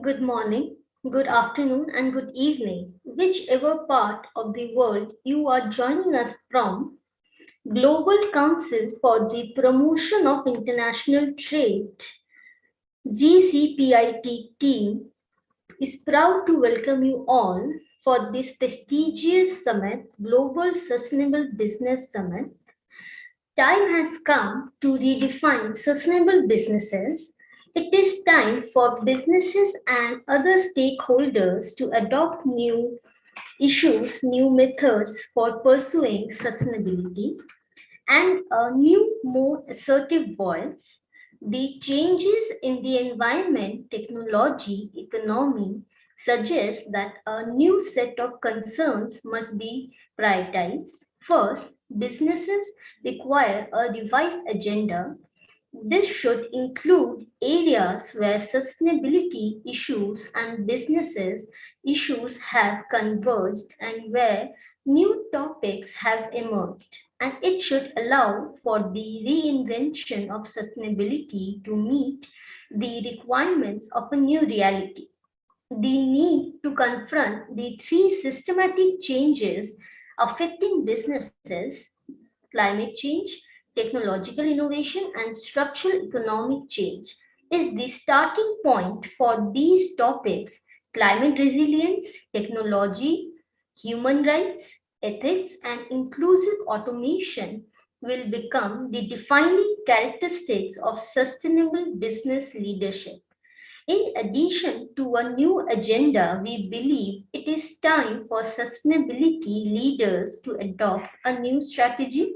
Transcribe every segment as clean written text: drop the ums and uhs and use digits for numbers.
Good morning, good afternoon, and good evening, whichever part of the world you are joining us from. Global Council for the Promotion of International Trade, GCPIT team, is proud to welcome you all for this prestigious summit, Global Sustainable Business Summit. Time has come to redefine sustainable businesses. It is time for businesses and other stakeholders to adopt new issues, new methods for pursuing sustainability, and a new, more assertive voice. The changes in the environment, technology, economy suggest that a new set of concerns must be prioritized. First, businesses require a revised agenda. This should include areas where sustainability issues and businesses issues have converged and where new topics have emerged. And it should allow for the reinvention of sustainability to meet the requirements of a new reality. The need to confront the three systematic changes affecting businesses: climate change, technological innovation, and structural economic change is the starting point for these topics. Climate resilience, technology, human rights, ethics, and inclusive automation will become the defining characteristics of sustainable business leadership. In addition to a new agenda, we believe it is time for sustainability leaders to adopt a new strategy.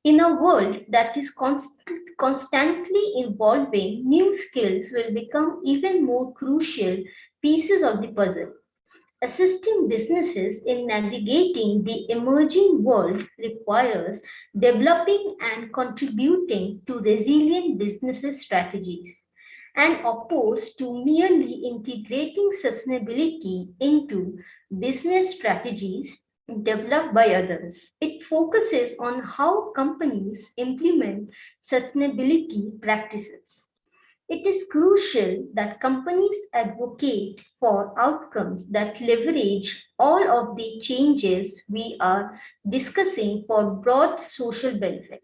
In a world that is constantly evolving, new skills will become even more crucial pieces of the puzzle. Assisting businesses in navigating the emerging world requires developing and contributing to resilient business strategies and opposed to merely integrating sustainability into business strategies developed by others. It focuses on how companies implement sustainability practices. It is crucial that companies advocate for outcomes that leverage all of the changes we are discussing for broad social benefit.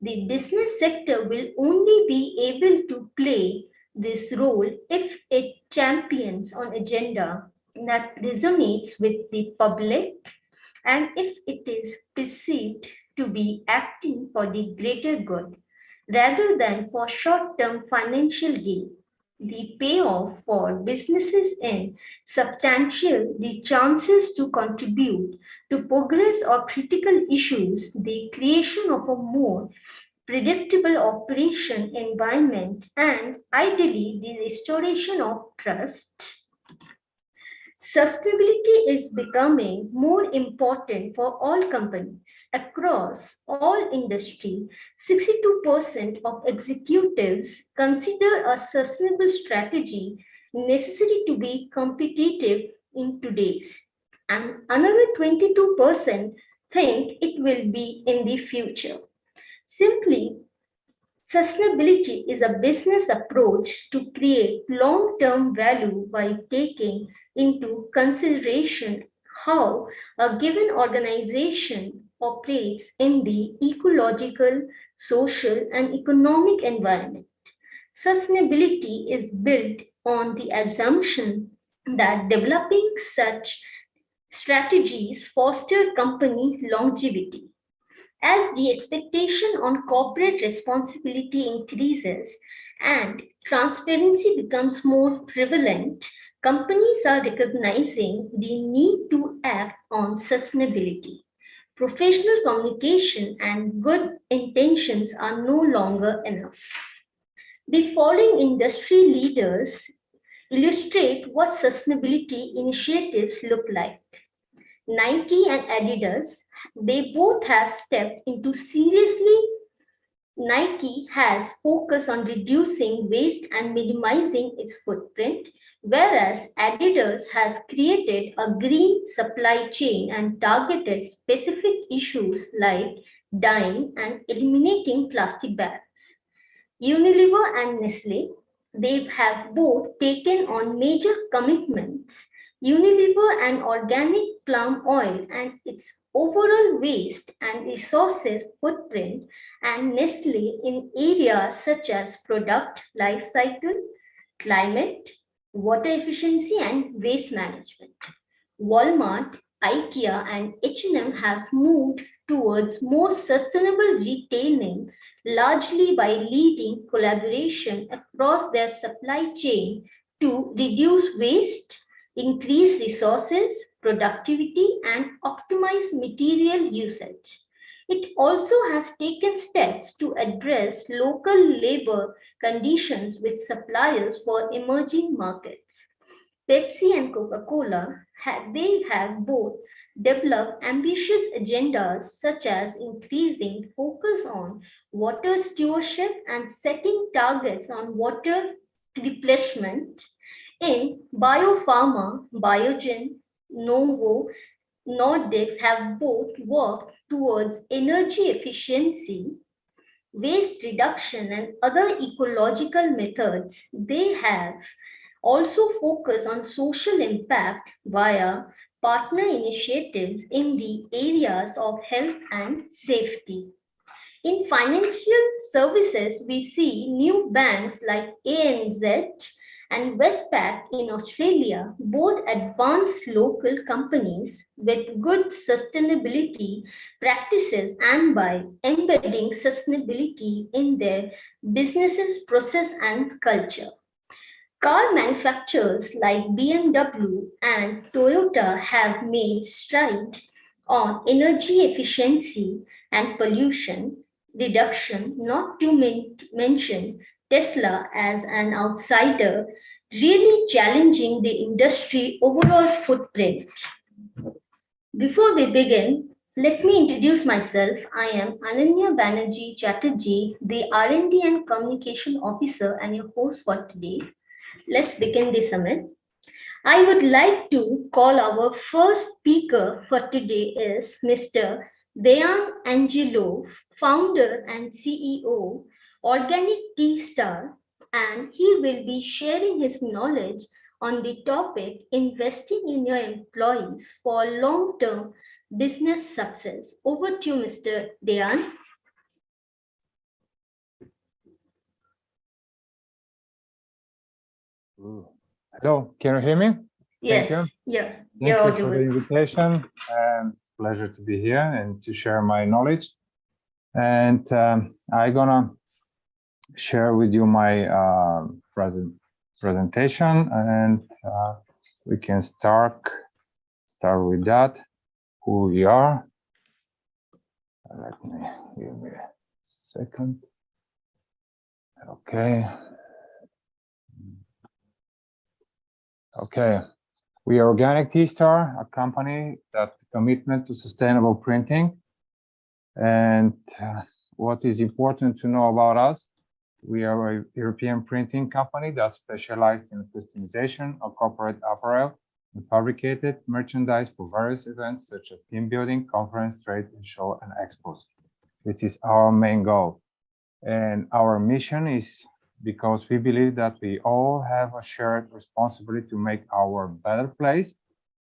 The business sector will only be able to play this role if it champions an agenda that resonates with the public and if it is perceived to be acting for the greater good rather than for short term financial gain. The payoff for businesses in substantial, the chances to contribute to progress or critical issues, the creation of a more predictable operation environment, and ideally the restoration of trust. Sustainability is becoming more important for all companies across all industry. 62% of executives consider a sustainable strategy necessary to be competitive in today's, and another 22% think it will be in the future. Simply, sustainability is a business approach to create long term value by taking into consideration how a given organization operates in the ecological, social, and economic environment. Sustainability is built on the assumption that developing such strategies foster company longevity. As the expectation on corporate responsibility increases and transparency becomes more prevalent, companies are recognizing the need to act on sustainability. Professional communication and good intentions are no longer enough. The following industry leaders illustrate what sustainability initiatives look like. Nike and Adidas, they both have stepped into seriously. Nike has focused on reducing waste and minimizing its footprint, whereas Adidas has created a green supply chain and targeted specific issues like dyeing and eliminating plastic bags. Unilever and Nestle, They have both taken on major commitments. Unilever and organic palm oil and its overall waste and resources footprint, and Nestle in areas such as product life cycle, climate, water efficiency, and waste management. Walmart, IKEA, and H&M have moved towards more sustainable retailing largely by leading collaboration across their supply chain to reduce waste, increase resources, productivity, and optimize material usage. It also has taken steps to address local labor conditions with suppliers for emerging markets. Pepsi and Coca-Cola they have both developed ambitious agendas such as increasing focus on water stewardship and setting targets on water replenishment. In biopharma, Biogen, Novo Nordics have both worked towards energy efficiency, waste reduction, and other ecological methods. They have also focused on social impact via partner initiatives in the areas of health and safety. In financial services, we see new banks like ANZ and Westpac in Australia, both advanced local companies with good sustainability practices and by embedding sustainability in their businesses, process, and culture. Car manufacturers like BMW and Toyota have made strides on energy efficiency and pollution reduction, not to mention Tesla as an outsider, really challenging the industry overall footprint. Before we begin, let me introduce myself. I am Ananya Banerjee Chatterjee, the R&D and Communication Officer and your host for today. Let's begin the summit. I would like to call our first speaker for today is Mr. Dean Angelo, founder and CEO, Organic Tea Star, and he will be sharing his knowledge on the topic investing in your employees for long-term business success. Over to you, Mr. Dean. Hello, can you hear me? Yes. Thank you. Yes. Thank you for the invitation. Pleasure to be here and to share my knowledge. And I'm gonna share with you my presentation, and we can start with that. Who we are. Let me give me a second. Okay. Okay, we are Organic Tea Star, a company that commitment to sustainable printing. And what is important to know about us, we are a European printing company that specialized in customization of corporate apparel and fabricated merchandise for various events such as team building, conference, trade, and show and expos. This is our main goal. And our mission is because we believe that we all have a shared responsibility to make our better place.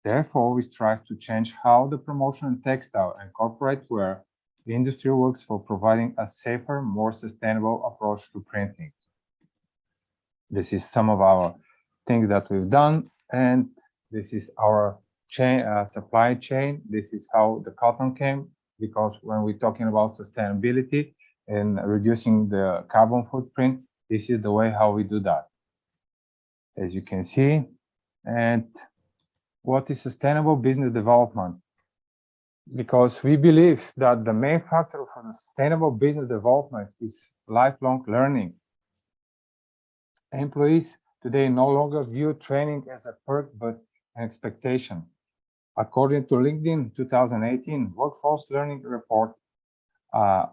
Therefore, we strive to change how the promotion in textile and corporate wear industry works for providing a safer, more sustainable approach to printing. This is some of our things that we've done, and this is our chain, supply chain. This is how the cotton came, because when we're talking about sustainability and reducing the carbon footprint, this is the way how we do that, as you can see. And what is sustainable business development? Because we believe that the main factor for sustainable business development is lifelong learning. Employees today no longer view training as a perk, but an expectation. According to LinkedIn 2018 Workforce Learning Report,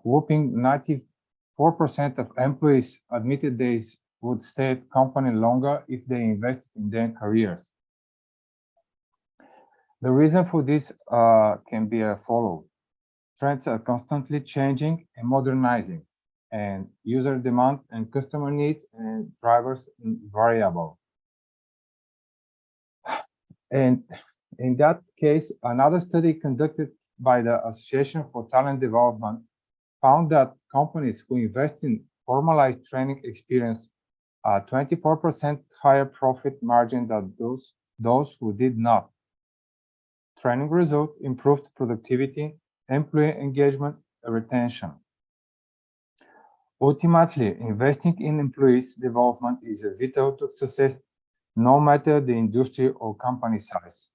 whopping 94% of employees admitted they would stay at company longer if they invested in their careers. The reason for this can be as follows. Trends are constantly changing and modernizing, and user demand and customer needs and drivers variable. And in that case, another study conducted by the Association for Talent Development found that companies who invest in formalized training experience a 24% higher profit margin than those who did not. Training result improved productivity, employee engagement, and retention. Ultimately, investing in employees' development is vital to success, no matter the industry or company size.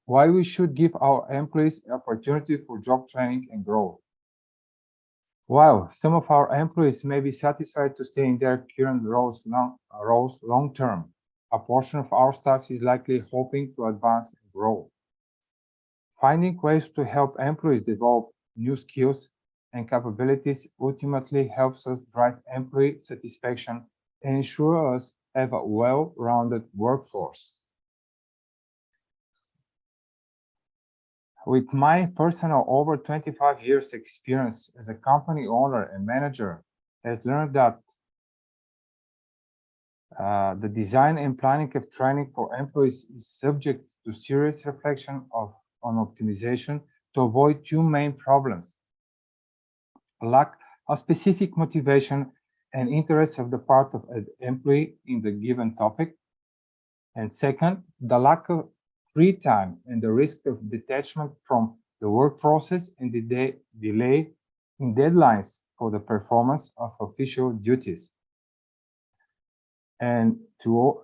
Why we should give our employees opportunity for job training and growth. While some of our employees may be satisfied to stay in their current roles long term, a portion of our staff is likely hoping to advance and grow. Finding ways to help employees develop new skills and capabilities ultimately helps us drive employee satisfaction and ensure us have a well-rounded workforce. With my personal over 25 years experience as a company owner and manager, has learned that the design and planning of training for employees is subject to serious reflection on optimization to avoid two main problems: lack of specific motivation and interest of the part of an employee in the given topic, and second, the lack of free time and the risk of detachment from the work process and the delay in deadlines for the performance of official duties. And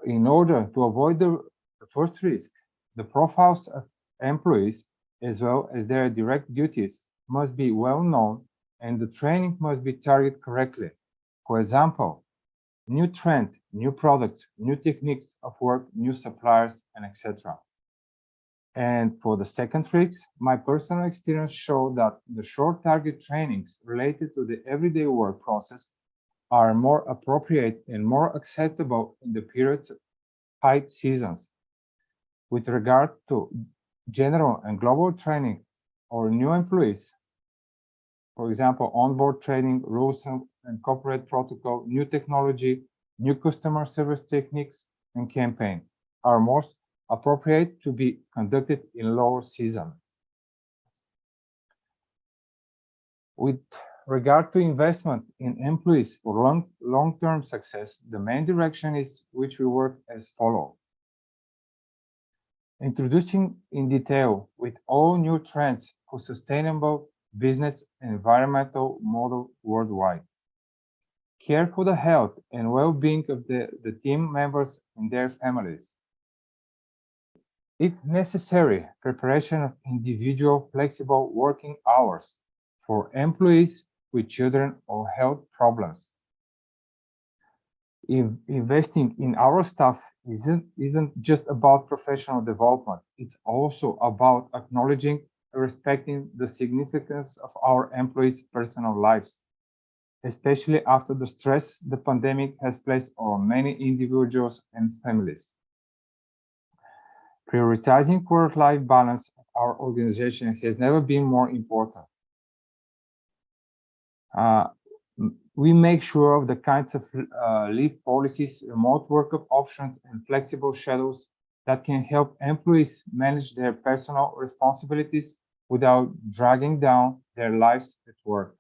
in order to avoid the first risk, the profiles of employees as well as their direct duties must be well known and the training must be targeted correctly. For example, new trend, new products, new techniques of work, new suppliers, and etc. And for the second risk, my personal experience showed that the short target trainings related to the everyday work process are more appropriate and more acceptable in the periods of high seasons. With regard to general and global training or new employees, for example, onboard training, rules and corporate protocol, new technology, new customer service techniques, and campaign are most appropriate to be conducted in lower season. With regard to investment in employees for long-term success, the main direction is which we work as follows. Introducing in detail with all new trends for sustainable business and environmental model worldwide. Care for the health and well-being of the team members and their families. If necessary, preparation of individual flexible working hours for employees with children or health problems. Investing in our staff isn't just about professional development. It's also about acknowledging and respecting the significance of our employees' personal lives, especially after the stress the pandemic has placed on many individuals and families. Prioritizing work-life balance at our organization has never been more important. We make sure of the kinds of leave policies, remote work options, and flexible schedules that can help employees manage their personal responsibilities without dragging down their lives at work.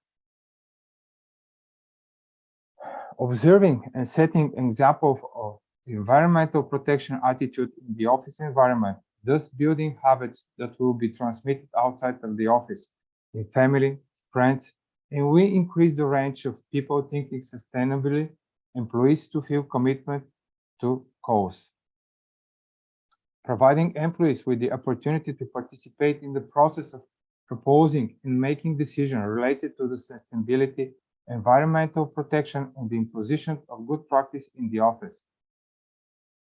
Observing and setting examples of environmental protection attitude in the office environment, thus building habits that will be transmitted outside of the office, in family, friends, and we increase the range of people thinking sustainably, employees to feel commitment to cause. Providing employees with the opportunity to participate in the process of proposing and making decisions related to the sustainability, environmental protection, and the imposition of good practice in the office.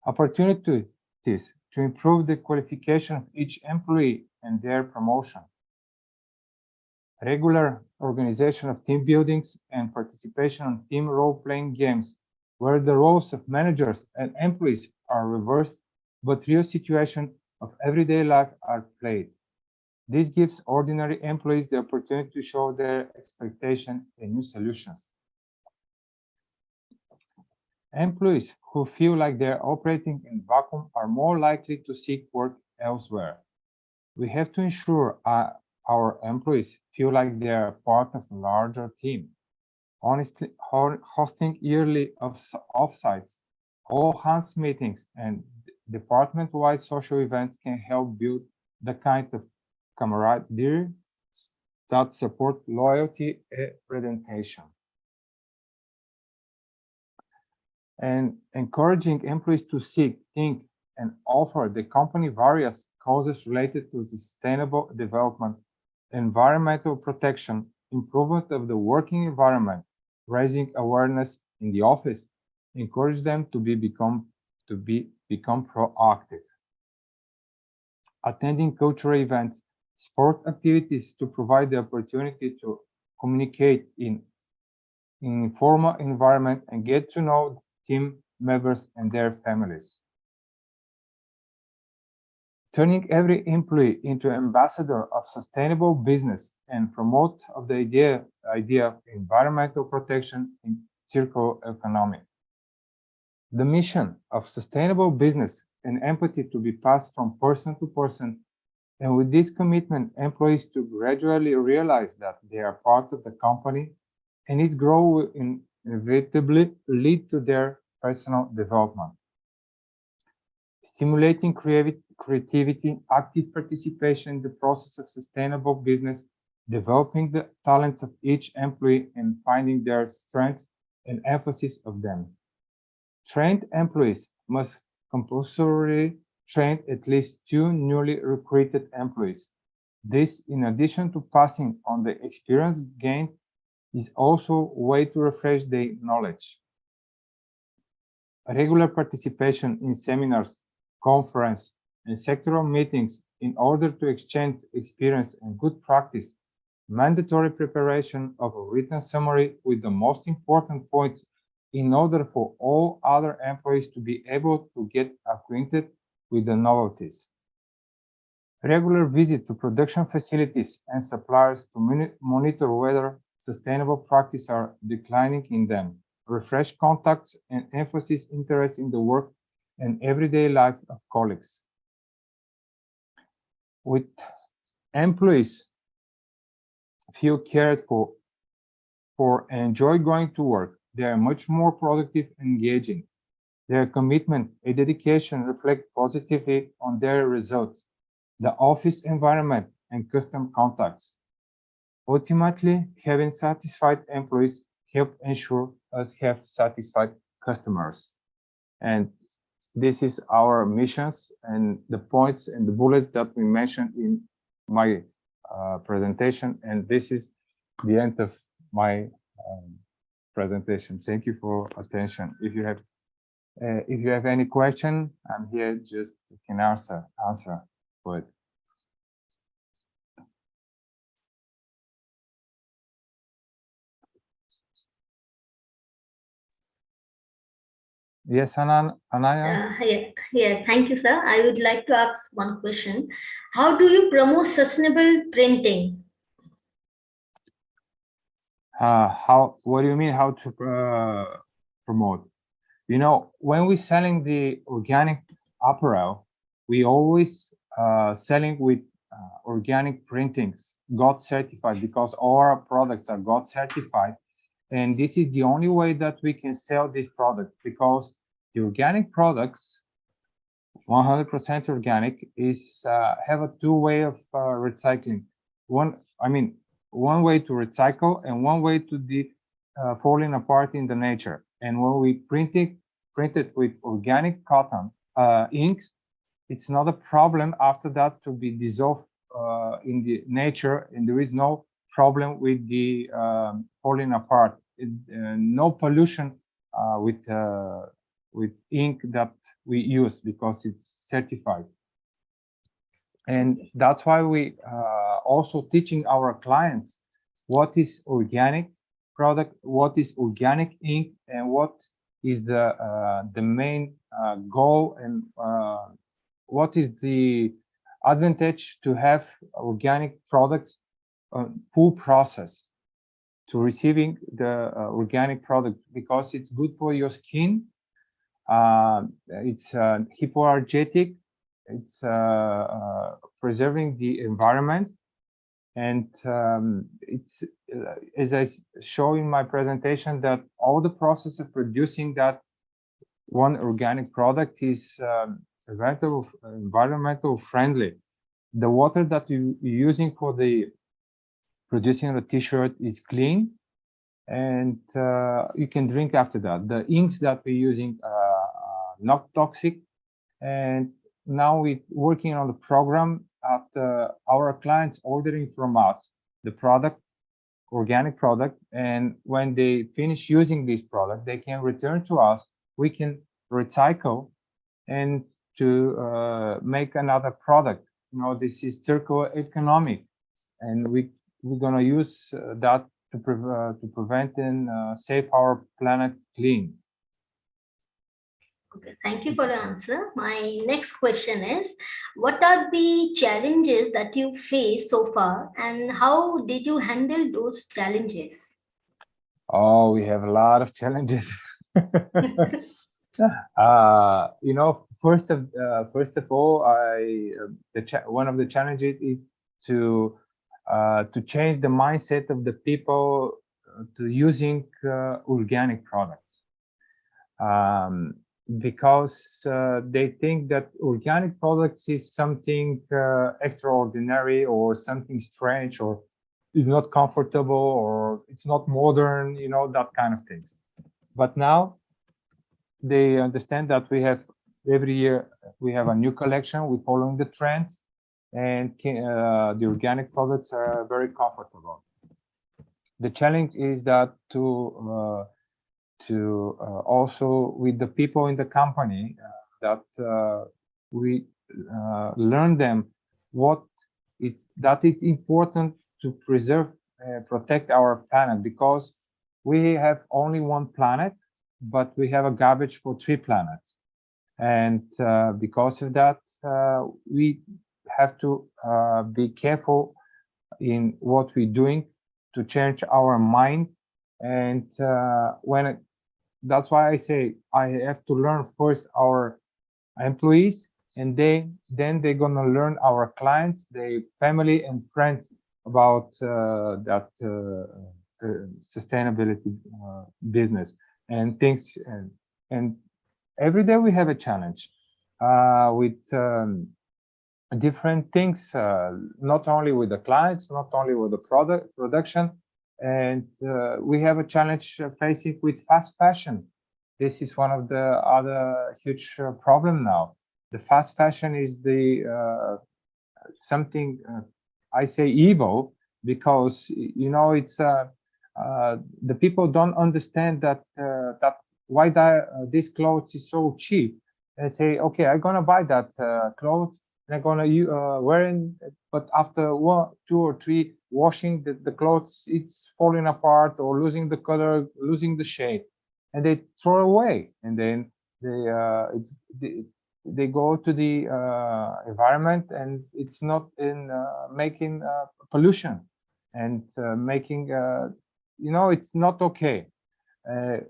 Opportunities to improve the qualification of each employee and their promotion. Regular organization of team buildings and participation on team role-playing games where the roles of managers and employees are reversed, but real situations of everyday life are played. This gives ordinary employees the opportunity to show their expectation and new solutions. Employees who feel like they're operating in vacuum are more likely to seek work elsewhere. We have to ensure our employees feel like they're part of a larger team. Honestly, hosting yearly offsites, all hands meetings, and department-wide social events can help build the kind of camaraderie that support loyalty and retention. And encouraging employees to seek, think, and offer the company various causes related to sustainable development, environmental protection, improvement of the working environment, raising awareness in the office, encourage them to become proactive. Attending cultural events, sport activities to provide the opportunity to communicate in informal environment and get to know team members and their families. Turning every employee into an ambassador of sustainable business and promote of the idea of environmental protection and circular economy. The mission of sustainable business and empathy to be passed from person to person, and with this commitment, employees to gradually realize that they are part of the company and its growth will inevitably lead to their personal development. Stimulating creativity, active participation in the process of sustainable business, developing the talents of each employee and finding their strengths and emphasis of them. Trained employees must compulsorily train at least 2 newly recruited employees. This, in addition to passing on the experience gained, is also a way to refresh their knowledge. Regular participation in seminars, conferences, and sectoral meetings in order to exchange experience and good practice, mandatory preparation of a written summary with the most important points in order for all other employees to be able to get acquainted with the novelties. Regular visit to production facilities and suppliers to monitor whether sustainable practices are declining in them. Refresh contacts and emphasize interest in the work and everyday life of colleagues. With employees feel cared for and enjoy going to work, they are much more productive and engaging. Their commitment and dedication reflect positively on their results, the office environment, and customer contacts. Ultimately, having satisfied employees help ensure us have satisfied customers. And this is our missions and the points and the bullets that we mentioned in my presentation. And this is the end of my presentation. Thank you for attention. If you have any question, I'm here just can answer for it. Yes, Anaya? Yeah, thank you, sir. I would like to ask one question. How do you promote sustainable printing? What do you mean how to promote? You know, when we're selling the organic apparel, we always selling with organic printings, God certified, because all our products are God certified. And this is the only way that we can sell this product, because the organic products, 100% organic, is have a two-way of recycling. One way to recycle and one way to the falling apart in the nature. And when we print it with organic cotton inks, it's not a problem after that to be dissolved in the nature, and there is no problem with the falling apart. No pollution with ink that we use, because it's certified. And that's why we also teaching our clients what is organic product, what is organic ink, and what is the main goal, and what is the advantage to have organic products full process to receiving the organic product, because it's good for your skin. It's hypoallergenic. It's preserving the environment, and it's as I show in my presentation, that all the process of producing that one organic product is environmental friendly. The water that you're using for the producing the t-shirt is clean, and you can drink after that. The inks that we're using not toxic, and now we're working on the program after our clients ordering from us the product, organic product, and when they finish using this product, they can return to us. We can recycle and to make another product. You know, this is circular economic, and we're gonna use that to prevent and save our planet clean. Okay, thank you for the answer. My next question is, what are the challenges that you faced so far, and how did you handle those challenges? Oh, we have a lot of challenges. You know, first of all, one of the challenges is to change the mindset of the people to using organic products, because they think that organic products is something extraordinary or something strange, or is not comfortable, or it's not modern, you know, that kind of things. But now they understand that we have every year we have a new collection, we're following the trends, and the organic products are very comfortable. The challenge is that to also with the people in the company, that we learn them that it's important to preserve, protect our planet, because we have only one planet, but we have a garbage for 3 planets, and because of that, we have to be careful in what we're doing to change our mind. And that's why I say I have to learn first our employees, and then they're gonna learn our clients, their family and friends about that sustainability business and things. And every day we have a challenge with different things, not only with the clients, not only with the production, and we have a challenge facing with fast fashion. This is one of the other huge problem now. The fast fashion is the something I say evil, because you know it's the people don't understand that why this clothes is so cheap. They say, okay, I'm gonna buy that clothes, and I'm gonna wear it, but after 1, 2, or 3 washing, the clothes, it's falling apart or losing the color, losing the shape, and they throw away, and then they go to the environment, and it's not in making pollution and making you know, it's not okay.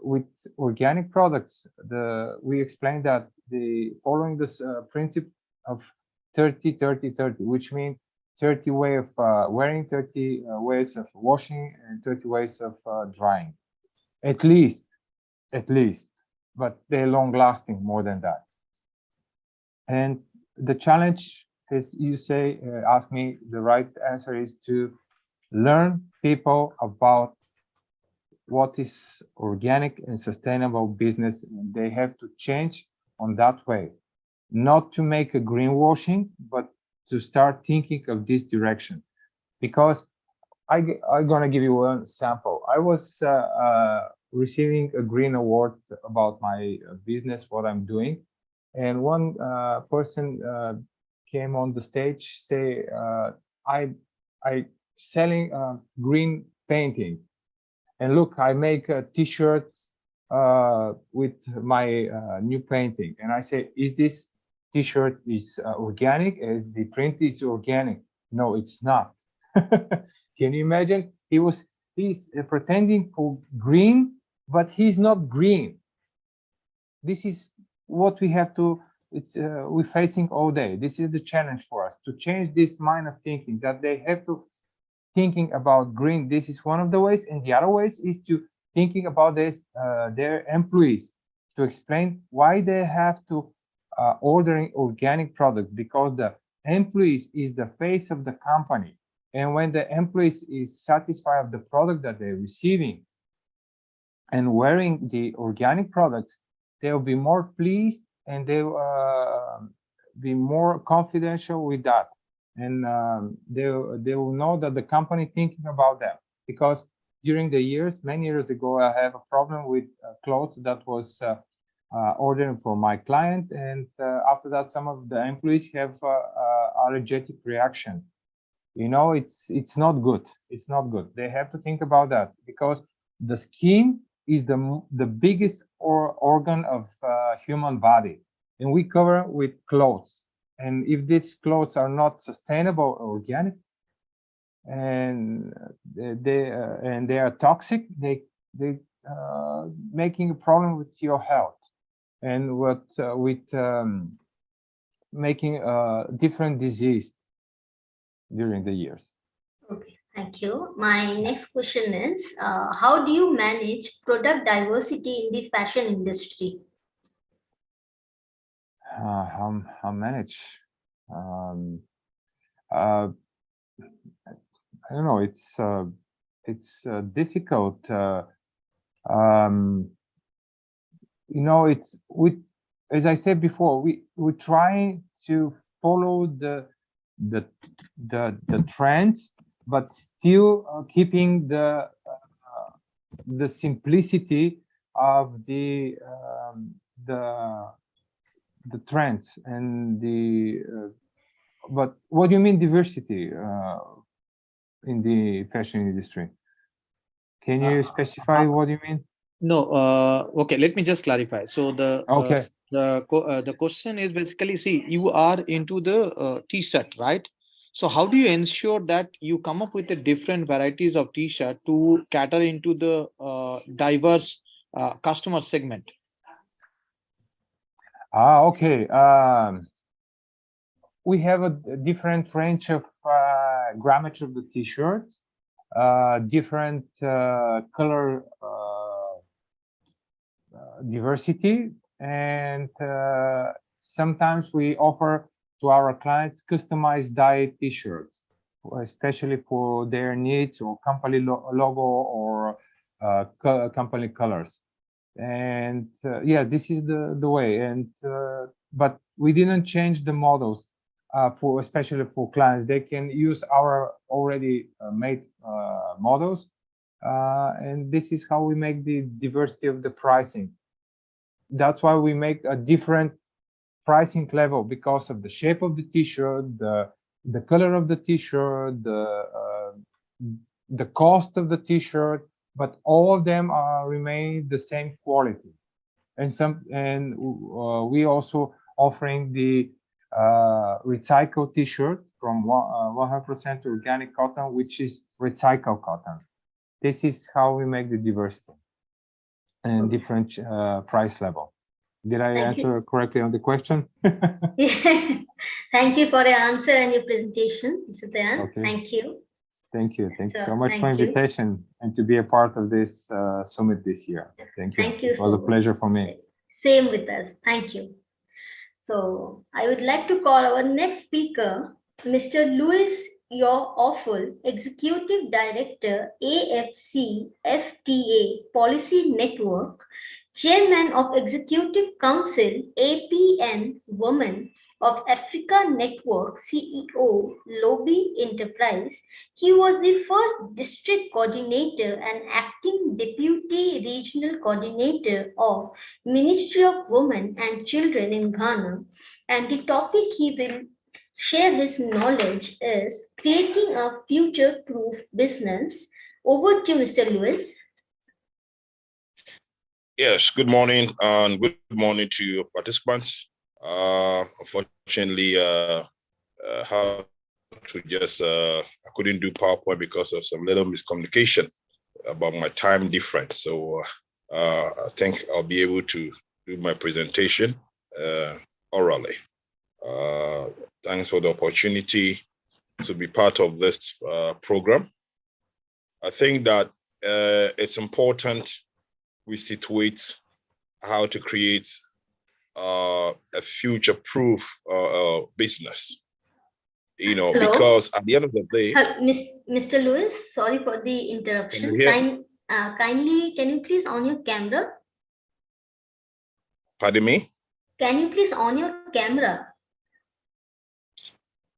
With organic products, we explained that following this principle of 30-30-30, which means 30 ways of wearing, 30 ways of washing, and 30 ways of drying, at least, but they're long lasting more than that. And the challenge is, you say, ask me, the right answer is to learn people about what is organic and sustainable business. They have to change on that way, not to make a greenwashing, but to start thinking of this direction. Because I'm gonna give you one example. I was receiving a green award about my business, what I'm doing, and one person came on the stage, say, I selling green painting, and look, I make t-shirts with my new painting. And I say, is this t-shirt is organic as the print is organic. No, it's not. Can you imagine? He's pretending for green, but he's not green. This is what we have to, we're facing all day. This is the challenge for us, to change this mind of thinking that they have to thinking about green. This is one of the ways, and the other ways is to thinking about this their employees, to explain why they have to ordering organic product, because the employees is the face of the company, and when the employees is satisfied of the product that they're receiving and wearing the organic products, they'll be more pleased and they'll be more confidential with that, and they will know that the company thinking about them. Because during the years, many years ago, I have a problem with clothes that was ordering for my client, and after that, some of the employees have allergic reaction. You know, it's not good. It's not good. They have to think about that, because the skin is the biggest organ of human body, and we cover with clothes. And if these clothes are not sustainable or organic, and they are toxic, they making a problem with your health, and with making different disease during the years. Okay, thank you. My next question is, how do you manage product diversity in the fashion industry? How manage? I don't know. It's difficult. You know, it's as I said before, we try to follow the trends, but still keeping the simplicity of the trends and the. But what do you mean diversity in the fashion industry? Can you specify what you mean? No. Okay, let me just clarify. So Okay. The question is basically, see, you are into the t-shirt, right? So how do you ensure that you come up with the different varieties of t-shirt to cater into the diverse customer segment? Okay. We have a different range of grammage of the t-shirts, different color diversity, and sometimes we offer to our clients customized dye t-shirts, especially for their needs, or company logo, or company colors. And yeah, this is the way. And but we didn't change the models for, especially for clients. They can use our already made models, and this is how we make the diversity of the pricing. That's why we make a different pricing level, because of the shape of the t-shirt, the color of the t-shirt, the cost of the t-shirt, but all of them remain the same quality. And we also offering the recycled t-shirt from 100% organic cotton, which is recycled cotton. This is how we make the diversity and different price level. Did I answer correctly on the question? Yeah. Thank you for your answer and your presentation, Mr. Dayan. Okay. Thank you. Thank you. Thank you so much for invitation and to be a part of this summit this year. Thank you. Thank you. It was a pleasure for me. Same with us. Thank you. So I would like to call our next speaker, Mr. Louis Your Awful, Executive Director, AFC FTA Policy Network, Chairman of Executive Council, APN Women of Africa Network, CEO, Lobby Enterprise. He was the first district coordinator and acting deputy regional coordinator of Ministry of Women and Children in Ghana. And the topic he will share his knowledge is creating a future-proof business. Over to you, Mr. Lewis. Yes, good morning, and good morning to your participants. Unfortunately, how to just I couldn't do PowerPoint because of some little miscommunication about my time difference. So I think I'll be able to do my presentation orally. Thanks for the opportunity to be part of this program. I think that it's important we situate how to create a future-proof business. You know, Hello? because at the end of the day, Mr. Lewis, sorry for the can interruption. you hear me? Kindly, can you please on your camera? Pardon me? Can you please on your camera?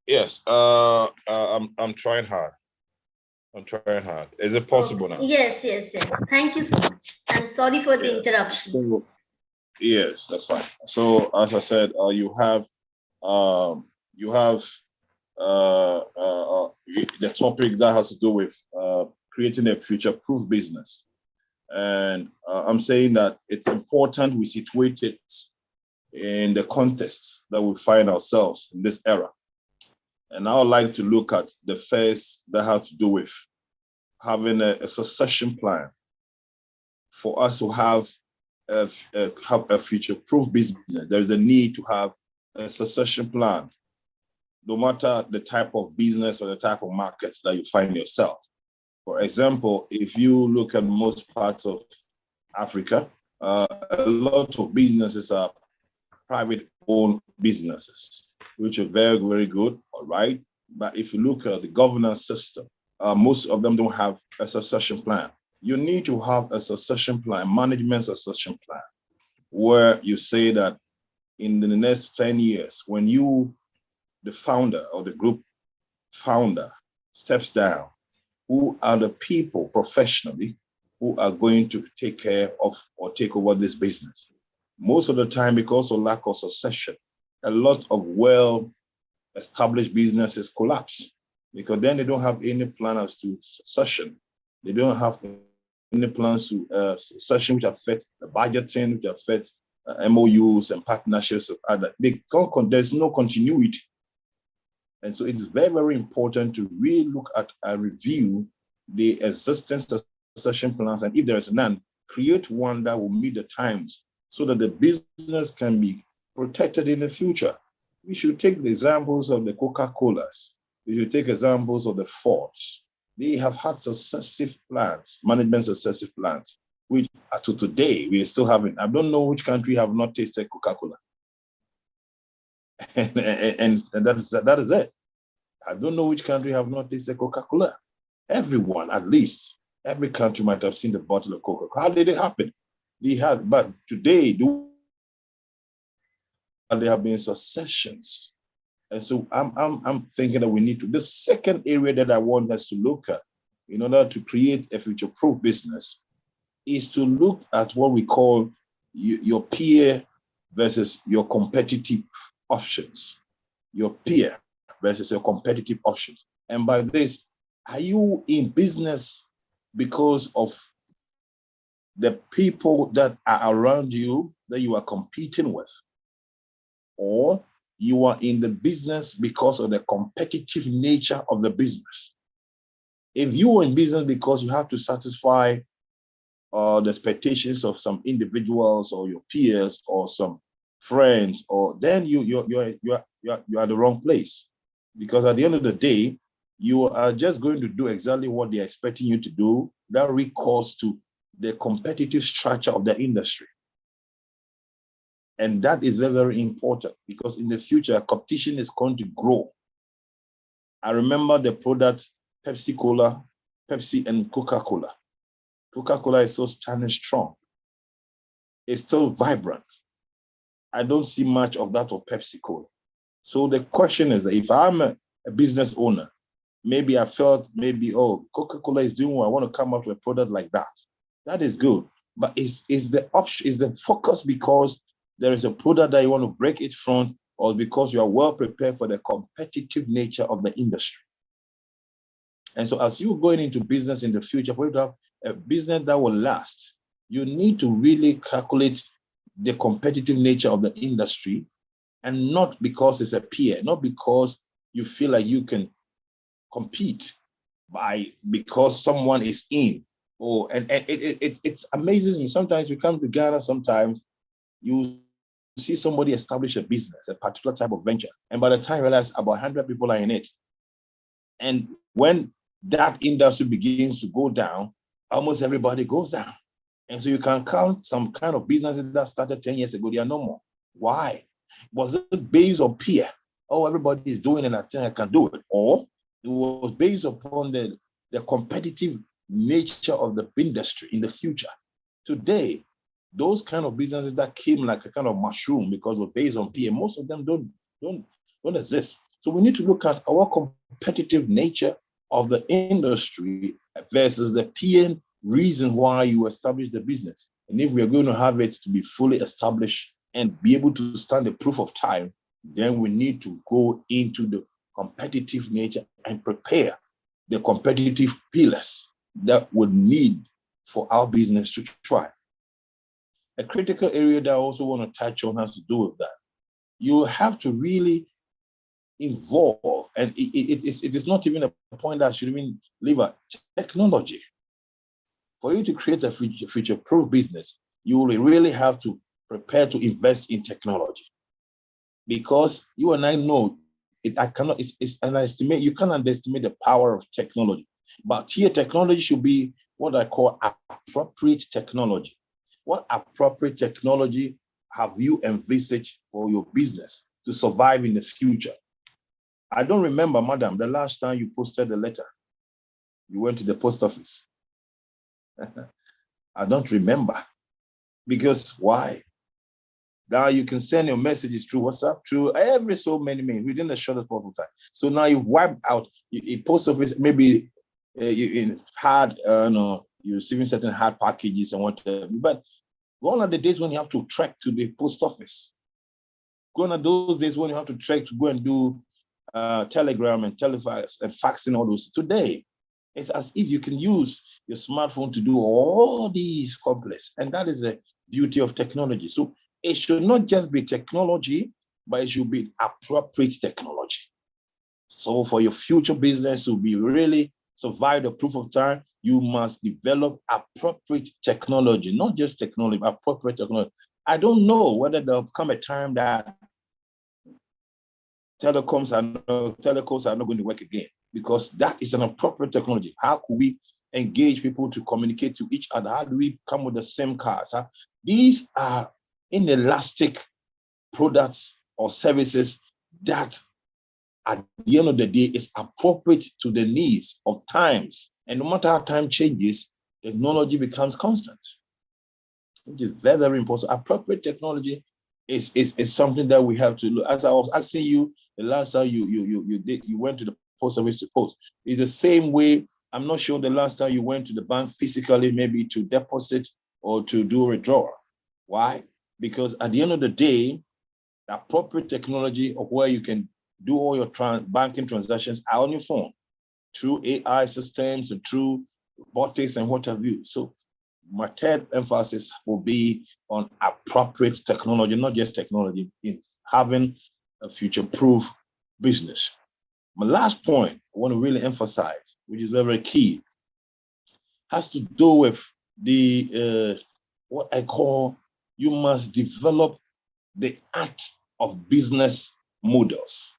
Yes, I'm trying hard. I'm trying hard. Is it possible now? Yes. Thank you so much. And sorry for the Yes. interruption. So yes, that's fine. So as I said, you have the topic that has to do with creating a future-proof business, and I'm saying that it's important we situate it in the context that we find ourselves in this era. And I would like to look at the phase that has to do with having a succession plan for us to have a future-proof business. There is a need to have a succession plan, no matter the type of business or the type of markets that you find yourself. For example, if you look at most parts of Africa, a lot of businesses are private-owned businesses, which are very, very good, all right? But if you look at the governance system, most of them don't have a succession plan. You need to have a succession plan, management succession plan, where you say that in the next 10 years, when you, the founder or the group founder, steps down, who are the people professionally who are going to take care of or take over this business? Most of the time, because of lack of succession, a lot of well-established businesses collapse because then they don't have any plan as to succession. They don't have any plans to succession which affects the budgeting, which affects MOUs and partnerships. There's no continuity. And so it's very, very important to really look at and review the existing succession plans. And if there is none, create one that will meet the times so that the business can be protected in the future. We should take the examples of the Coca-Colas. We should take examples of the Fords. They have had successive plans, management successive plans, which to today we are still having. I don't know which country have not tasted Coca-Cola. and that is it. I don't know which country have not tasted Coca-Cola. Everyone, at least, every country might have seen the bottle of Coca-Cola. How did it happen? They had, but today, there have been successions. And so I'm thinking that we need to, the second area that I want us to look at in order to create a future-proof business is to look at what we call your peer versus your competitive options. Your peer versus your competitive options. And by this, are you in business because of the people that are around you that you are competing with? Or you are in the business because of the competitive nature of the business? If you are in business because you have to satisfy the expectations of some individuals or your peers or some friends, or then you are the wrong place. Because at the end of the day, you are just going to do exactly what they're expecting you to do. That recourse to the competitive structure of the industry. And that is very, very important because in the future, competition is going to grow. I remember the product Pepsi and Coca-Cola. Coca-Cola is so standing strong. It's still vibrant. I don't see much of that of Pepsi-Cola. So the question is that if I'm a business owner, maybe I felt oh, Coca-Cola is doing what I want to come up with a product like that. That is good. But is the option, is the focus because there is a product that you want to break it from, or because you are well prepared for the competitive nature of the industry? And so as you're going into business in the future, for you to have a business that will last, you need to really calculate the competitive nature of the industry and not because it's a peer, not because you feel like you can compete because someone is in. It amazes me. Sometimes you come to Ghana, sometimes you see somebody establish a business, a particular type of venture, and by the time you realize about 100 people are in it. And when that industry begins to go down, almost everybody goes down. And so you can count some kind of businesses that started 10 years ago, they are no more. Why? Was it based on peer? Oh, everybody is doing it, I think I can do it. Or it was based upon the competitive nature of the industry in the future. Today, those kind of businesses that came like a kind of mushroom because we're based on peer, most of them don't exist. So we need to look at our competitive nature of the industry versus the peer reason why you establish the business. And if we are going to have it to be fully established and be able to stand the proof of time, then we need to go into the competitive nature and prepare the competitive pillars that would need for our business to thrive. A critical area that I also want to touch on has to do with that. You have to really involve, and it is not even a point that should even leave a technology. For you to create a future-proof business, you will really have to prepare to invest in technology. Because you and I know you can't underestimate the power of technology. But here, technology should be what I call appropriate technology. What appropriate technology have you envisaged for your business to survive in the future? I don't remember, madam, the last time you posted a letter. You went to the post office. I don't remember. Because why? Now you can send your messages through WhatsApp, through every so many minutes within the shortest possible time. So now you've wiped out a post office, maybe you you're receiving certain hard packages and whatever. But gone are the days when you have to trek to the post office. Gone are those days when you have to trek to go and do telegram and telefax and faxing all those. Today, it's as easy. You can use your smartphone to do all these complex. And that is the beauty of technology. So it should not just be technology, but it should be appropriate technology. So for your future business to be really survive the proof of time, you must develop appropriate technology, not just technology, but appropriate technology. I don't know whether there'll come a time that telecoms are not going to work again, because that is an appropriate technology. How could we engage people to communicate to each other? How do we come with the same cards? These are inelastic products or services that at the end of the day is appropriate to the needs of times. And no matter how time changes, technology becomes constant, which is very, very important. Appropriate technology is something that we have to look. As I was asking you the last time you went to the post office to post, it's the same way. I'm not sure the last time you went to the bank physically, maybe to deposit or to do a withdrawal. Why? Because at the end of the day, the appropriate technology of where you can do all your banking transactions are on your phone through AI systems and through robotics and what have you. So my third emphasis will be on appropriate technology, not just technology, in having a future-proof business. My last point I want to really emphasize, which is very, very key, has to do with the what I call, you must develop the art of business models.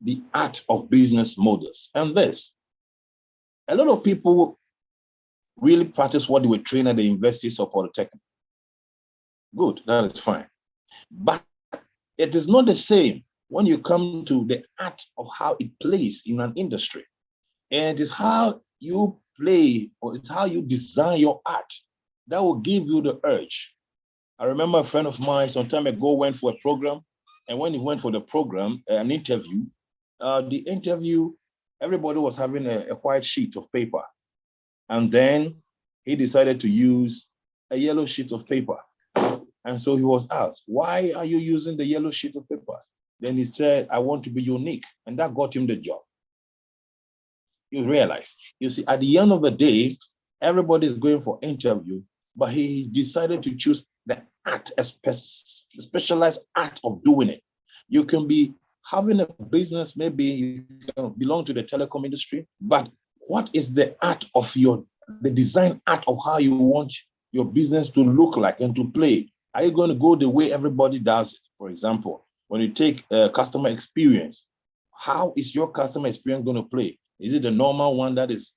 The art of business models. And this, a lot of people really practice what they were trained at the universities or polytechnic. Good, that is fine. But it is not the same when you come to the art of how it plays in an industry. And it is how you play, or it's how you design your art that will give you the urge. I remember a friend of mine some time ago went for a program, and when he went for the program, an interview, the interview, everybody was having a white sheet of paper. And then he decided to use a yellow sheet of paper. And so he was asked, why are you using the yellow sheet of paper? Then he said, I want to be unique. And that got him the job. You realize, you see, at the end of the day, everybody is going for interview, but he decided to choose the art, a specialized art of doing it. You can be having a business, maybe you belong to the telecom industry, but what is the art of the design art of how you want your business to look like and to play? Are you going to go the way everybody does it? For example, when you take customer experience, how is your customer experience going to play? Is it the normal one that is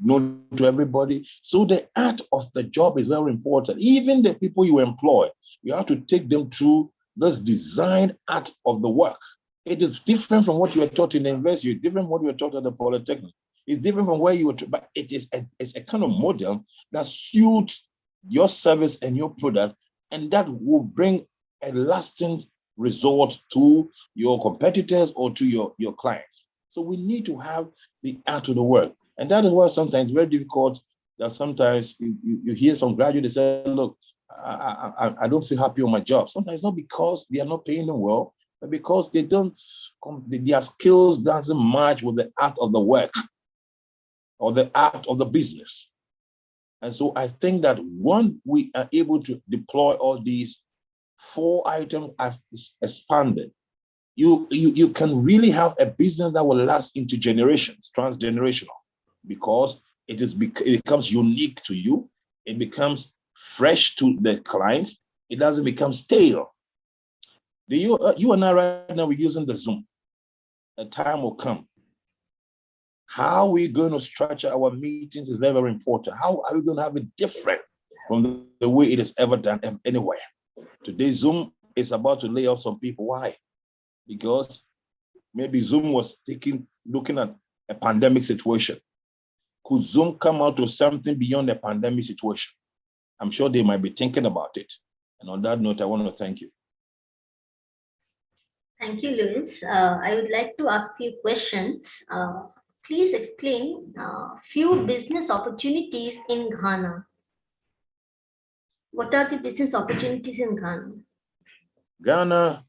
known to everybody? So the art of the job is very important. Even the people you employ, you have to take them through this design art of the work. It is different from what you were taught in the university, different from what you were taught at the polytechnic. It's different from where you were, but it's a kind of model that suits your service and your product, and that will bring a lasting result to your competitors or to your clients. So we need to have the art of the work. And that is why sometimes it's very difficult that sometimes you hear some graduates say, look, I don't feel happy on my job. Sometimes not because they are not paying them well, but because they don't, their skills doesn't match with the art of the work or the art of the business. And so I think that when we are able to deploy all these 4 items I've expanded, you can really have a business that will last into generations, transgenerational, because it becomes unique to you. It becomes fresh to the clients. It doesn't become stale. You and I right now, we're using the Zoom. A time will come. How we're going to structure our meetings is very, very important. How are we going to have it different from the way it is ever done anywhere? Today, Zoom is about to lay off some people. Why? Because maybe Zoom was looking at a pandemic situation. Could Zoom come out with something beyond the pandemic situation? I'm sure they might be thinking about it. And on that note, I want to thank you. Thank you, Louis. I would like to ask you questions. Please explain few business opportunities in Ghana. What are the business opportunities in Ghana? Ghana,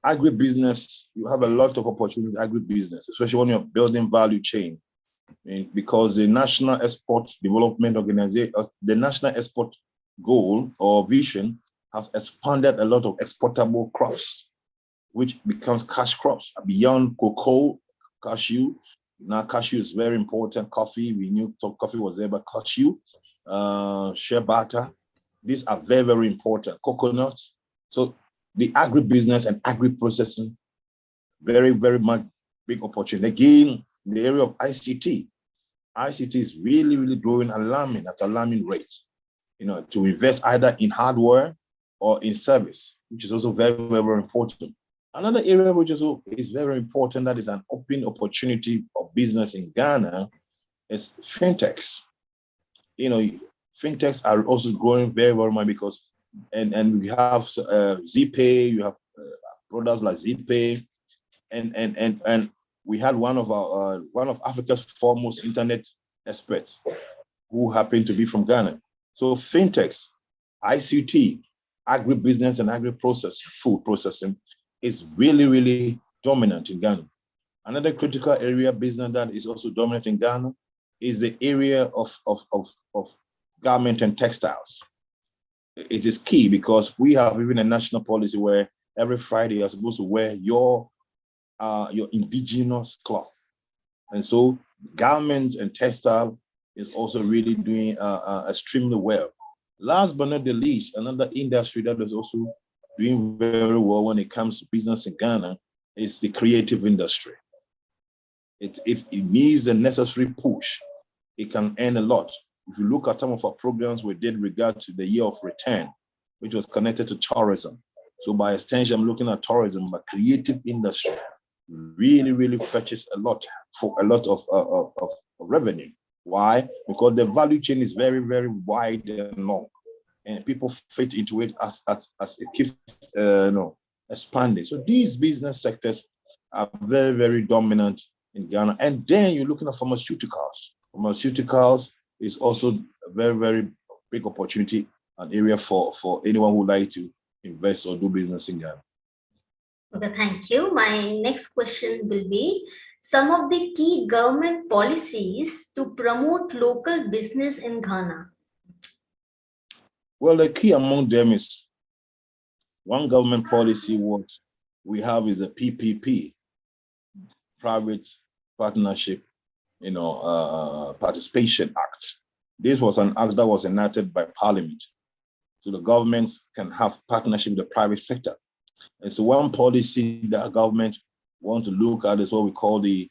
agribusiness, you have a lot of opportunity in agribusiness, especially when you're building value chain. Because the National Export Development Organization, the National Export Goal or Vision has expanded a lot of exportable crops, which becomes cash crops beyond cocoa, cashew. Now cashew is very important. Coffee, we knew coffee was there, but cashew, shea butter, these are very, very important. Coconuts. So the agribusiness and agri-processing, very, very much big opportunity. Again, in the area of ICT is really, really growing at alarming rates. To invest either in hardware or in service, which is also very, very, very important. Another area which is very important, that is an open opportunity of business in Ghana, is fintechs. Fintechs are also growing very, very much because, and we have ZPay, you have products like ZPay, and we had one of Africa's foremost internet experts who happened to be from Ghana. So fintechs, ICT, agribusiness and agri-processing, food processing is really, really dominant in Ghana. Another critical area business that is also dominant in Ghana is the area of garment and textiles. It is key because we have even a national policy where every Friday you're supposed to wear your indigenous cloth. And so garments and textile is also really doing extremely well. Last but not the least, another industry that is also doing very well when it comes to business in Ghana is the creative industry. If it needs the necessary push, it can earn a lot. If you look at some of our programs we did regard to the year of return, which was connected to tourism. So by extension, I'm looking at tourism, but creative industry really, really fetches a lot of revenue. Why? Because the value chain is very, very wide and long, and people fit into it as it keeps expanding. So these business sectors are very, very dominant in Ghana. And then you're looking at pharmaceuticals. Pharmaceuticals is also a very, very big opportunity, an area for anyone who would like to invest or do business in Ghana. Okay, thank you. My next question will be some of the key government policies to promote local business in Ghana. Well, the key among them is one government policy we have is a PPP, Private Partnership, Participation Act. This was an act that was enacted by Parliament. So the governments can have partnership with the private sector. And so one policy that government want to look at is what we call the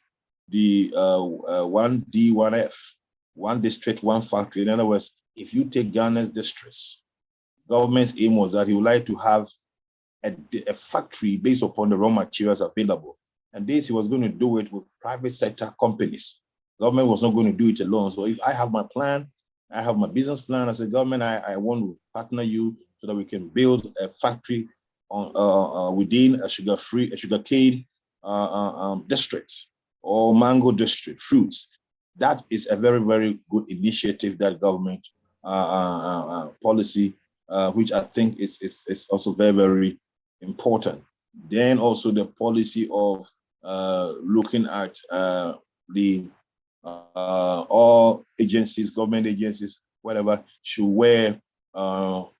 1D, 1F, one district, one factory. In other words, if you take Ghana's districts, government's aim was that he would like to have a factory based upon the raw materials available. And this, he was going to do it with private sector companies. Government was not going to do it alone. So if I have my plan, I have my business plan as a government, I want to partner you so that we can build a factory on within a sugarcane district or mango district, fruits. That is a very, very good initiative, that government policy, which I think is also very, very important. Then also the policy of looking at the all agencies, government agencies, whatever, should wear our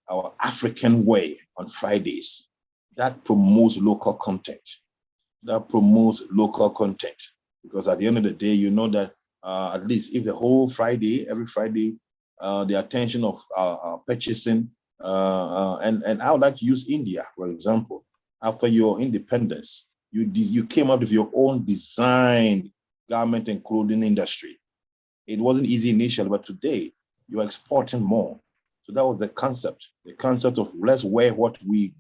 African way on Fridays. That promotes local content. That promotes local content. Because at the end of the day, you know that at least if the whole Friday, every Friday, the attention of purchasing, and I would like to use India, for example. After your independence, you came up with your own designed garment and clothing industry. It wasn't easy initially, but today you're exporting more. So that was the concept of let's wear what we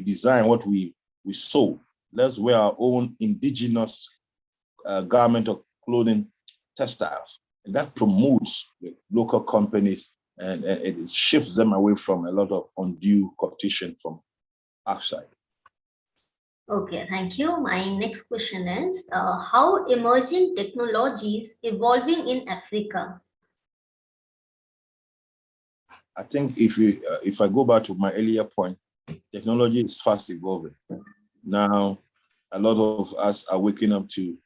design, what we sew. Let's wear our own indigenous garment or clothing textiles. And that promotes the local companies, and it shifts them away from a lot of undue competition from outside. Okay, thank you. My next question is, how emerging technologies evolving in Africa? I think if I go back to my earlier point, technology is fast evolving. Now, a lot of us are waking up to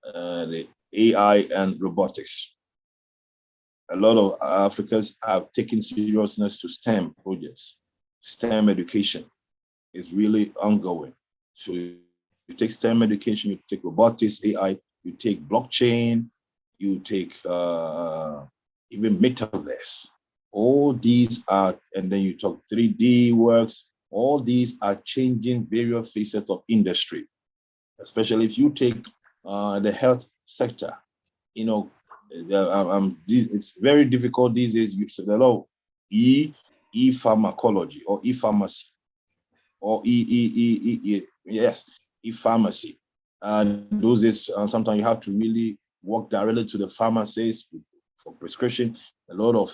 the AI and robotics. A lot of Africans have taken seriousness to STEM projects. STEM education is really ongoing. So you take STEM education, you take robotics, AI, you take blockchain, you take even metaverse. All these are, and then you talk 3D works, all these are changing various facets of industry, especially if you take the health sector. It's very difficult these days. There's a lot of e-pharmacology or e-pharmacy or e-pharmacy. Those days, sometimes you have to really walk directly to the pharmacist for prescription. A lot of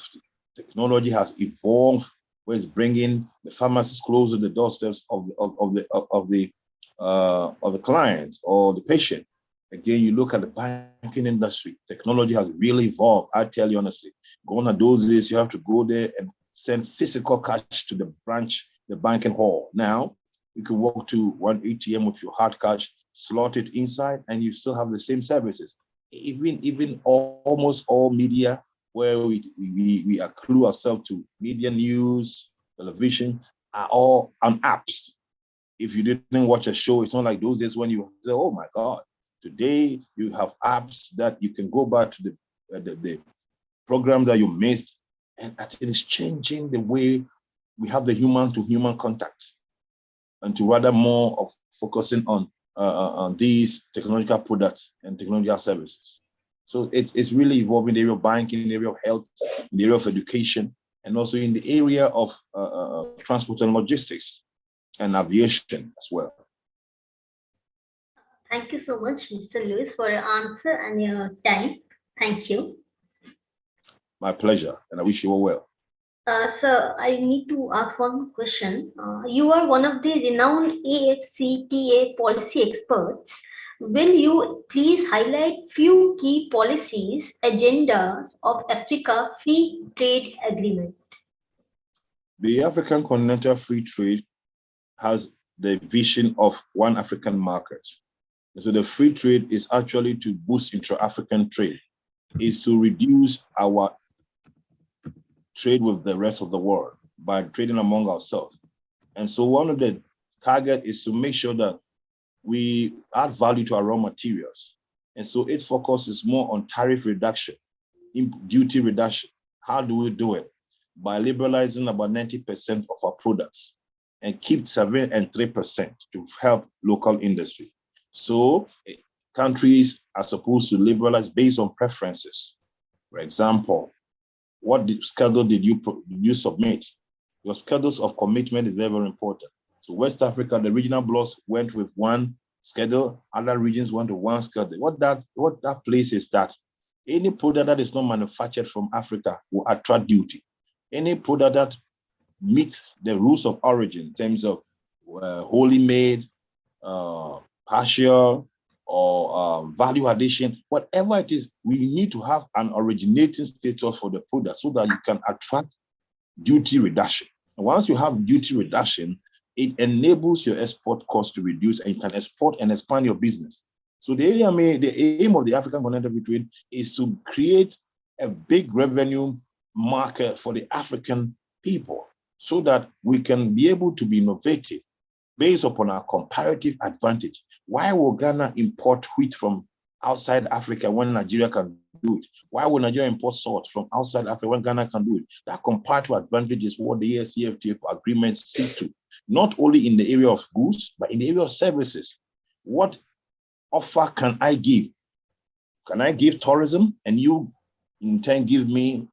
technology has evolved, where it's bringing the pharmacist closer to the doorsteps of the client or the patient. Again, you look at the banking industry, technology has really evolved. I tell you honestly, gone are those days you have to go there and send physical cash to the branch, the banking hall. Now, you can walk to one ATM with your hard cash, slot it inside, and you still have the same services. Even almost all media where we accrue ourselves to media, news, television, are all on apps. If you didn't watch a show, it's not like those days when you say, oh my God. Today, you have apps that you can go back to the program that you missed, and it is changing the way we have the human-to-human contact, and to rather more of focusing on these technological products and technological services. So it's really evolving in the area of banking, in the area of health, in the area of education, and also in the area of transport and logistics and aviation as well. Thank you so much, Mr. Lewis, for your answer and your time. Thank you. My pleasure, and I wish you all well. Sir, I need to ask one question. You are one of the renowned AFCTA policy experts. Will you please highlight few key policies, agendas of Africa Free Trade Agreement? The African Continental Free Trade has the vision of one African market. So the free trade is actually to boost intra-African trade, is to reduce our trade with the rest of the world by trading among ourselves. And so one of the target is to make sure that we add value to our raw materials. And so its focus is more on tariff reduction, duty reduction. How do we do it? By liberalizing about 90% of our products and keep 7 and 3% to help local industry. So countries are supposed to liberalize based on preferences. For example, what schedule did you submit? Your schedules of commitment is very, very important. So West Africa, the regional blocks went with one schedule, other regions went with one schedule. What that place is that any product that is not manufactured from Africa will attract duty. Any product that meets the rules of origin in terms of wholly made, partial, or value addition, whatever it is, we need to have an originating status for the product so that you can attract duty reduction. And once you have duty reduction, it enables your export cost to reduce and you can export and expand your business. So the aim of the African Continental Free Trade is to create a big revenue market for the African people so that we can be able to be innovative based upon our comparative advantage. Why will Ghana import wheat from outside Africa when Nigeria can do it? Why will Nigeria import salt from outside Africa when Ghana can do it? That comparative advantage is what the ASCFTA agreement seeks to, not only in the area of goods, but in the area of services. What offer can I give? Can I give tourism and you in turn give me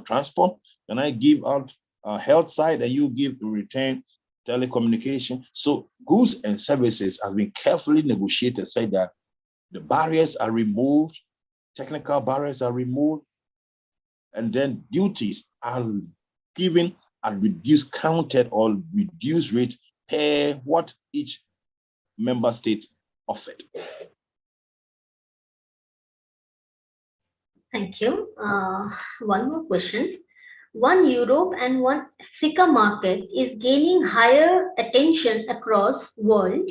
transport? Can I give out health side and you give in return telecommunication? So goods and services has been carefully negotiated, say that the barriers are removed, technical barriers are removed, and then duties are given at reduced counted or reduced rate per what each member state offered. Thank you. One more question. One Europe and one Africa market is gaining higher attention across world.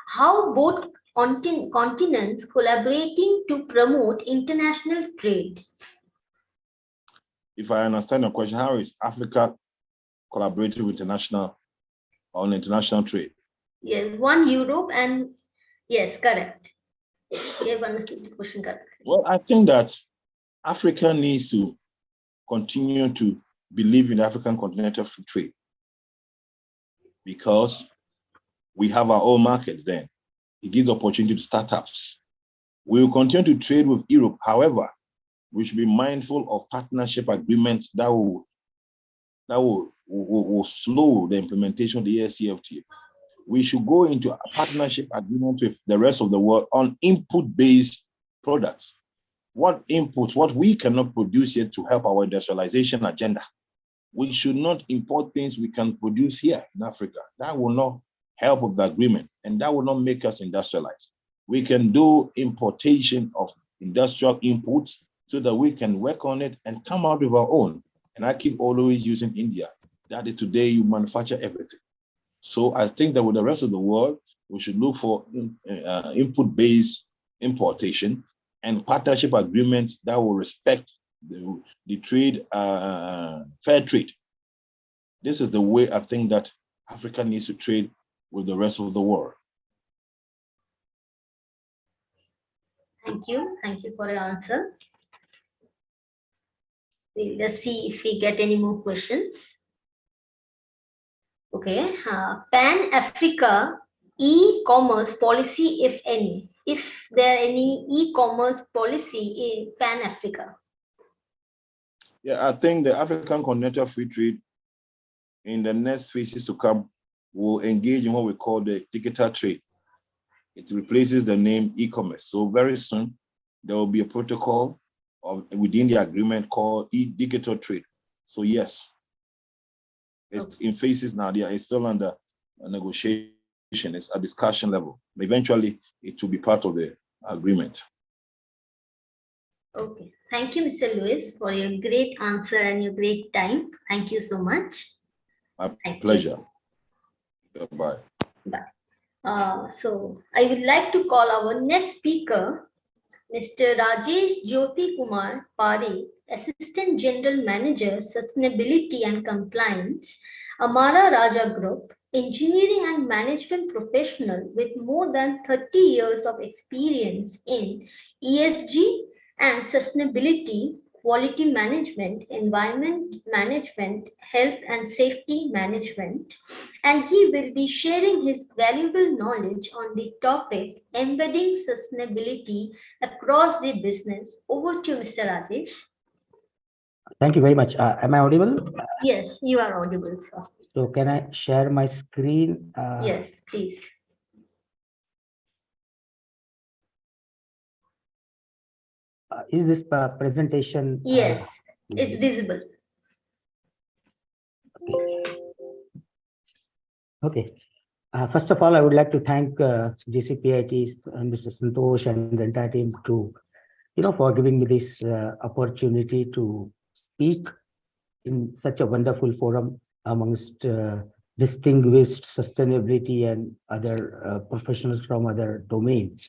How both continents collaborating to promote international trade? If I understand the question, how is Africa collaborating with on international trade? Yes, one Europe and yes, correct. You have understood the question correctly. Well, I think that Africa needs to continue to believe in the African Continental Free Trade because we have our own market then. It gives opportunity to startups. We will continue to trade with Europe. However, we should be mindful of partnership agreements that will slow the implementation of the ASCFTA. We should go into a partnership agreement with the rest of the world on input-based products. What inputs, what we cannot produce yet to help our industrialization agenda. We should not import things we can produce here in Africa. That will not help with the agreement, and that will not make us industrialize. We can do importation of industrial inputs so that we can work on it and come out with our own. And I keep always using India. That is today you manufacture everything. So I think that with the rest of the world, we should look for input-based importation and partnership agreements that will respect the trade, fair trade. This is the way I think that Africa needs to trade with the rest of the world. Thank you. Thank you for your answer. Let's see if we get any more questions. Okay. Pan-Africa e-commerce policy, if any. If there are any e-commerce policy in Pan-Africa. Yeah, I think the African Continental Free Trade in the next phases to come will engage in what we call the digital trade. It replaces the name e-commerce. So very soon, there will be a protocol within the agreement called digital trade. So yes, it's in phases now. It's still under negotiation. It's a discussion level. Eventually, it will be part of the agreement. Okay. Thank you, Mr. Lewis, for your great answer and your great time. Thank you so much. My pleasure. Bye. Bye. So I would like to call our next speaker, Mr. Rajesh Jyoti Kumar Pari, Assistant General Manager, Sustainability and Compliance, Amara Raja Group, engineering and management professional with more than 30 years of experience in ESG and sustainability, quality management, environment management, health and safety management, and he will be sharing his valuable knowledge on the topic embedding sustainability across the business. Over to you, Mr. Rajesh. Thank you very much. Am I audible? Yes, you are audible, sir. So can I share my screen? Yes, please. Is this presentation? Yes, it's visible. Okay. First of all, I would like to thank GCPIT and Mr. Santosh and the entire team for giving me this opportunity to speak in such a wonderful forum amongst distinguished sustainability and other professionals from other domains.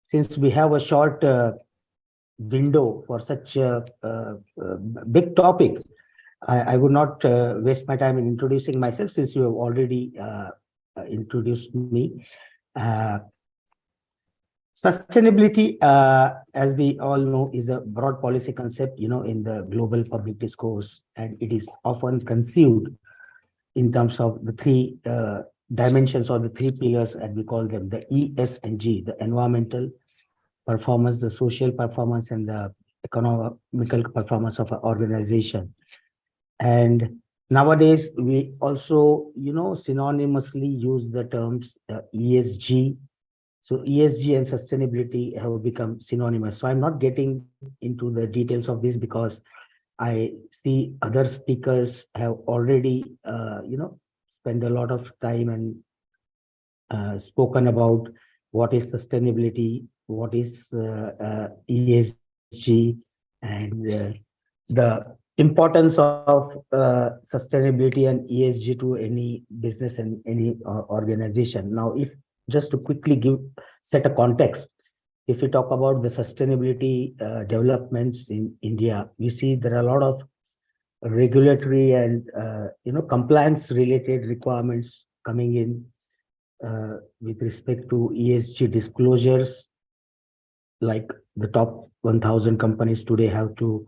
Since we have a short window for such a big topic, I would not waste my time in introducing myself, since you have already introduced me. Sustainability, as we all know, is a broad policy concept, in the global public discourse, and it is often conceived in terms of the three dimensions or the three pillars, as we call them, the E, S, and G: the environmental performance, the social performance, and the economical performance of an organization. And nowadays, we also, synonymously use the terms ESG. So ESG and sustainability have become synonymous. So I'm not getting into the details of this because I see other speakers have already, spent a lot of time and spoken about what is sustainability, what is ESG, and the importance of sustainability and ESG to any business and any organization. Now, if just to quickly set a context, if we talk about the sustainability developments in India, we see there are a lot of regulatory and compliance related requirements coming in with respect to ESG disclosures. Like the top 1,000 companies today have to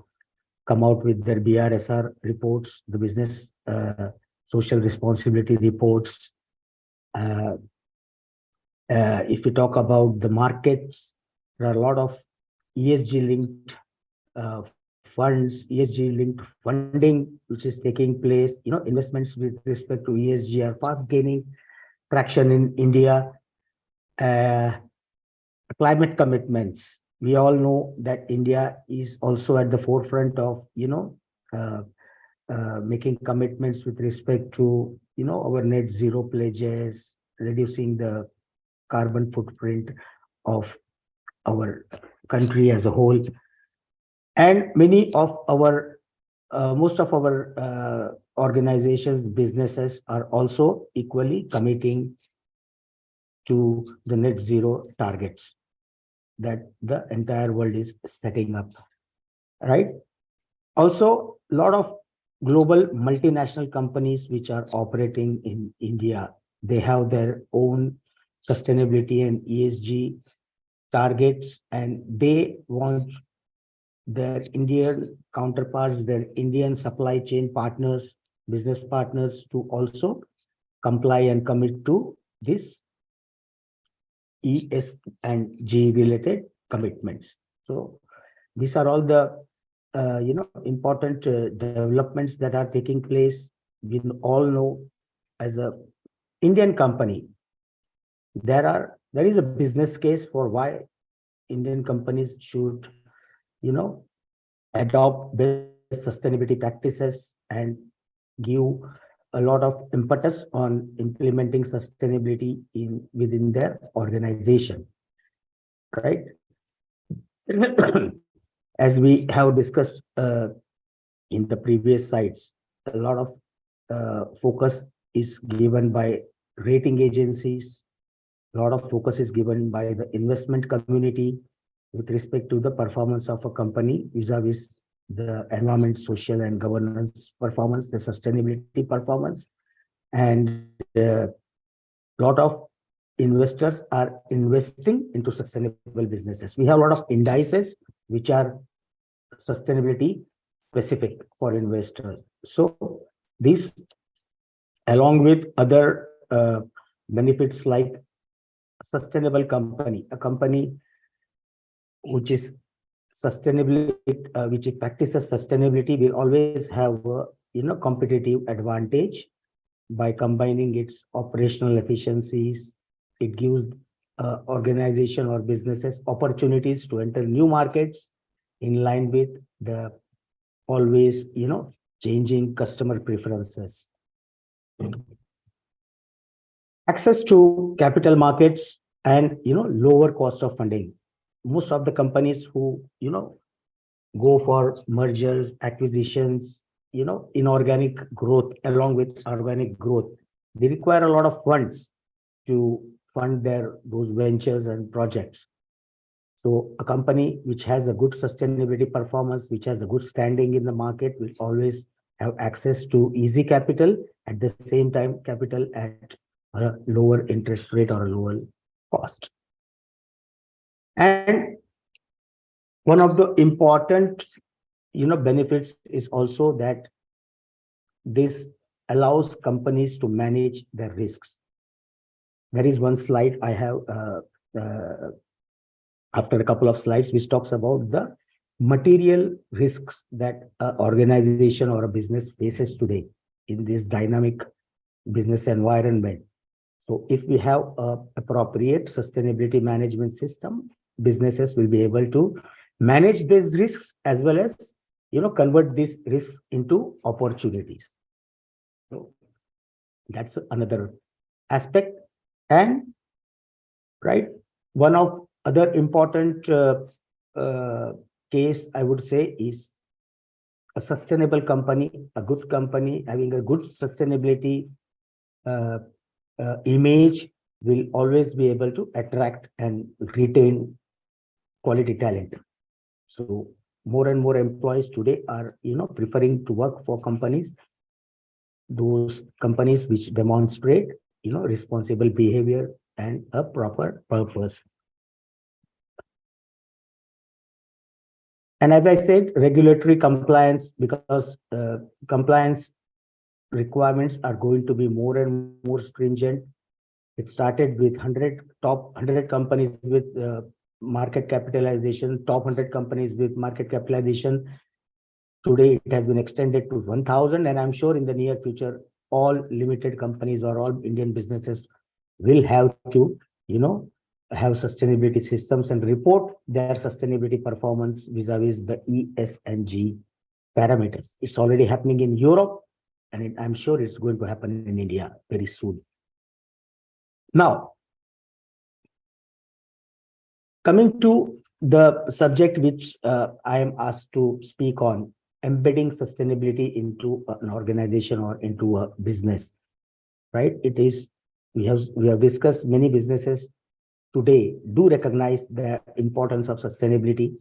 come out with their BRSR reports, the business social responsibility reports. If we talk about the markets, there are a lot of ESG-linked funds, ESG-linked funding, which is taking place. Investments with respect to ESG are fast gaining traction in India. Climate commitments. We all know that India is also at the forefront of, making commitments with respect to, our net zero pledges, reducing the carbon footprint of our country as a whole. And many of our, most of our organizations, businesses are also equally committing to the net zero targets that the entire world is setting up, right? Also, a lot of global multinational companies which are operating in India, they have their own sustainability and ESG targets, and they want their Indian counterparts, their Indian supply chain partners, business partners to also comply and commit to this E, S, and G related commitments. So these are all the important developments that are taking place. We all know, as a Indian company, there is a business case for why Indian companies should, adopt best sustainability practices and give a lot of impetus on implementing sustainability within their organization, right? As we have discussed in the previous sites, a lot of focus is given by rating agencies. A lot of focus is given by the investment community with respect to the performance of a company vis-a-vis the environment, social, and governance performance, the sustainability performance. and lot of investors are investing into sustainable businesses. We have a lot of indices which are sustainability specific for investors. So this, along with other benefits like sustainable company, a company which is sustainability, which practices sustainability, will always have competitive advantage by combining its operational efficiencies. It gives organization or businesses opportunities to enter new markets in line with the always changing customer preferences. Access to capital markets and lower cost of funding. Most of the companies who go for mergers, acquisitions, inorganic growth along with organic growth, they require a lot of funds to fund those ventures and projects. So a company which has a good sustainability performance, which has a good standing in the market, will always have access to easy capital, at the same time capital at a lower interest rate or a lower cost. And one of the important benefits is also that this allows companies to manage their risks. There is one slide I have after a couple of slides which talks about the material risks that an organization or a business faces today in this dynamic business environment. So if we have an appropriate sustainability management system, businesses will be able to manage these risks as well as convert these risks into opportunities. So that's another aspect. And one of other important case I would say is a sustainable company, a good company having a good sustainability image will always be able to attract and retain quality talent. So more and more employees today are preferring to work for companies, those companies which demonstrate responsible behavior and a proper purpose. And as I said, regulatory compliance, because compliance requirements are going to be more and more stringent. It started with top 100 companies with market capitalization, top 100 companies with market capitalization. Today, it has been extended to 1,000, and I'm sure in the near future, all limited companies or all Indian businesses will have to, have sustainability systems and report their sustainability performance vis-a-vis the ESG parameters. It's already happening in Europe, and I'm sure it's going to happen in India very soon. Now, coming to the subject which I am asked to speak on, embedding sustainability into an organization or into a business, right? It is, we have discussed, many businesses today do recognize the importance of sustainability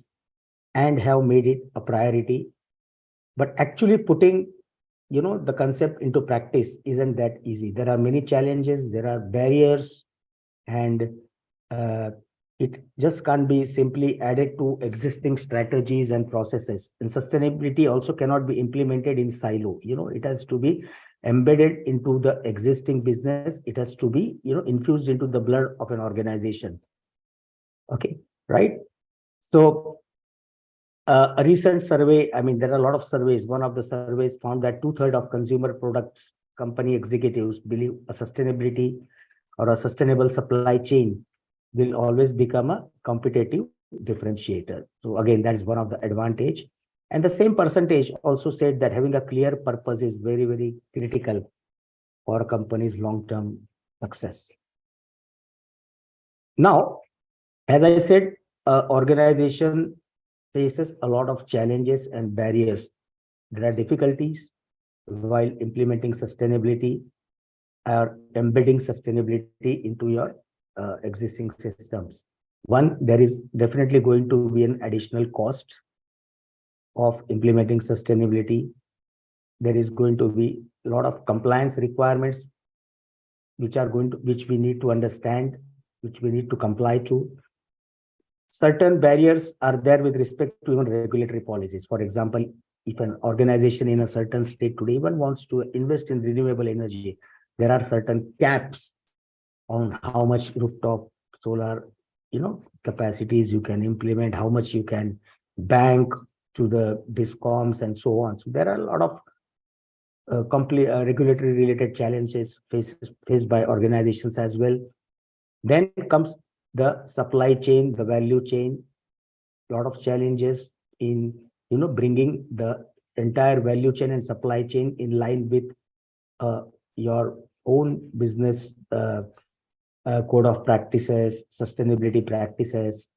and have made it a priority, but actually putting the concept into practice isn't that easy. There are many challenges, there are barriers, and it just can't be simply added to existing strategies and processes. And sustainability also cannot be implemented in silo. It has to be embedded into the existing business. It has to be infused into the blood of an organization. Okay, right? So a recent survey, there are a lot of surveys. One of the surveys found that 2/3 of consumer products company executives believe a sustainability or a sustainable supply chain will always become a competitive differentiator. So again, that is one of the advantage. And the same percentage also said that having a clear purpose is very, very critical for a company's long-term success. Now, as I said, organization faces a lot of challenges and barriers. There are difficulties while implementing sustainability or embedding sustainability into your existing systems. One, there is definitely going to be an additional cost of implementing sustainability. There is going to be a lot of compliance requirements which we need to understand, which we need to comply to. Certain barriers are there with respect to even regulatory policies. For example, if an organization in a certain state today even wants to invest in renewable energy, there are certain caps on how much rooftop solar, capacities you can implement, how much you can bank to the discoms and so on. So there are a lot of regulatory related challenges faced by organizations as well. Then comes the supply chain, the value chain, a lot of challenges in bringing the entire value chain and supply chain in line with your own business code of practices, sustainability practices,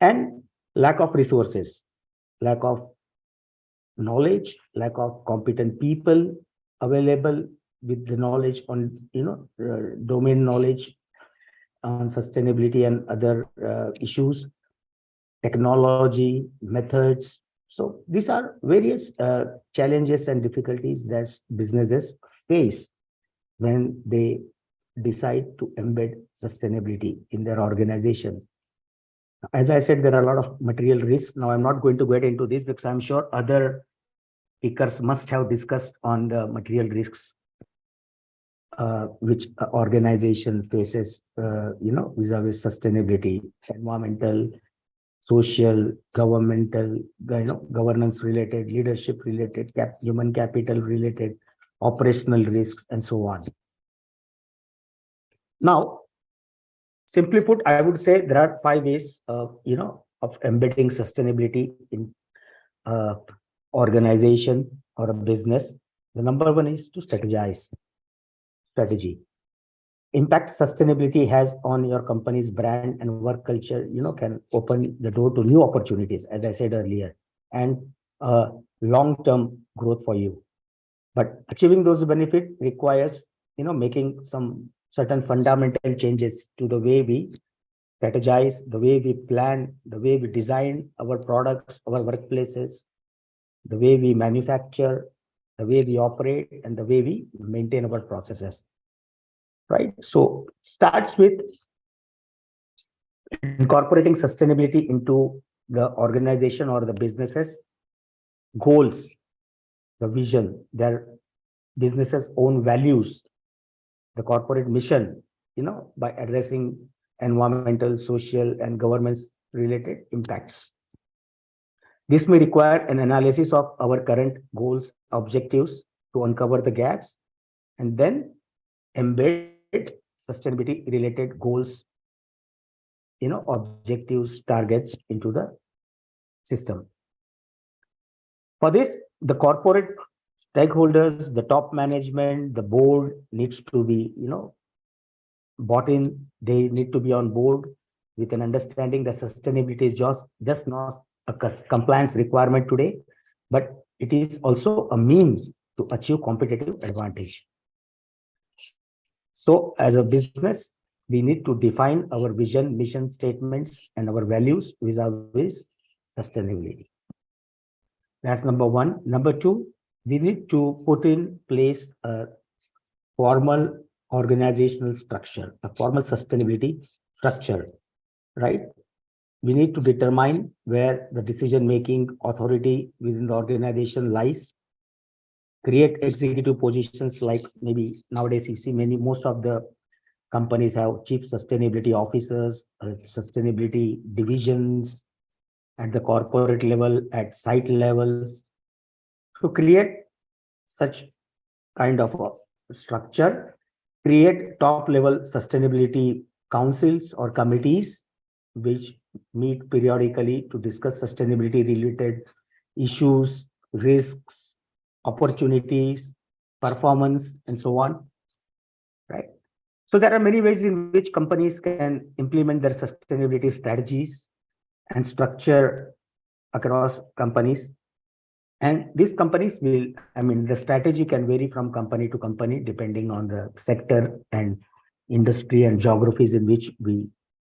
and lack of resources, lack of knowledge, lack of competent people available with the knowledge on domain knowledge on sustainability and other issues, technology, methods. So these are various challenges and difficulties that businesses face when they decide to embed sustainability in their organization. As I said, there are a lot of material risks. Now, I'm not going to get into this because I'm sure other speakers must have discussed on the material risks which organization faces, vis-a-vis sustainability, environmental, social, governmental, governance related, leadership related, human capital related, operational risks, and so on. Now, simply put, I would say there are 5 ways of embedding sustainability in organization or a business. The number 1 is to strategize. Strategy. Impact sustainability has on your company's brand and work culture, can open the door to new opportunities, as I said earlier, and long-term growth for you. But achieving those benefits requires, making some certain fundamental changes to the way we strategize, the way we plan, the way we design our products, our workplaces, the way we manufacture, the way we operate, and the way we maintain our processes. Right? So it starts with incorporating sustainability into the organization or the businesses goals, the vision, their businesses' own values, the corporate mission, by addressing environmental, social, and governance related impacts. This may require an analysis of our current goals, objectives to uncover the gaps, and then embed sustainability related goals, objectives, targets into the system. For this, the corporate stakeholders, the top management, the board needs to be, bought in. They need to be on board with an understanding that sustainability is just not a compliance requirement today, but it is also a means to achieve competitive advantage. So as a business, we need to define our vision, mission statements, and our values vis-a-vis sustainability. That's number 1. Number 2, we need to put in place a formal organizational structure, a formal sustainability structure, right? We need to determine where the decision-making authority within the organization lies, create executive positions like maybe nowadays you see most of the companies have chief sustainability officers, sustainability divisions at the corporate level, at site levels. To create such kind of a structure, create top level sustainability councils or committees which meet periodically to discuss sustainability related issues, risks, opportunities, performance, and so on, right? So there are many ways in which companies can implement their sustainability strategies and structure across companies. And these companies will, the strategy can vary from company to company depending on the sector and industry and geographies in which we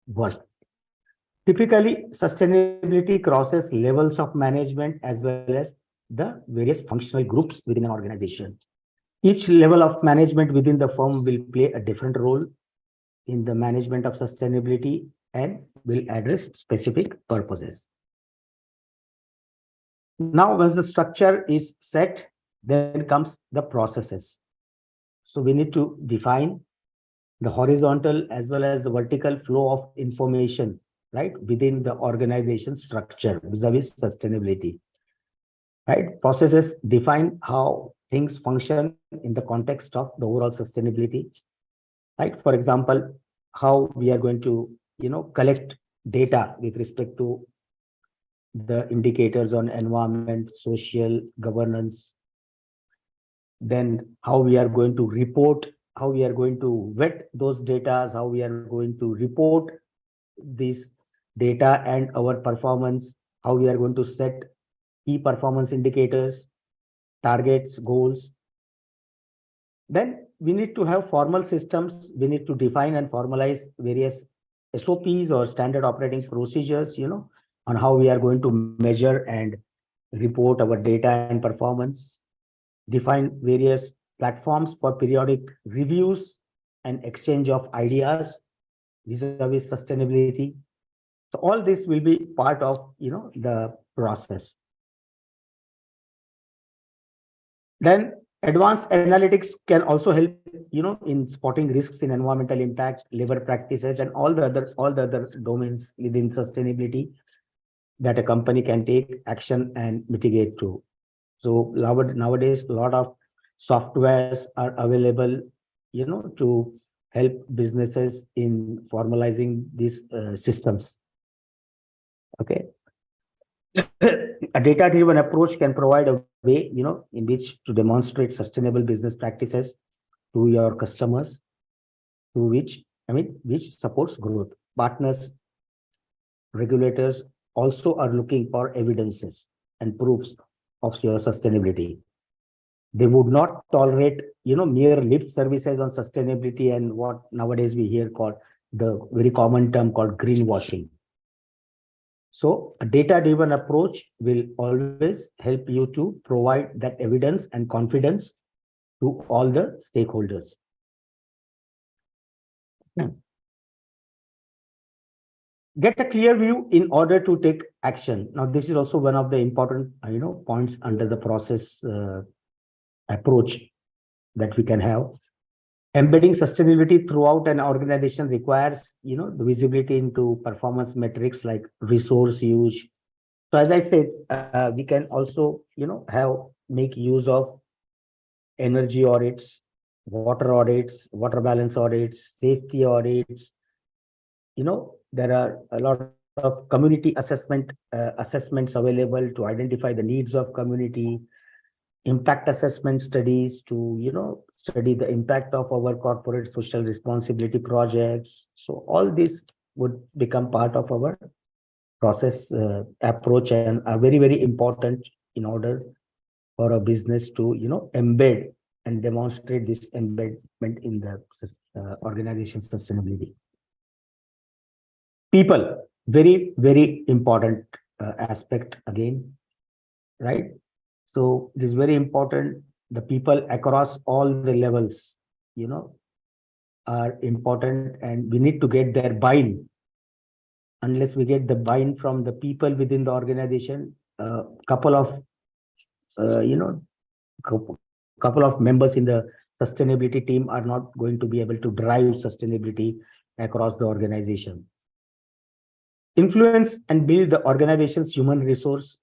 work. Typically, sustainability crosses levels of management as well as the various functional groups within an organization. Each level of management within the firm will play a different role in the management of sustainability and will address specific purposes. Now, once the structure is set, then comes the processes. So we need to define the horizontal as well as the vertical flow of information, right, within the organization structure vis-a-vis sustainability. Right? Processes define how things function in the context of the overall sustainability. Right? For example, how we are going to, collect data with respect to the indicators on environment, social governance, then how we are going to report, how we are going to vet those data, how we are going to report this data and our performance, how we are going to set key performance indicators, targets, goals. Then we need to have formal systems. We need to define and formalize various SOPs or standard operating procedures, on how we are going to measure and report our data and performance, define various platforms for periodic reviews and exchange of ideas vis-a-vis sustainability. So all this will be part of, the process. Then advanced analytics can also help, in spotting risks in environmental impact, labor practices, and all the other domains within sustainability that a company can take action and mitigate to. So nowadays, a lot of softwares are available, to help businesses in formalizing these systems. Okay. A data-driven approach can provide a way, in which to demonstrate sustainable business practices to your customers, to which supports growth. Partners, regulators also are looking for evidences and proofs of your sustainability. They would not tolerate, mere lip services on sustainability and what nowadays we hear called the very common term called greenwashing. So a data-driven approach will always help you to provide that evidence and confidence to all the stakeholders. Get a clear view in order to take action. Now, this is also one of the important, points under the process approach that we can have. Embedding sustainability throughout an organization requires, the visibility into performance metrics like resource use. So as I said, we can also, make use of energy audits, water balance audits, safety audits. There are a lot of community assessments available to identify the needs of community, impact assessment studies to, study the impact of our corporate social responsibility projects. So all this would become part of our process approach and are very, very important in order for a business to, embed and demonstrate this embedment in the organization sustainability. People, very, very important aspect again, right? So it is very important. The people across all the levels, are important, and we need to get their buy-in. Unless we get the buy-in from the people within the organization, couple of members in the sustainability team are not going to be able to drive sustainability across the organization. Influence and build the organization's human resource,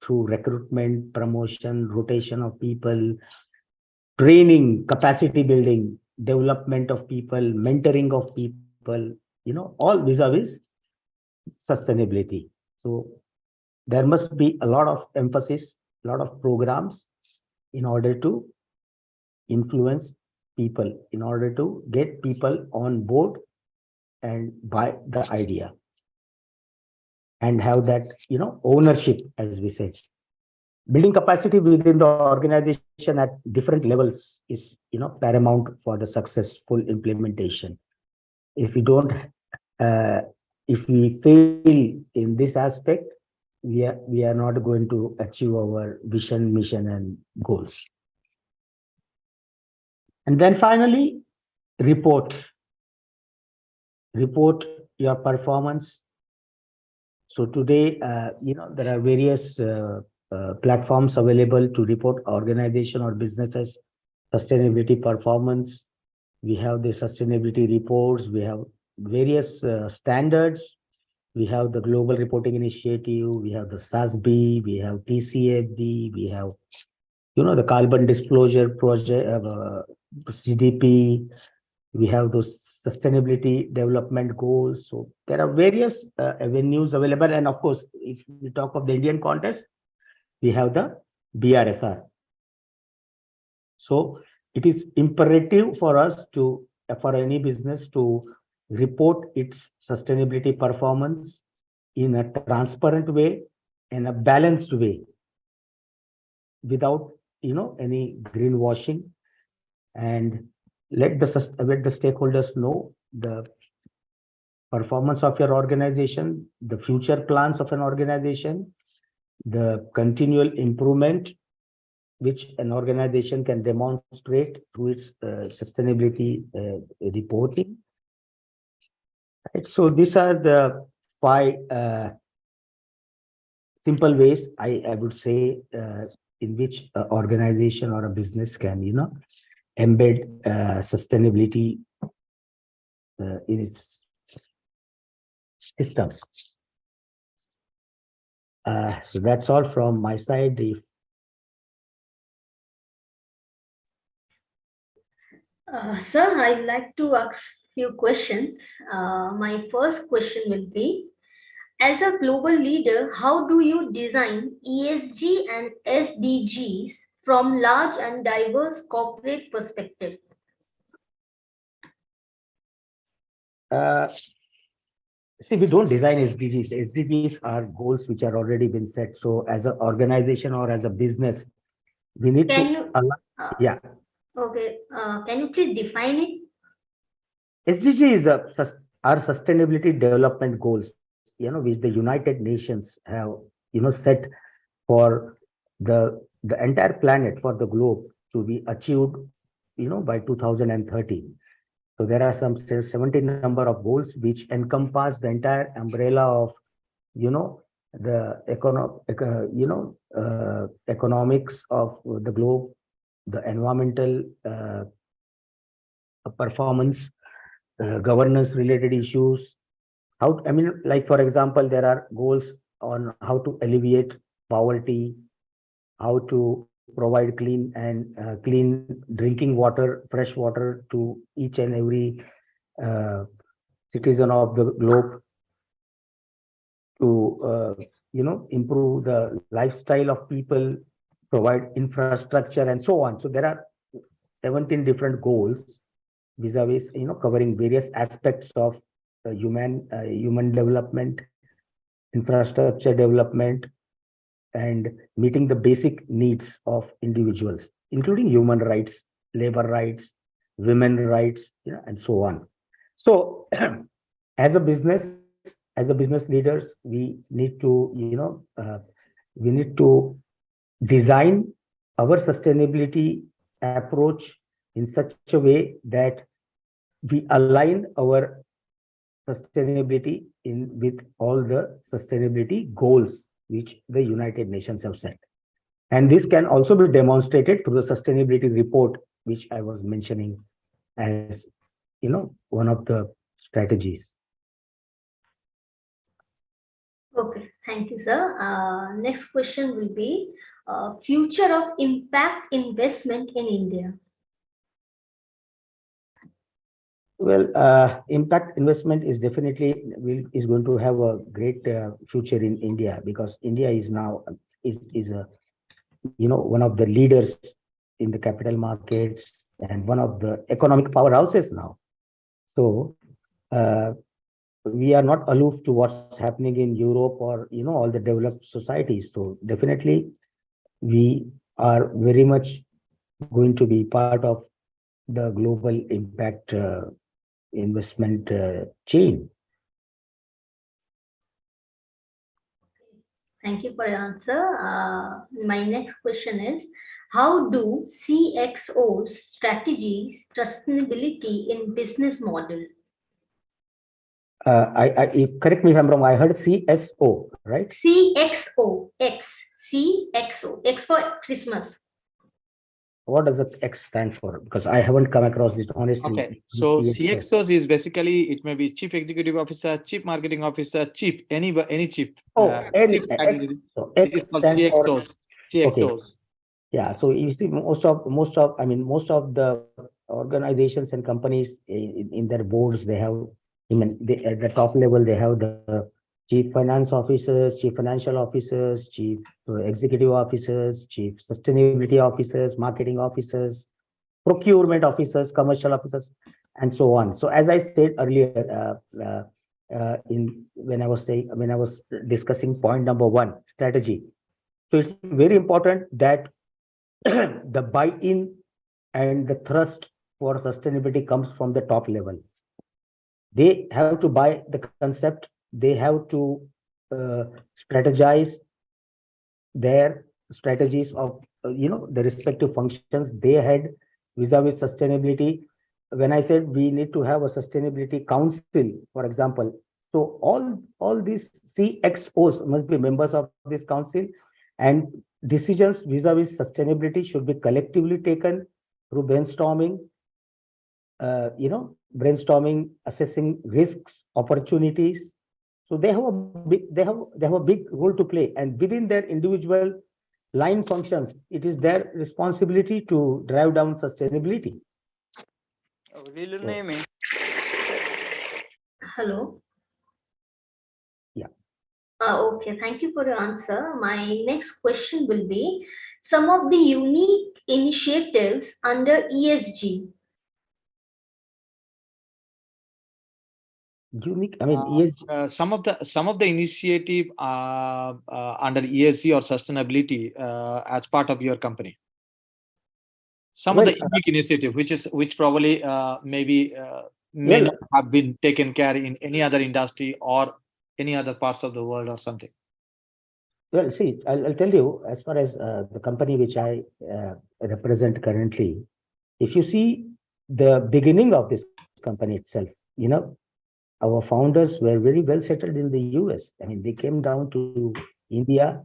through recruitment, promotion, rotation of people, training, capacity building, development of people, mentoring of people, all vis-a-vis sustainability. So there must be a lot of emphasis, a lot of programs in order to influence people, in order to get people on board and buy the idea and have that, ownership, as we say. Building capacity within the organization at different levels is, paramount for the successful implementation. If we don't, if we fail in this aspect, we are not going to achieve our vision, mission, and goals. And then finally, report your performance. So today, there are various platforms available to report organization or businesses sustainability performance. We have the sustainability reports. We have various standards. We have the Global Reporting Initiative. We have the SASB. We have TCFD. We have, the Carbon Disclosure Project, CDP. We have those sustainability development goals. So there are various avenues available. And of course, if we talk of the Indian context, we have the BRSR. So it is imperative for us for any business to report its sustainability performance in a transparent way, in a balanced way, without, any greenwashing, and let the stakeholders know the performance of your organization, the future plans of an organization, the continual improvement which an organization can demonstrate through its sustainability reporting. Right? So these are the 5 simple ways I would say in which an organization or a business can, embed sustainability in its system. So that's all from my side. Sir, I'd like to ask few questions. My first question will be, as a global leader, how do you design ESG and SDGs from large and diverse corporate perspective? See, we don't design SDGs. SDGs are goals which are already been set. So as an organization or as a business, we need Can to you? yeah. Okay. Can you please define it? SDG is our sustainability development goals, which the United Nations have, set for the entire planet, for the globe to be achieved, by 2030. So there are some 17 number of goals which encompass the entire umbrella of, the economics of the globe, the environmental performance, governance related issues. Like for example, there are goals on how to alleviate poverty, how to provide clean drinking water, fresh water to each and every citizen of the globe, to improve the lifestyle of people, provide infrastructure, and so on. So there are 17 different goals vis-a-vis, covering various aspects of human development, infrastructure development, and meeting the basic needs of individuals, including human rights, labor rights, women rights, and so on. So as a business leaders, we need to, design our sustainability approach in such a way that we align our sustainability with all the sustainability goals which the United Nations have set. And this can also be demonstrated through the sustainability report, which I was mentioning as, one of the strategies. Okay, thank you, sir. Next question will be, future of impact investment in India. Well, impact investment is definitely is going to have a great future in India, because India is now is a one of the leaders in the capital markets and one of the economic powerhouses now. So we are not aloof to what's happening in Europe or all the developed societies. So definitely we are very much going to be part of the global impact investment chain. Thank you for your answer. My next question is, How do CXOs strategies sustainability in business model? Correct me if I'm wrong. I heard CSO, right? CXO X for Christmas. What does the X stand for? Because I haven't come across it honestly. Okay, so CXO. CXOs is basically, it may be chief executive officer, chief marketing officer, chief, any chief. Oh, N, chief X. strategy. So It X is called stands for. CXOs. CXOs. Yeah. So you see, most of the organizations and companies in their boards, they have, at the top level, they have the chief finance officers, chief financial officers, chief executive officers, chief sustainability officers, marketing officers, procurement officers, commercial officers, and so on. So as I said earlier, when I was discussing point number one, strategy. So it's very important that the buy-in and the thrust for sustainability comes from the top level. They have to buy the concept. They have to strategize their strategies of the respective functions they had vis-a-vis sustainability. When I said we need to have a sustainability council, for example, so all these CXOs must be members of this council, and decisions vis-a-vis sustainability should be collectively taken through brainstorming, brainstorming, assessing risks, opportunities. So they have a big role to play, and within their individual line functions, it is their responsibility to drive down sustainability. Hello. Yeah. Okay, thank you for your answer. My next question will be some of the unique initiatives under ESG. Unique, ESG. Some of the initiative under ESG or sustainability as part of your company. Some of the unique initiative, which probably may not have been taken care in any other industry or any other parts of the world or something. Well, see, I'll tell you, as far as the company which I represent currently, if you see the beginning of this company itself, our founders were very well settled in the US. I mean, they came down to India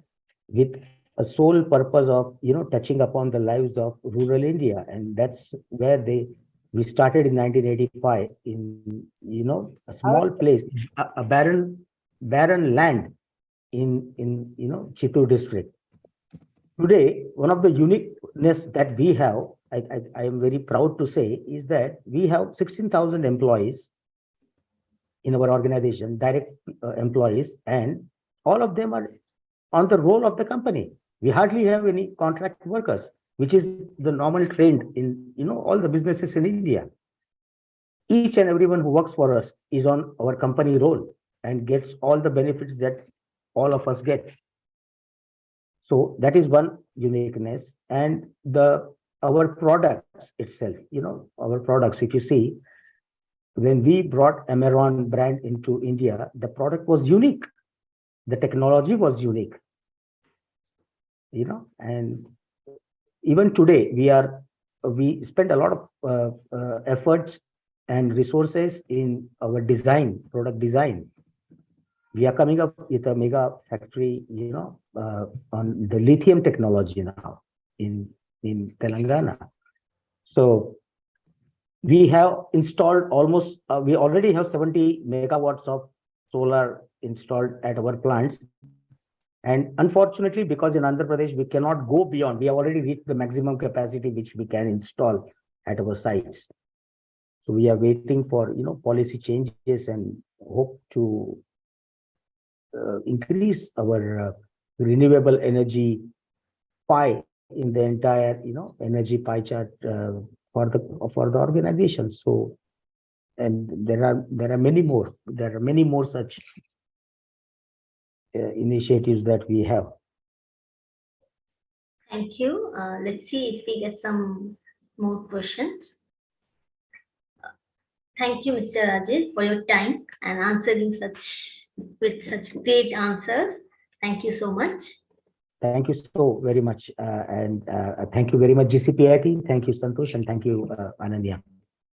with a sole purpose of, touching upon the lives of rural India. And that's where we started in 1985 in, a small place, a barren land in Chittoor district. Today, one of the uniqueness that we have, I am very proud to say, is that we have 16,000 employees in our organization, direct employees, and all of them are on the roll of the company. We hardly have any contract workers, which is the normal trend in all the businesses in India. Each and everyone who works for us is on our company roll and gets all the benefits that all of us get. So that is one uniqueness. And our products itself, our products, if you see, when we brought Amaron brand into India, the product was unique. The technology was unique. And even today we spend a lot of efforts and resources in our product design. We are coming up with a mega factory, on the lithium technology now in Telangana. So we have installed we already have 70 megawatts of solar installed at our plants. And unfortunately, because in Andhra Pradesh, we cannot go beyond, we have already reached the maximum capacity which we can install at our sites. So we are waiting for, policy changes and hope to increase our renewable energy pie in the entire, energy pie chart for the organization. So, and there are many more. There are many more such initiatives that we have. Thank you. Let's see if we get some more questions. Thank you, Mr. Rajesh, for your time and answering with such great answers. Thank you so much. Thank you so very much. And thank you very much, GCPIT. Thank you, Santosh, and thank you, Ananya.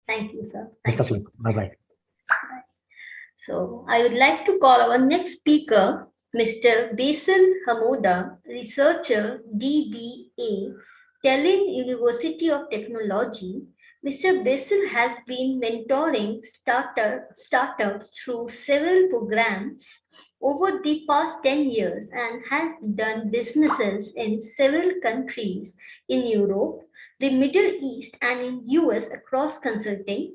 Thank you, sir. Best Thank of you. luck. Bye-bye. So I would like to call our next speaker, Mr. Basil Hamoda, researcher, DBA, Tallinn University of Technology. Mr. Basil has been mentoring startups through several programs over the past 10 years and has done businesses in several countries in Europe, the Middle East, and in US across consulting.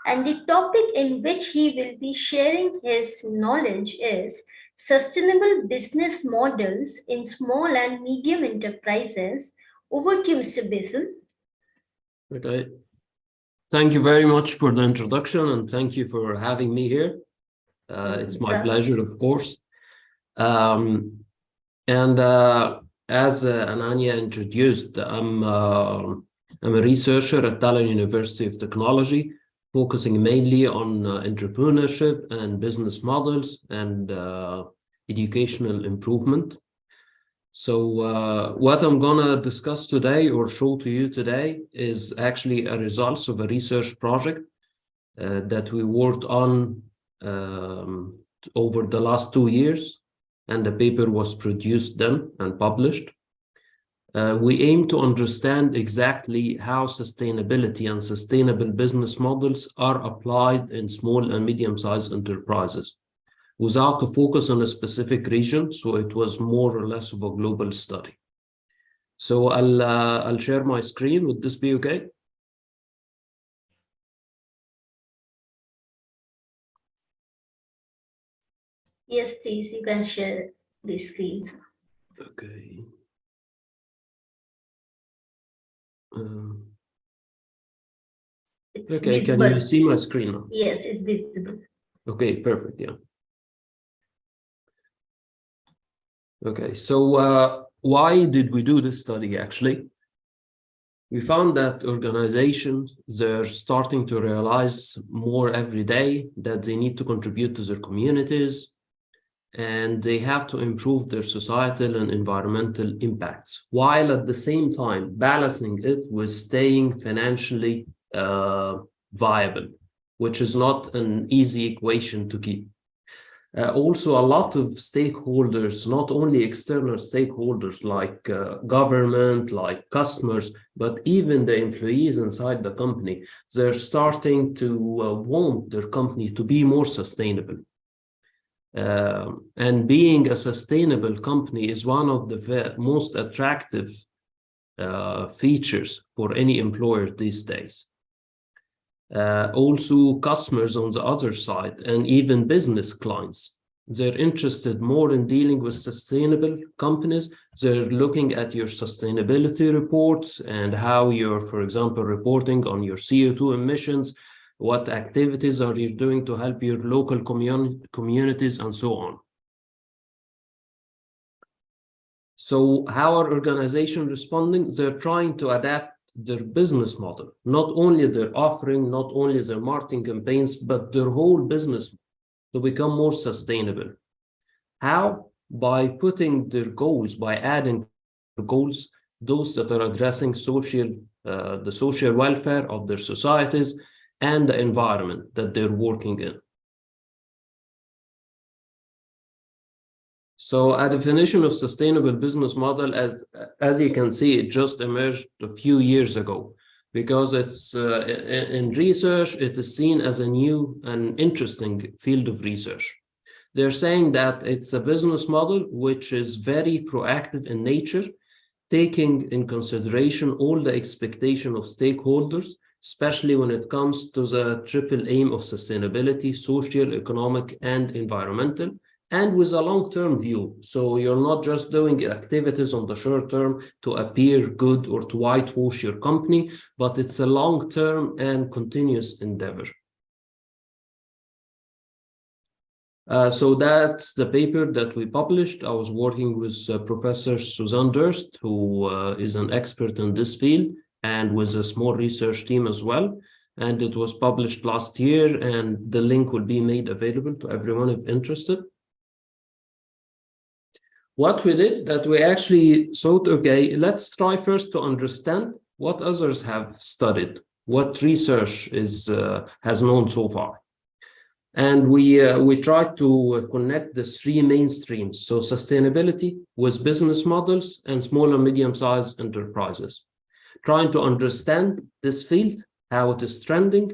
And the topic in which he will be sharing his knowledge is sustainable business models in small and medium enterprises. Over to you, Mr. Basil. Okay. Thank you very much for the introduction and thank you for having me here. It's my pleasure, of course. As Ananya introduced, I'm a researcher at Tallinn University of Technology, focusing mainly on entrepreneurship and business models and educational improvement. So what I'm gonna discuss today or show to you today is actually a result of a research project that we worked on over the last 2 years, and the paper was produced then and published. We aim to understand exactly how sustainability and sustainable business models are applied in small and medium-sized enterprises, without a focus on a specific region, so it was more or less of a global study. So I'll share my screen. Would this be okay? Yes, please, you can share the screen. Okay. Okay, visible. can you see my screen now? Yes, it's visible. Okay, perfect, yeah. Okay, so why did we do this study actually? We found that organizations, they're starting to realize more every day that they need to contribute to their communities and they have to improve their societal and environmental impacts, while at the same time balancing it with staying financially viable, which is not an easy equation to keep. Also, a lot of stakeholders, not only external stakeholders like government, like customers, but even the employees inside the company, they're starting to want their company to be more sustainable. And being a sustainable company is one of the most attractive features for any employer these days. Also, customers on the other side, and even business clients, they're interested more in dealing with sustainable companies. They're looking at your sustainability reports and how you're, for example, reporting on your CO2 emissions, what activities are you doing to help your local communities, and so on. So how are organizations responding? They're trying to adapt their business model, not only their offering, not only their marketing campaigns, but their whole business to become more sustainable. How? By putting their goals, by adding goals, those that are addressing the social welfare of their societies and the environment that they're working in. So a definition of sustainable business model, as you can see, it just emerged a few years ago, because it's in research, it is seen as a new and interesting field of research. They're saying that it's a business model which is very proactive in nature, taking in consideration all the expectation of stakeholders, especially when it comes to the triple aim of sustainability, social, economic, and environmental, and with a long-term view. So you're not just doing activities on the short term to appear good or to whitewash your company, but it's a long-term and continuous endeavor. So that's the paper that we published. I was working with Professor Suzanne Durst, who is an expert in this field, and with a small research team as well. And it was published last year, and the link will be made available to everyone if interested. What we did, that we actually thought, okay, let's try first to understand what others have studied, what research has known so far. And we tried to connect the three main streams, so sustainability with business models and small and medium-sized enterprises, trying to understand this field, how it is trending,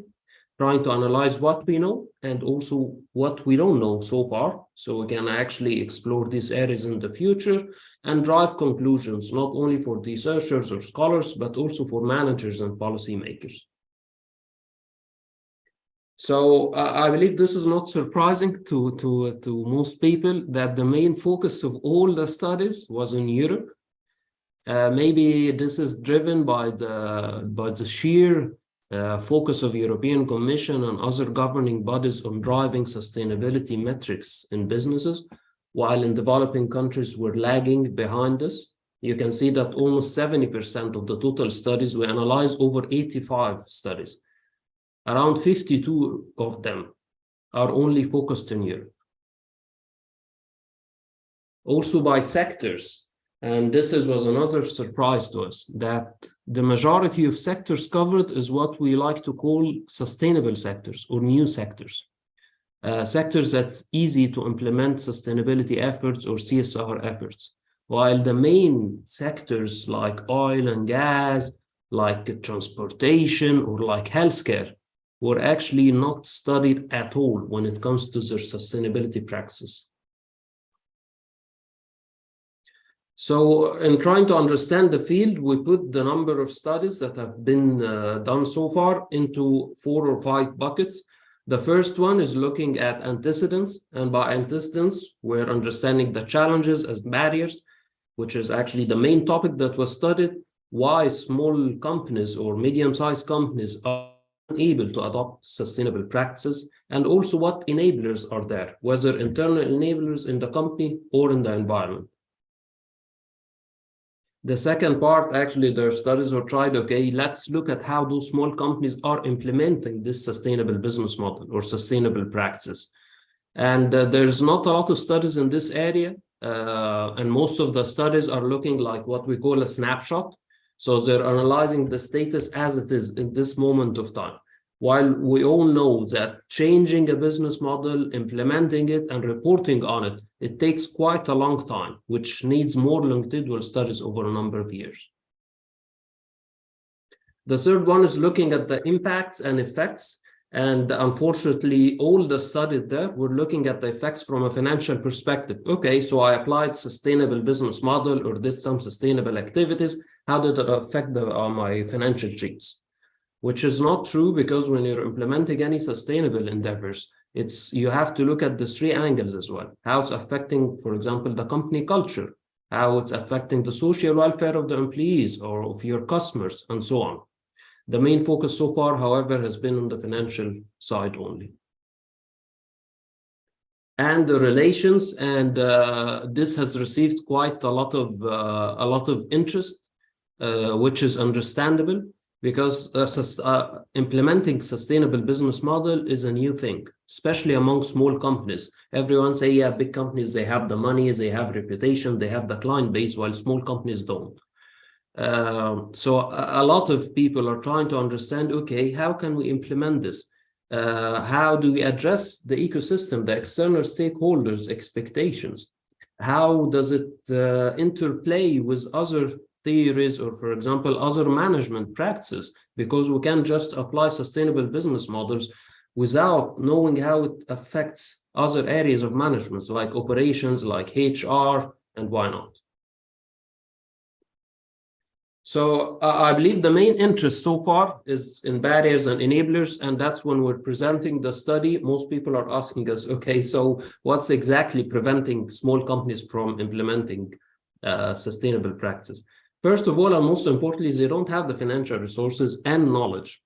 trying to analyze what we know and also what we don't know so far, so we can actually explore these areas in the future and drive conclusions, not only for researchers or scholars, but also for managers and policymakers. So I believe this is not surprising to most people that the main focus of all the studies was in Europe. Maybe this is driven by the sheer focus of European Commission and other governing bodies on driving sustainability metrics in businesses, while in developing countries we're lagging behind us. You can see that almost 70% of the total studies, we analyzed over 85 studies. Around 52 of them are only focused in Europe. Also by sectors, and this was another surprise to us, that the majority of sectors covered is what we like to call sustainable sectors or new sectors. Sectors that's easy to implement sustainability efforts or CSR efforts, while the main sectors like oil and gas, like transportation or like healthcare, were actually not studied at all when it comes to their sustainability practices. So in trying to understand the field, we put the number of studies that have been done so far into 4 or 5 buckets. The first one is looking at antecedents, and by antecedents, we're understanding the challenges as barriers, which is actually the main topic that was studied, why small companies or medium-sized companies are able to adopt sustainable practices, and also what enablers are there, whether internal enablers in the company or in the environment. The second part, actually, their studies were tried, okay, let's look at how those small companies are implementing this sustainable business model or sustainable practices. And there's not a lot of studies in this area, and most of the studies are looking like what we call a snapshot. So they're analyzing the status as it is in this moment of time. While we all know that changing a business model, implementing it, and reporting on it, it takes quite a long time, which needs more longitudinal studies over a number of years. The third one is looking at the impacts and effects. And unfortunately, all the studies there were looking at the effects from a financial perspective. Okay, so I applied sustainable business model or did some sustainable activities. How did it affect my financial sheets? Which is not true, because when you're implementing any sustainable endeavors, you have to look at the 3 angles as well. How it's affecting, for example, the company culture, how it's affecting the social welfare of the employees or of your customers, and so on. The main focus so far, however, has been on the financial side only. And the relations, and this has received quite a lot of interest, which is understandable, because implementing sustainable business model is a new thing, especially among small companies. Everyone say, yeah, big companies, they have the money, they have reputation, they have the client base, while small companies don't. So a lot of people are trying to understand, okay, how can we implement this? How do we address the ecosystem, the external stakeholders' expectations? How does it interplay with other theories or, for example, other management practices? Because we can't just apply sustainable business models without knowing how it affects other areas of management, like operations, like HR, and why not? So I believe the main interest so far is in barriers and enablers, and that's when we're presenting the study. Most people are asking us, okay, so what's exactly preventing small companies from implementing sustainable practices? First of all, and most importantly, they don't have the financial resources and knowledge.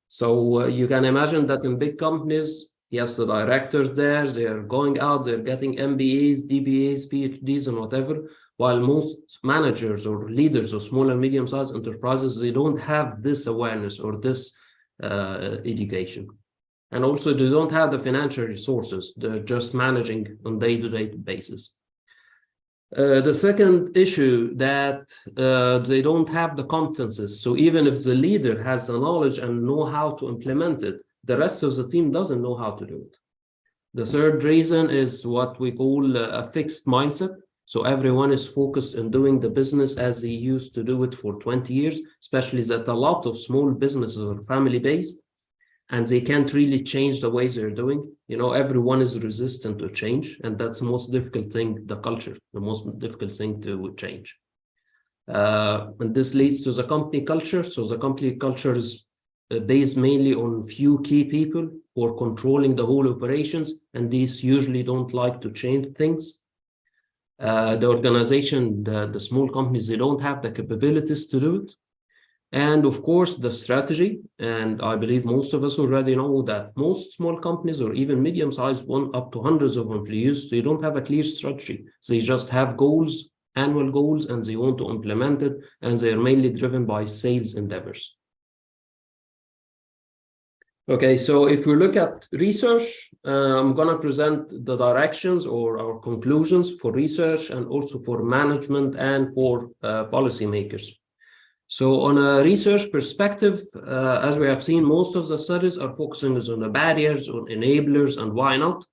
So you can imagine that in big companies, yes, the directors there, they're going out, they're getting MBAs, DBAs, PhDs, and whatever, while most managers or leaders of small and medium-sized enterprises, they don't have this awareness or this education. And also they don't have the financial resources. They're just managing on day-to-day basis. The second issue that they don't have the competences. So even if the leader has the knowledge and know how to implement it, the rest of the team doesn't know how to do it. The third reason is what we call a fixed mindset. So everyone is focused on doing the business as they used to do it for 20 years, especially that a lot of small businesses are family-based and they can't really change the ways they're doing. You know, everyone is resistant to change, and that's the most difficult thing, the culture, the most difficult thing to change. And this leads to the company culture. So the company culture is based mainly on few key people who are controlling the whole operations, and these usually don't like to change things. The organization, the small companies, they don't have the capabilities to do it. And of course, the strategy, and I believe most of us already know that most small companies or even medium-sized one up to hundreds of employees, they don't have a clear strategy. They just have goals, annual goals, and they want to implement it, and they are mainly driven by sales endeavors. Okay, so if we look at research, I'm going to present the directions or our conclusions for research and also for management and for policymakers. So on a research perspective, as we have seen, most of the studies are focusing on the barriers, on enablers, and why not.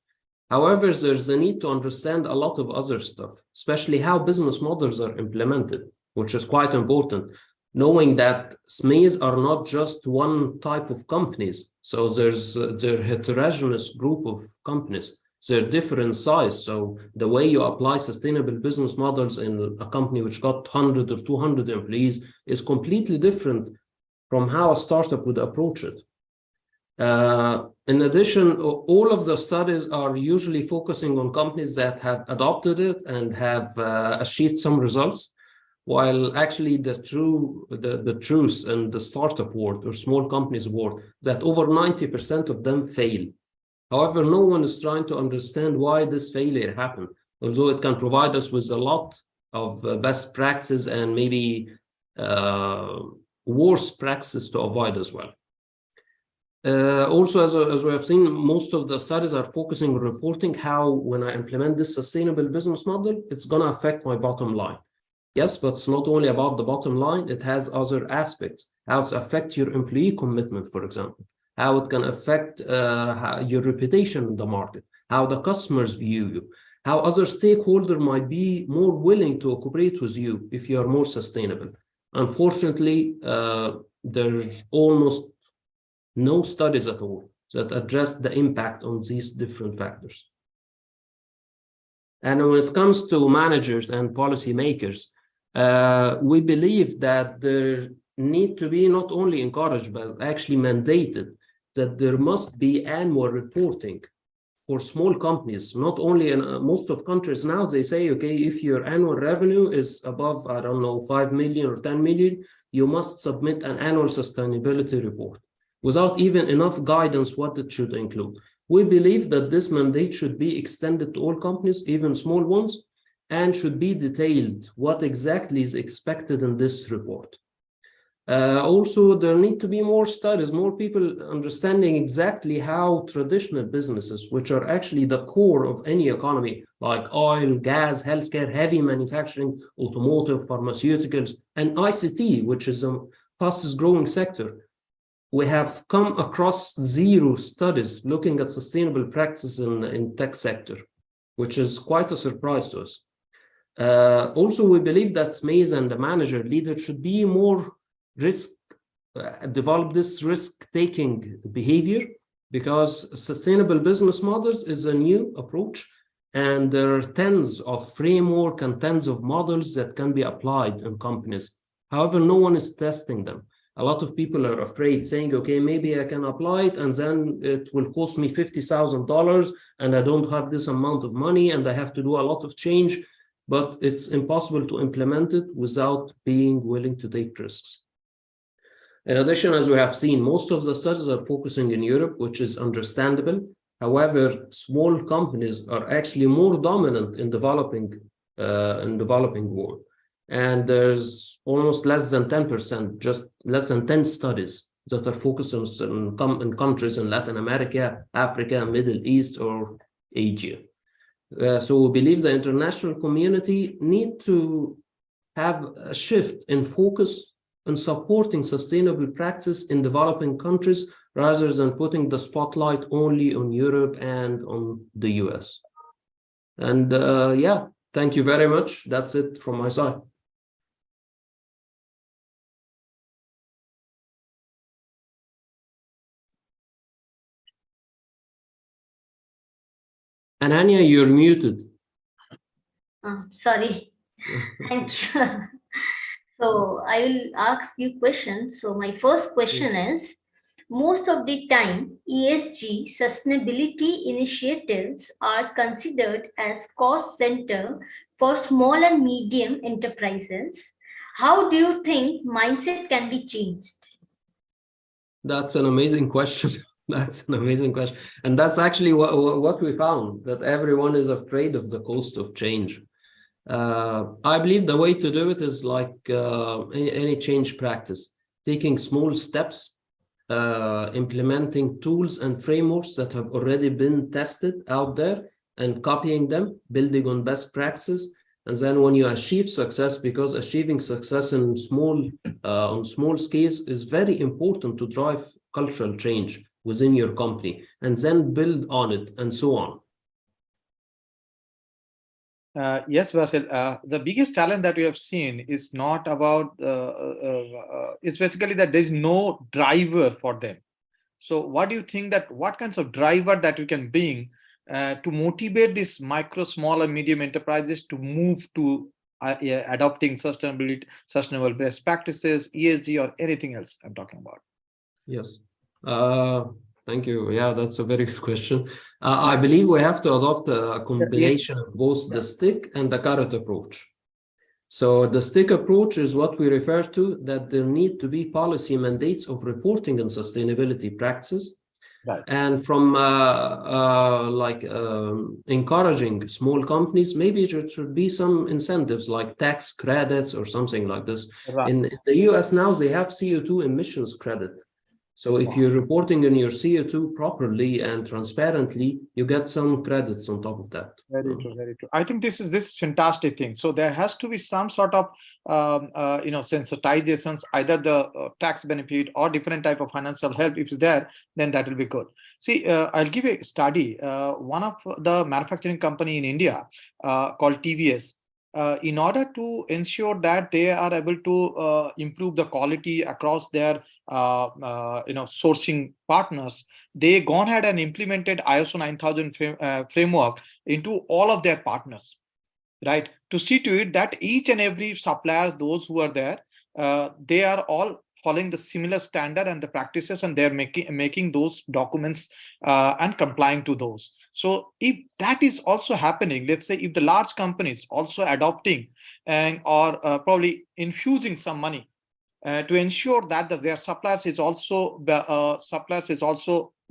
However, there's a need to understand a lot of other stuff, especially how business models are implemented, which is quite important, knowing that SMEs are not just one type of companies. So they're a heterogeneous group of companies. They're different size. So the way you apply sustainable business models in a company which got 100 or 200 employees is completely different from how a startup would approach it. In addition, all of the studies are usually focusing on companies that have adopted it and have achieved some results, while actually the truth in the startup world or small companies world, that over 90% of them fail. However, no one is trying to understand why this failure happened, although it can provide us with a lot of best practices and maybe worse practices to avoid as well. Also, as we have seen, most of the studies are focusing on reporting how, when I implement this sustainable business model, it's going to affect my bottom line. Yes, but it's not only about the bottom line, it has other aspects, how it affects your employee commitment, for example, how it can affect your reputation in the market, how the customers view you, how other stakeholders might be more willing to cooperate with you if you are more sustainable. Unfortunately, there's almost no studies at all that address the impact on these different factors. And when it comes to managers and policymakers, we believe that there need to be not only encouraged, but actually mandated that there must be annual reporting for small companies. Not only in most of countries now, they say, okay, if your annual revenue is above, I don't know, 5 million or 10 million, you must submit an annual sustainability report without even enough guidance what it should include. We believe that this mandate should be extended to all companies, even small ones, and should be detailed what exactly is expected in this report. Also, there need to be more studies, more people understanding exactly how traditional businesses, which are actually the core of any economy, like oil, gas, healthcare, heavy manufacturing, automotive, pharmaceuticals, and ICT, which is the fastest growing sector. We have come across zero studies looking at sustainable practices in tech sector, which is quite a surprise to us. Also, we believe that SMEs and the manager leader should be more develop this risk-taking behavior, because sustainable business models is a new approach, and there are tens of framework and tens of models that can be applied in companies. However, no one is testing them. A lot of people are afraid, saying, okay, maybe I can apply it and then it will cost me $50,000 and I don't have this amount of money and I have to do a lot of change, but it's impossible to implement it without being willing to take risks. In addition, as we have seen, most of the studies are focusing in Europe, which is understandable. However, small companies are actually more dominant in developing world. And there's almost less than 10%, just less than 10 studies that are focused on countries in Latin America, Africa, Middle East, or Asia. So we believe the international community need to have a shift in focus on supporting sustainable practice in developing countries rather than putting the spotlight only on Europe and on the US. And yeah, thank you very much. That's it from my side. Ananya, you're muted. Sorry. Thank you. So I will ask you questions. So my first question is, most of the time, ESG sustainability initiatives are considered as cost center for small and medium enterprises. How do you think mindset can be changed? That's an amazing question. That's an amazing question. And that's actually what we found, that everyone is afraid of the cost of change. I believe the way to do it is like any change practice, taking small steps, implementing tools and frameworks that have already been tested out there and copying them, building on best practices. And then when you achieve success, because achieving success in on small scales is very important to drive cultural change within your company, and then build on it and so on. Yes, Basil. The biggest challenge that we have seen is not about, it's basically that there is no driver for them. So what do you think that, what kinds of driver that we can bring to motivate these micro, small and medium enterprises to move to adopting sustainable best practices, ESG or anything else I'm talking about? Yes. Thank you. Yeah, that's a very good question. I believe we have to adopt a combination of both the stick and the carrot approach. So the stick approach is what we refer to, that there need to be policy mandates of reporting and sustainability practices. Right. And from encouraging small companies, maybe there should be some incentives like tax credits or something like this. Right. In the US now, they have CO2 emissions credit. So if you're reporting on your CO2 properly and transparently, you get some credits on top of that. Very true, very true. I think this is fantastic thing. So there has to be some sort of sensitizations, either the tax benefit or different type of financial help. If it's there, then that will be good. See, I'll give a study. One of the manufacturing company in India called TVS. In order to ensure that they are able to improve the quality across their sourcing partners, they gone ahead and implemented ISO 9000 framework into all of their partners, right? To see to it that each and every suppliers, those who are there, they are all following the similar standard and the practices, and they're making those documents and complying to those. So if that is also happening, let's say if the large companies also adopting and or probably infusing some money to ensure that their suppliers is also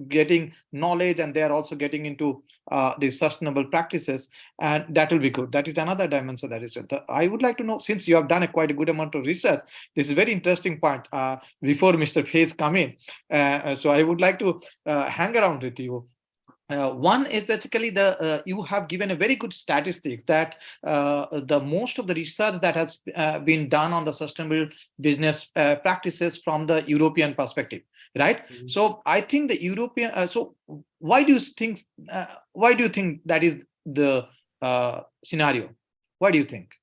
getting knowledge, and they are also getting into the sustainable practices, and that will be good. That is another dimension that is it. I would like to know, since you have done quite a good amount of research, this is very interesting point before Mr. Faze come in. So I would like to hang around with you. One is basically you have given a very good statistic that the most of the research that has been done on the sustainable business practices from the European perspective, right? Mm-hmm. So I think the European. So why do you think that is the scenario? Why do you think?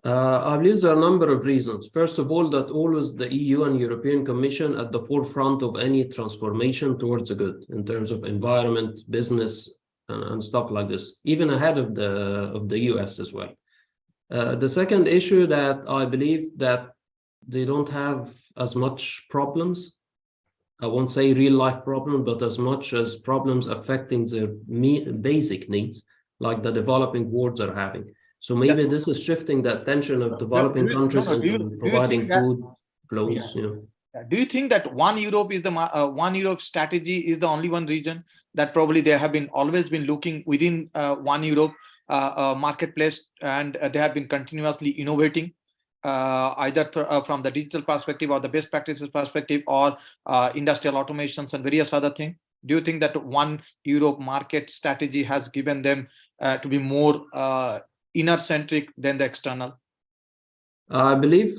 I believe there are a number of reasons. First of all, that always the EU and European Commission at the forefront of any transformation towards the good in terms of environment, business, and stuff like this, even ahead of the US as well. The second issue that I believe that they don't have as much problems. I won't say real life problem, but as much as problems affecting their basic needs, like the developing worlds are having. So maybe this is shifting the attention of developing countries into providing food flows. Do you think that one Europe is the one Europe strategy is the only one region that probably they have always been looking within one Europe marketplace, and they have been continuously innovating either from the digital perspective or the best practices perspective or industrial automations and various other things? Do you think that one Europe market strategy has given them to be more inner centric than the external? I believe,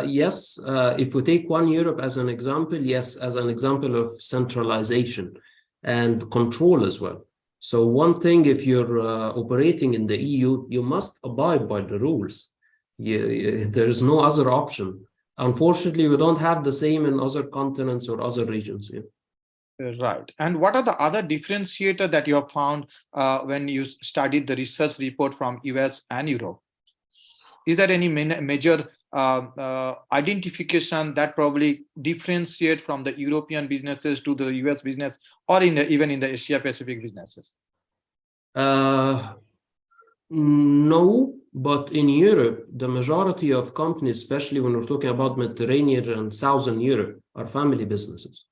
yes, if we take one Europe as an example, yes, as an example of centralization and control as well. So one thing, if you're operating in the EU, you must abide by the rules. There is no other option. Unfortunately, we don't have the same in other continents or other regions. Yeah. Right. And what are the other differentiator that you have found when you studied the research report from US and Europe? Is there any major identification that probably differentiate from the European businesses to the US business, or even in the Asia Pacific businesses? No, but in Europe, the majority of companies, especially when we're talking about Mediterranean and Southern Europe, are family businesses.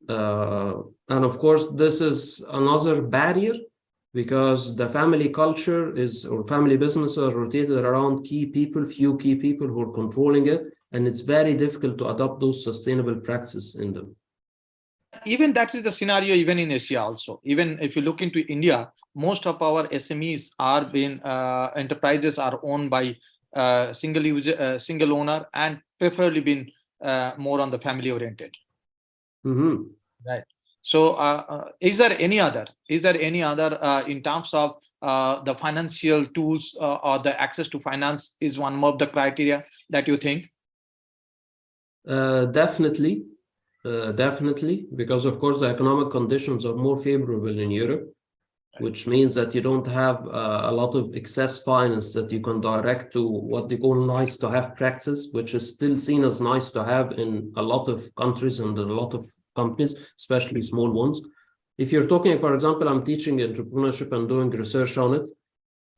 And of course, this is another barrier, because the family culture or family businesses are rotated around few key people who are controlling it, and it's very difficult to adopt those sustainable practices in them. Even that is the scenario even in Asia also. Even if you look into India, most of our SMEs are being enterprises are owned by single owner, and preferably been more on the family oriented. Mm-hmm. Right. So is there any other in terms of the financial tools or the access to finance is one of the criteria that you think? Definitely, because of course the economic conditions are more favorable in Europe, which means that you don't have a lot of excess finance that you can direct to what they call nice to have practice, which is still seen as nice to have in a lot of countries and a lot of companies, especially small ones. If you're talking, for example, I'm teaching entrepreneurship and doing research on it.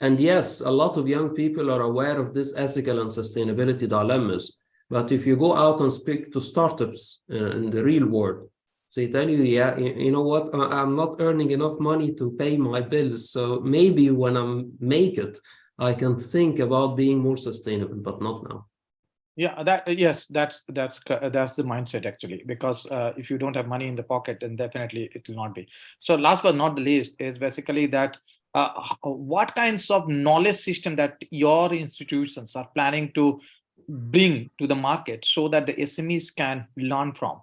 And yes, a lot of young people are aware of this ethical and sustainability dilemmas. But if you go out and speak to startups in the real world, they tell you, yeah, you know what, I'm not earning enough money to pay my bills. So maybe when I make it, I can think about being more sustainable, but not now. Yeah, that's the mindset actually, because if you don't have money in the pocket, then definitely it will not be. So last but not the least is basically that what kinds of knowledge system that your institutions are planning to bring to the market so that the SMEs can learn from?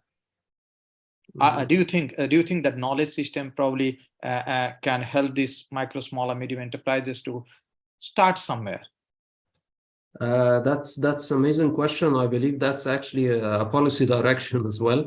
Do you think that knowledge system probably can help these micro, small, and medium enterprises to start somewhere? That's amazing question. I believe that's actually a policy direction as well,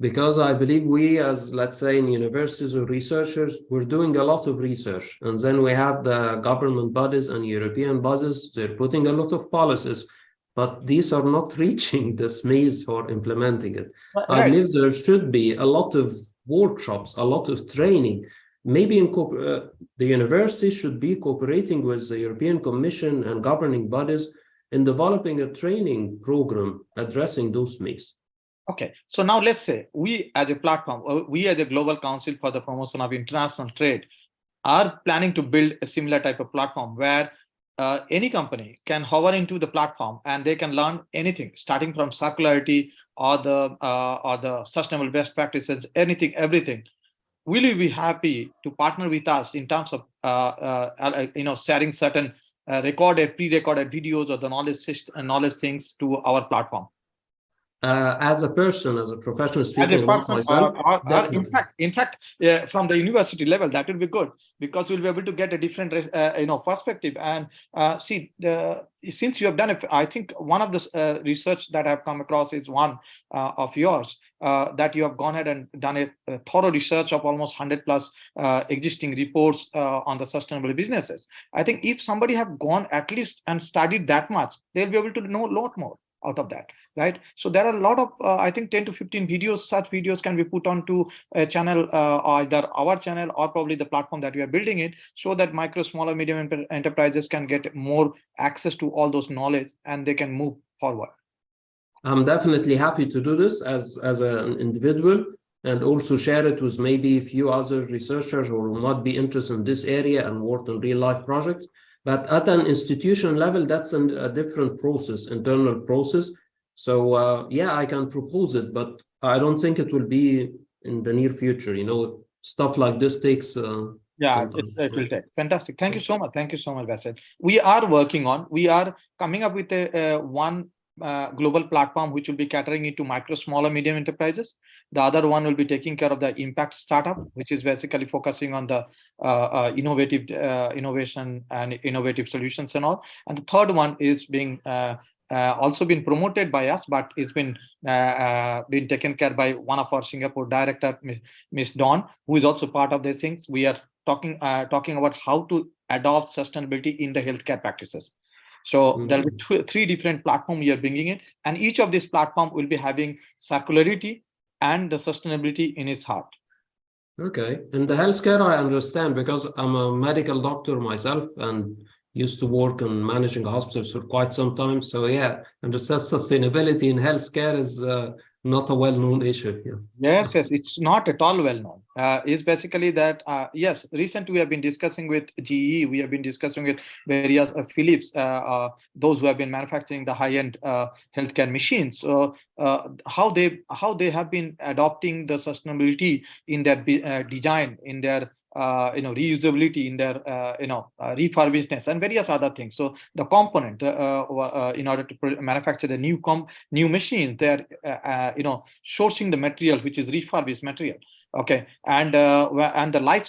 because I believe we, as let's say in universities or researchers, we're doing a lot of research, and then we have the government bodies and European bodies. They're putting a lot of policies, but these are not reaching the SMEs for implementing it. Right. I believe there should be a lot of workshops, a lot of training. Maybe the university should be cooperating with the European Commission and governing bodies in developing a training program addressing those SMEs. Okay, so now let's say we as a platform, we as a Global Council for the Promotion of International Trade are planning to build a similar type of platform where any company can hover into the platform and they can learn anything, starting from circularity or the sustainable best practices, everything. Will you be happy to partner with us in terms of sharing certain pre-recorded videos or the knowledge things to our platform? As a person, as a professional speaking about myself, in fact, from the university level, that will be good, because we'll be able to get a different perspective. And since you have done it, I think one of the research that I've come across is one of yours, that you have gone ahead and done a thorough research of almost 100 plus existing reports on the sustainable businesses. I think if somebody have gone at least and studied that much, they'll be able to know a lot more out of that, right? So there are a lot of I think 10 to 15 videos. Such videos can be put onto a channel, either our channel or probably the platform that we are building it, so that micro, small, or medium enterprises can get more access to all those knowledge and they can move forward. I'm definitely happy to do this as an individual, and also share it with maybe a few other researchers who will not be interested in this area and work on real life projects. But at an institution level, that's a different process, internal process. So yeah, I can propose it, but I don't think it will be in the near future. Stuff like this takes Yeah, some time. it will take. Fantastic. Thank you so much. Thank you so much, Bassett. We are coming up with one global platform which will be catering into micro, small, or medium enterprises. The other one will be taking care of the impact startup, which is basically focusing on the innovation and innovative solutions and all. And the third one is being also been promoted by us, but it's been taken care by one of our Singapore director, Miss Dawn, who is also part of these things. We are talking about how to adopt sustainability in the healthcare practices. So there'll be three different platforms we are bringing in, and each of these platforms will be having circularity and the sustainability in its heart. Okay, and the healthcare I understand because I'm a medical doctor myself and used to work in managing hospitals for quite some time. So yeah, understand sustainability in healthcare is not a well-known issue here. Yes, it's not at all well known. It's basically that, yes, recently we have been discussing with GE, we have been discussing with various Philips, those who have been manufacturing the high-end healthcare machines. So how they have been adopting the sustainability in their design, in their reusability, in their refurbishedness and various other things. So the component in order to manufacture the new machines, they're sourcing the material which is refurbished material. Okay, and the life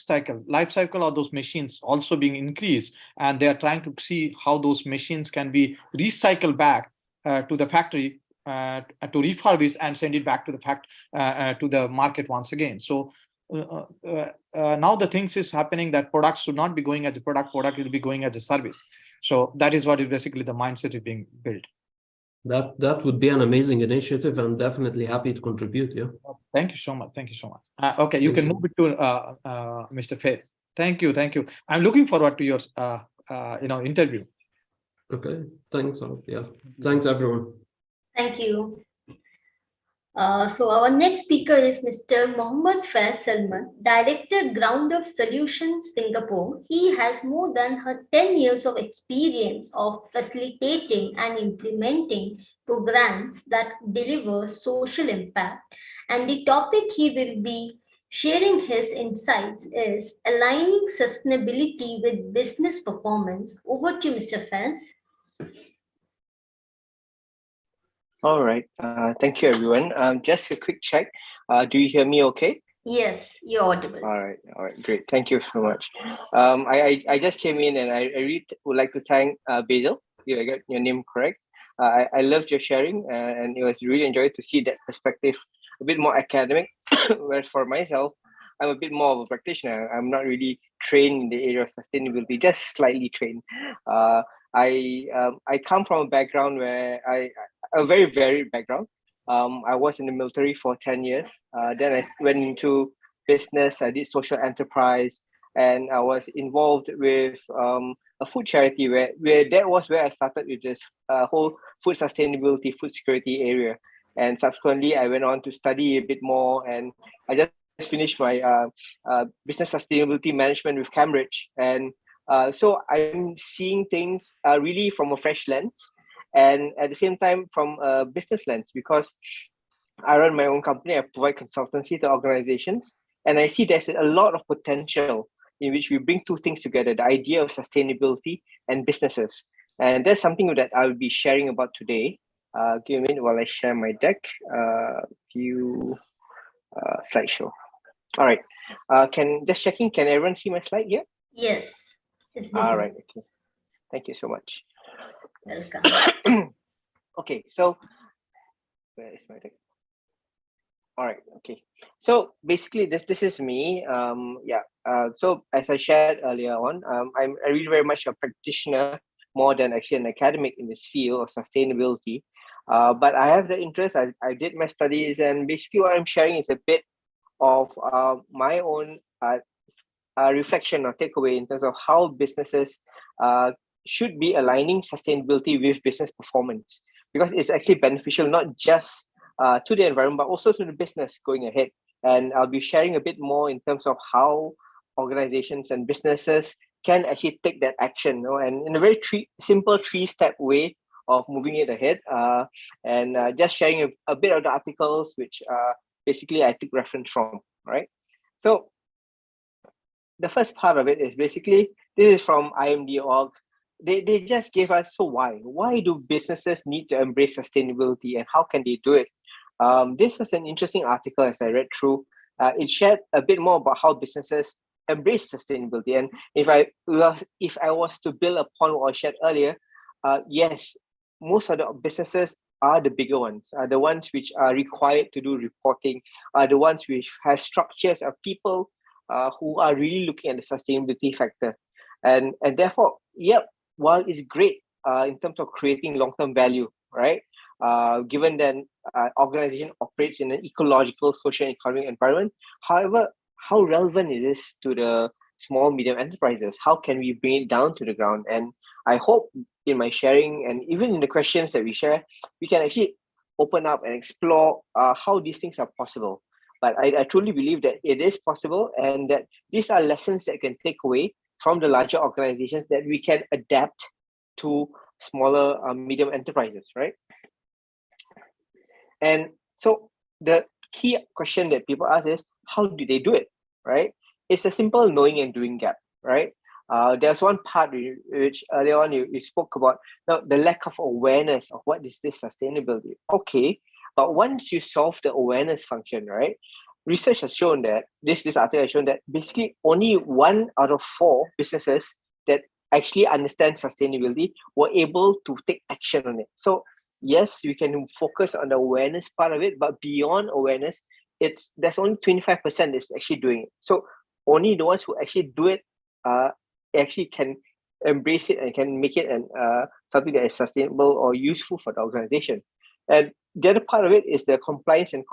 cycle of those machines also being increased, and they are trying to see how those machines can be recycled back to the factory to refurbish and send it back to to the market once again. So now the things is happening that products should not be going as a product will be going as a service. So that is what is basically the mindset is being built. That would be an amazing initiative, and definitely happy to contribute. Yeah. Thank you so much. Thank you so much. Okay, you can move it to Mr. Faith. Thank you. I'm looking forward to your interview. Okay. Thanks. Yeah. Thanks everyone. Thank you. So our next speaker is Mr. Mohammad Faiz Salman, Director Ground of Solutions Singapore. He has more than 10 years of experience of facilitating and implementing programs that deliver social impact. And the topic he will be sharing his insights is aligning sustainability with business performance. Over to you, Mr. Faiz. All right. Thank you, everyone. Just a quick check. Do you hear me okay? Yes, you're audible. All right. Great. Thank you so much. I just came in and I really would like to thank Basil. I got your name correct. I loved your sharing and it was really enjoyed to see that perspective, a bit more academic. Whereas for myself, I'm a bit more of a practitioner. I'm not really trained in the area of sustainability, just slightly trained. I come from a background where a very varied background. I was in the military for 10 years. Then I went into business. I did social enterprise, and I was involved with a food charity where that was where I started with this whole food sustainability, food security area. And subsequently, I went on to study a bit more, and I just finished my business sustainability management with Cambridge. And so I'm seeing things really from a fresh lens, and at the same time from a business lens, because I run my own company. I provide consultancy to organizations, and I see there's a lot of potential in which we bring two things together: the idea of sustainability and businesses. And that's something that I'll be sharing about today. Give me a minute while I share my deck. View slideshow. All right. Can everyone see my slide here? Yes. All right. Okay. Thank you so much. Welcome. Okay. So where is my deck? All right. Okay. So basically, this is me. So as I shared earlier on, I'm really very much a practitioner more than actually an academic in this field of sustainability. But I have the interest. I did my studies, and basically what I'm sharing is a bit of my own reflection or takeaway in terms of how businesses should be aligning sustainability with business performance, because it's actually beneficial not just to the environment but also to the business going ahead. And I'll be sharing a bit more in terms of how organizations and businesses can actually take that action, and in a very simple three-step way of moving it ahead, and just sharing a bit of the articles which basically I took reference from, right? So the first part of it is basically, this is from IMD.org. They just gave us, so why do businesses need to embrace sustainability, and how can they do it? This was an interesting article as I read through. It shared a bit more about how businesses embrace sustainability. And if I was to build upon what I shared earlier, yes, most of the businesses are the bigger ones, are the ones which are required to do reporting, are the ones which have structures of people who are really looking at the sustainability factor. And therefore, yep, while it's great in terms of creating long-term value, right? Given that organization operates in an ecological, social, and economic environment. However, how relevant is this to the small, medium enterprises? How can we bring it down to the ground? And I hope in my sharing and even in the questions that we share, we can actually open up and explore how these things are possible. But I truly believe that it is possible, and that these are lessons that can take away from the larger organizations that we can adapt to smaller, medium enterprises, right? And so the key question that people ask is, how do they do it, right? It's a simple knowing and doing gap, right? There's one part which earlier on you spoke about, the lack of awareness of what is this sustainability. Okay, but once you solve the awareness function, right? Research has shown that, this article has shown that basically only 1 out of 4 businesses that actually understand sustainability were able to take action on it. So yes, we can focus on the awareness part of it, but beyond awareness, there's only 25% that's actually doing it. So only the ones who actually do it actually can embrace it and can make it something that is sustainable or useful for the organization. And the other part of it is the compliance and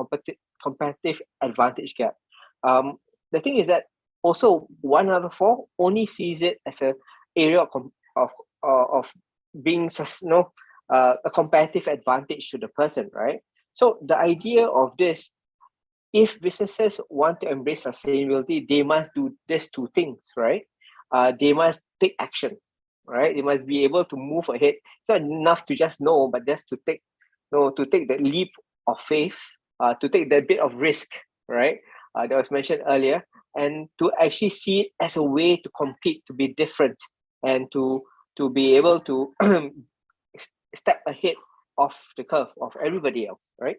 competitive advantage gap. The thing is that also 1 out of 4 only sees it as an area of being a competitive advantage to the person, right? So the idea of this, if businesses want to embrace sustainability, they must do these 2 things, right? They must take action, right? They must be able to move ahead. It's not enough to just know, but just to take that leap of faith, to take that bit of risk, right? That was mentioned earlier, and to actually see it as a way to compete, to be different, and to be able to step ahead of the curve of everybody else, right?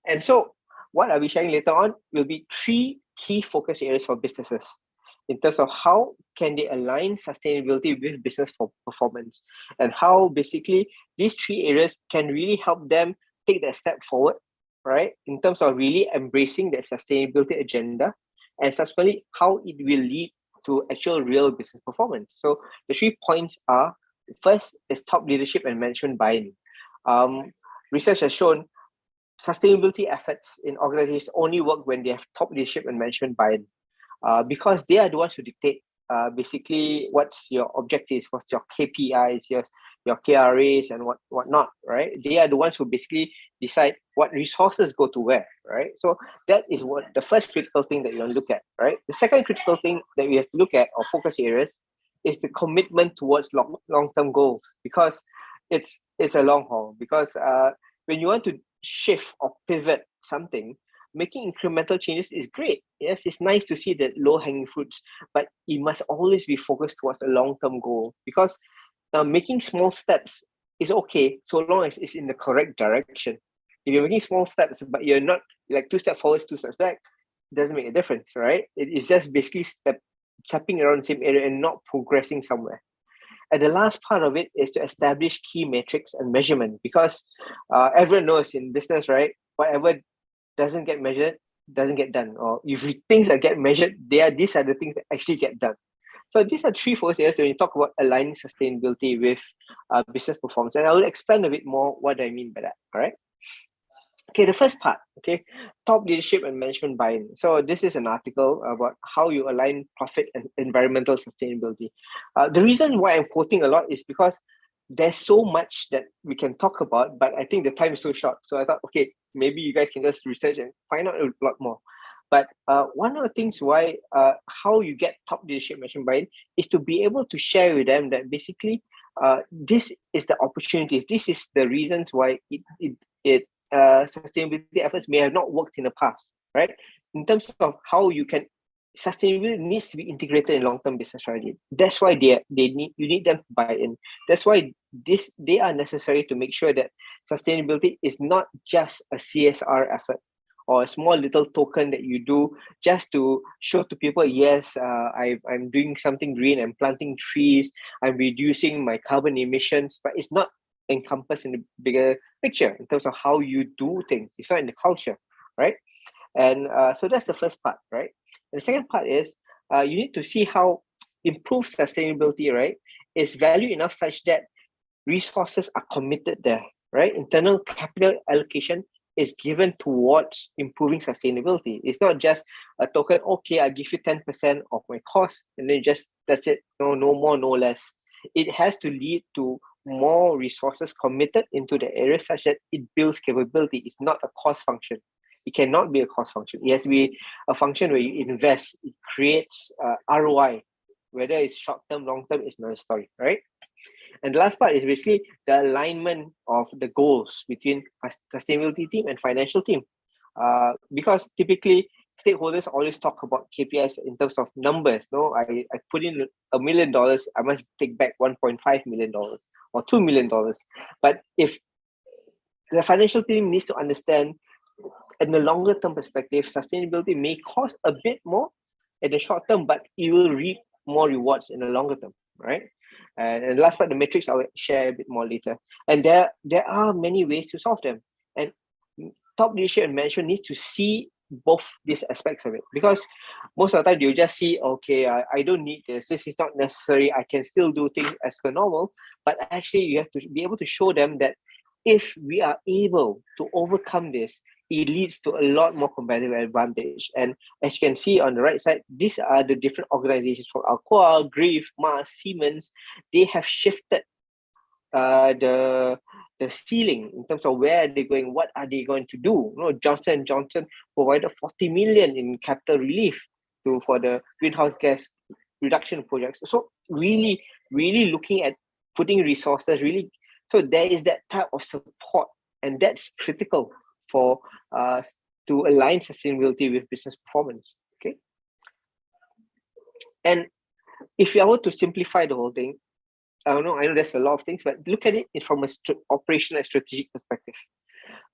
And so what I'll be sharing later on will be 3 key focus areas for businesses in terms of how can they align sustainability with business performance, and how basically these 3 areas can really help them take that step forward, right? In terms of really embracing that sustainability agenda, and subsequently how it will lead to actual real business performance. So the 3 points are, first is top leadership and management buy-in. Research has shown sustainability efforts in organizations only work when they have top leadership and management buy-in, because they are the ones who dictate basically what's your objectives, what's your KPIs, your KRAs, and whatnot, right? They are the ones who basically decide what resources go to where, right? So that is what the first critical thing that you want to look at, right? The second critical thing that we have to look at, or focus areas, is the commitment towards long-term goals, because it's a long haul. Because when you want to shift or pivot something, making incremental changes is great. Yes, it's nice to see the low-hanging fruits, but it must always be focused towards a long-term goal, because making small steps is okay so long as it's in the correct direction. If you're making small steps, but you're not, like 2 steps forward, 2 steps back, it doesn't make a difference, right? It's just basically stepping around the same area and not progressing somewhere. And the last part of it is to establish key metrics and measurement, because everyone knows in business, right? Whatever doesn't get measured doesn't get done, or if things that get measured, these are the things that actually get done. So these are 3 focus areas when you talk about aligning sustainability with business performance, and I will expand a bit more what I mean by that. All right. Okay, the first part, okay, top leadership and management buy-in. So this is an article about how you align profit and environmental sustainability. The reason why I'm quoting a lot is because there's so much that we can talk about, but I think the time is so short. So I thought, okay, maybe you guys can just research and find out a lot more. But one of the things why how you get top leadership management buy-in is to be able to share with them that basically this is the opportunities, this is the reasons why it sustainability efforts may have not worked in the past, right? In terms of how you can, sustainability needs to be integrated in long-term business strategy. That's why you need them to buy in. That's why they are necessary to make sure that sustainability is not just a CSR effort or a small little token that you do just to show to people, yes, I'm doing something green, I'm planting trees, I'm reducing my carbon emissions, but it's not encompassed in the bigger picture in terms of how you do things. It's not in the culture, right? And so that's the first part, right? And the second part is you need to see how improved sustainability, right, is valued enough such that resources are committed there, right? Internal capital allocation is given towards improving sustainability. It's not just a token, okay, I give you 10% of my cost, and then that's it. No more, no less. It has to lead to more resources committed into the area such that it builds capability. It's not a cost function. It cannot be a cost function. It has to be a function where you invest. It creates ROI. Whether it's short-term, long-term is another story, right? And the last part is basically the alignment of the goals between sustainability team and financial team. Because typically stakeholders always talk about KPIs in terms of numbers. No, I put in $1 million, I must take back $1.5 million or $2 million. But if the financial team needs to understand in the longer term perspective, sustainability may cost a bit more in the short term, but it will reap more rewards in the longer term, right? And last part, the metrics I will share a bit more later. And there are many ways to solve them. And top leadership and management needs to see both these aspects of it, because most of the time you just see, okay, I don't need this. This is not necessary. I can still do things as per normal. But actually, you have to be able to show them that if we are able to overcome this, it leads to a lot more competitive advantage. And as you can see on the right side, these are the different organizations from Alcoa, Grief, Mars, Siemens. They have shifted the ceiling in terms of where they're going, what are they going to do. You know, Johnson & Johnson provided 40 million in capital relief for the greenhouse gas reduction projects. So really looking at putting resources, so there is that type of support, and that's critical for to align sustainability with business performance. Okay. And if I were to simplify the whole thing, I know there's a lot of things, but look at it from a operational and strategic perspective.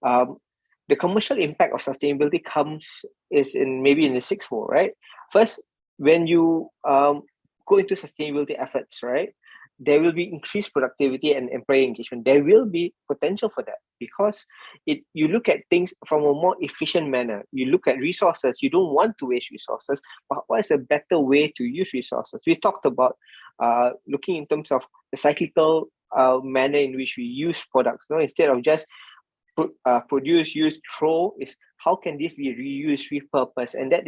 The commercial impact of sustainability is in the sixfold, right? First, when you go into sustainability efforts, right, there will be increased productivity and employee engagement. There will be potential for that because you look at things from a more efficient manner. You look at resources. You don't want to waste resources, but what is a better way to use resources? We talked about looking in terms of the cyclical manner in which we use products. No, instead of just produce, use, throw, is how can this be reused, repurposed, and that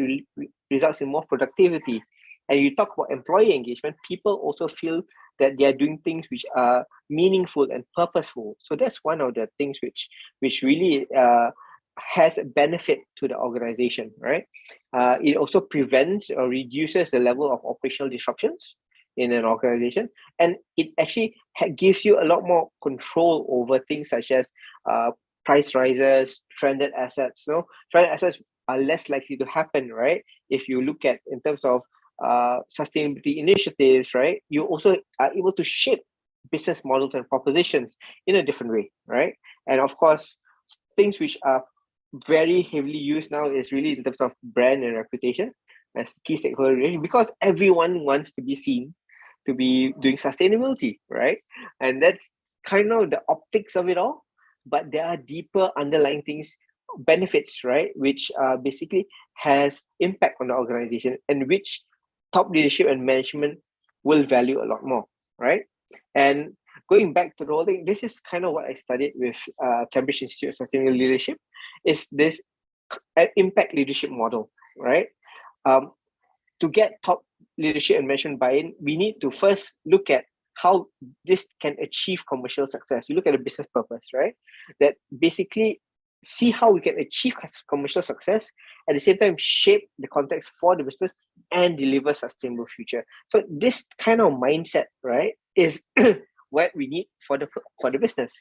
results in more productivity. And you talk about employee engagement, people also feel that they are doing things which are meaningful and purposeful. So that's one of the things which really has a benefit to the organization, right? It also prevents or reduces the level of operational disruptions in an organization, and it actually gives you a lot more control over things such as price rises, stranded assets. No, stranded assets are less likely to happen, right? If you look at in terms of sustainability initiatives, right, you also are able to shape business models and propositions in a different way, right? And of course, things which are very heavily used now is really in terms of brand and reputation as key stakeholder relation, because everyone wants to be seen to be doing sustainability, right? And that's kind of the optics of it all, but there are deeper underlying things, benefits, right, which basically has impact on the organization and which top leadership and management will value a lot more, right? And going back to the whole thing, this is kind of what I studied with Cambridge Institute of Sustainable Leadership, is this impact leadership model, right? To get top leadership and management buy-in, we need to first look at how this can achieve commercial success. You look at the business purpose, right? That basically see how we can achieve commercial success, at the same time shape the context for the business and deliver sustainable future. So this kind of mindset, right, is what we need for the business.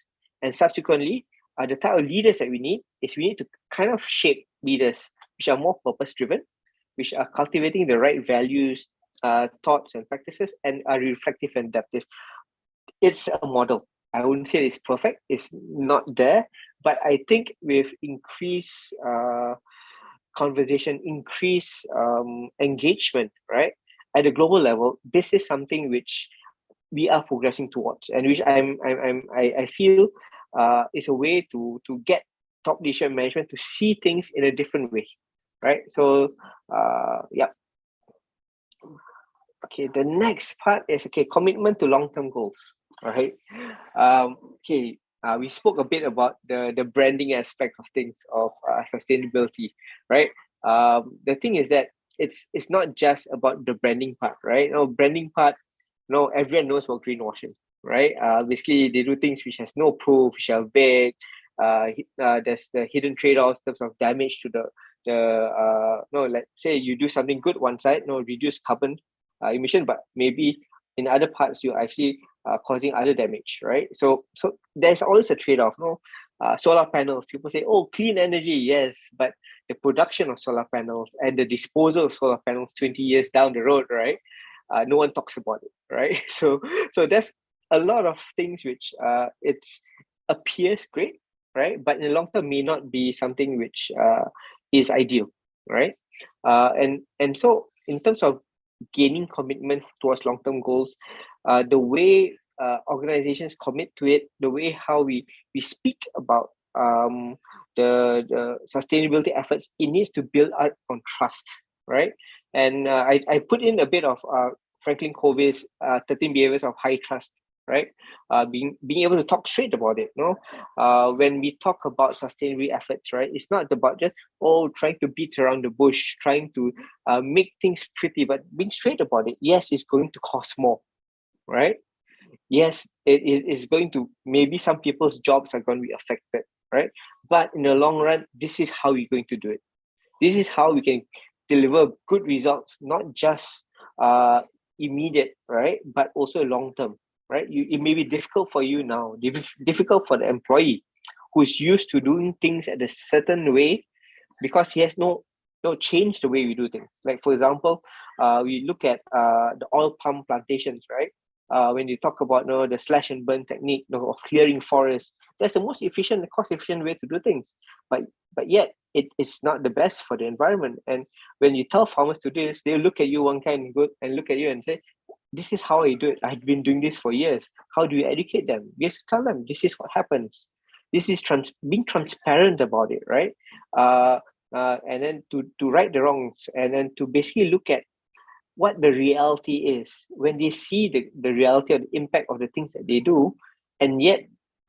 And subsequently, the type of leaders that we need to kind of shape leaders which are more purpose-driven, which are cultivating the right values, thoughts and practices, and are reflective and adaptive. It's a model. I wouldn't say it's perfect. It's not there. But I think with increased conversation, increased engagement, right, at a global level, this is something which we are progressing towards, and which I feel is a way to get top leadership management to see things in a different way, right? So yeah. Okay, the next part is commitment to long-term goals. All right. We spoke a bit about the branding aspect of things, of sustainability, right? The thing is that it's not just about the branding part, right? Branding part, everyone knows about greenwashing, right? Basically, they do things which has no proof, which are vague. There's the hidden trade-offs in terms of damage to let's say you do something good one side, reduce carbon emission, but maybe in other parts you're actually causing other damage, right? So there's always a trade-off. Solar panels, people say, oh, clean energy, yes, but the production of solar panels and the disposal of solar panels 20 years down the road, right? No one talks about it, right? So there's a lot of things which it appears great, right? But in the long term may not be something which is ideal, right? And so in terms of gaining commitment towards long-term goals, the way organizations commit to it, the way how we speak about the sustainability efforts, it needs to build out on trust, right? And I put in a bit of Franklin Covey's 13 behaviors of high trust, right? Being able to talk straight about it. When we talk about sustainability efforts, right, it's not about just trying to beat around the bush, trying to make things pretty, but being straight about it. Yes, it's going to cost more, right? Yes, it is going to, maybe some people's jobs are going to be affected, right? But in the long run, this is how we're going to do it. This is how we can deliver good results, not just immediate, right, but also long term, right? It may be difficult for you now, difficult for the employee who's used to doing things at a certain way, because he has no change the way we do things. Like, for example, we look at the oil palm plantations, right? When you talk about the slash and burn technique of clearing forests, that's the most efficient, cost-efficient way to do things. But yet, it is not the best for the environment. And when you tell farmers to do this, they look at you one kind good and look at you and say, this is how I do it. I've been doing this for years. How do you educate them? You have to tell them, this is what happens. This is being transparent about it, right? And then to right the wrongs, and then to basically look at what the reality is when they see the reality of the impact of the things that they do, and yet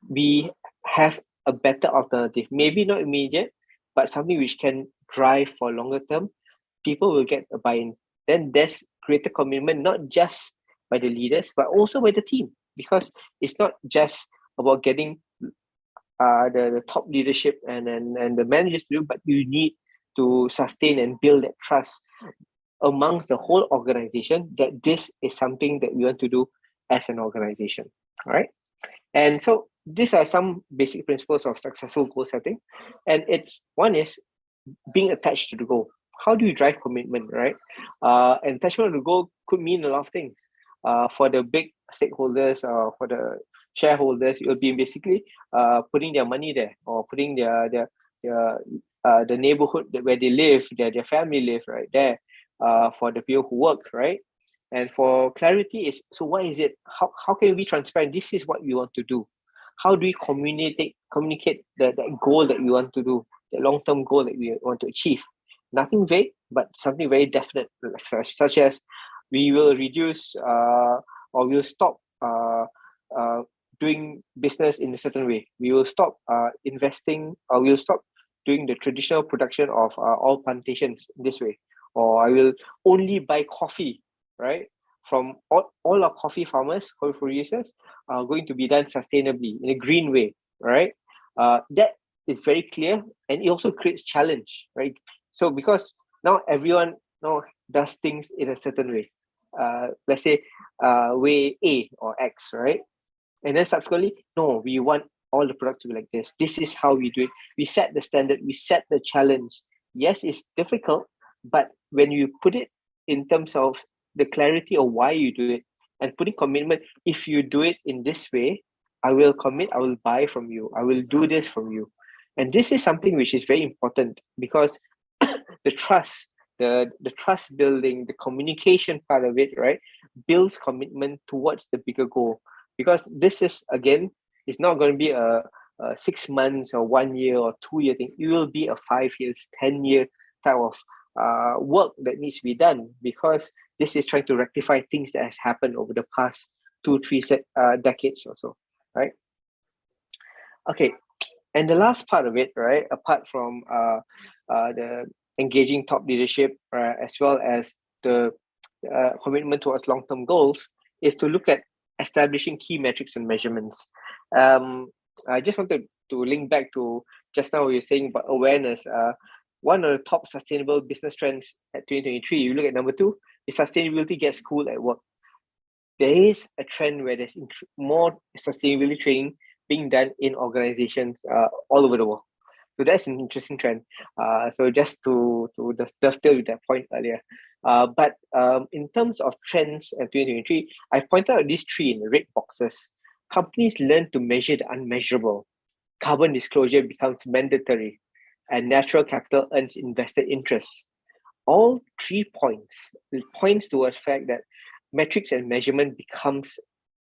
we have a better alternative, maybe not immediate, but something which can drive for longer term. People will get a buy-in. Then there's greater commitment, not just by the leaders, but also by the team, because it's not just about getting the top leadership and the managers to do, but you need to sustain and build that trust amongst the whole organization that this is something that we want to do as an organization, right? And so these are some basic principles of successful goal setting. And one is being attached to the goal. How do you drive commitment, right? And attachment to the goal could mean a lot of things. For the big stakeholders, for the shareholders, it will be basically putting their money there, or putting the neighborhood where they live, their family live right there. For the people who work, right? And for clarity so what is it? How can we be transparent? This is what we want to do. How do we communicate that goal that we want to do, the long-term goal that we want to achieve? Nothing vague, but something very definite, such as we will reduce or we'll stop doing business in a certain way. We will stop investing, or we'll stop doing the traditional production of oil plantations this way. Or I will only buy coffee, right, from all our coffee farmers, coffee producers, are going to be done sustainably in a green way, right? That is very clear, and it also creates challenge, right? So because now everyone does things in a certain way, let's say way A or X, right? And then subsequently, no, we want all the products will be like this. This is how we do it. We set the standard, we set the challenge. Yes, it's difficult, but when you put it in terms of the clarity of why you do it and putting commitment, if you do it in this way, I will commit, I will buy from you, I will do this from you. And this is something which is very important because the trust, the trust building, the communication part of it, right, builds commitment towards the bigger goal. Because this is, again, it's not going to be a 6 months or 1 year or 2 year thing. It will be a 5 years, 10-year type of work that needs to be done, because this is trying to rectify things that has happened over the past 2-3 decades or so, right? Okay, and the last part of it, right, apart from the engaging top leadership, as well as the commitment towards long-term goals, is to look at establishing key metrics and measurements. I just wanted to link back to just now we were saying about awareness. One of the top sustainable business trends at 2023, you look at number 2, is sustainability gets cool at work. There is a trend where there's more sustainability training being done in organizations all over the world. So that's an interesting trend. So just to dovetail with that point earlier. But in terms of trends at 2023, I've pointed out these 3 in the red boxes. Companies learn to measure the unmeasurable. Carbon disclosure becomes mandatory, and natural capital earns investor interest. All 3 points towards the fact that metrics and measurement becomes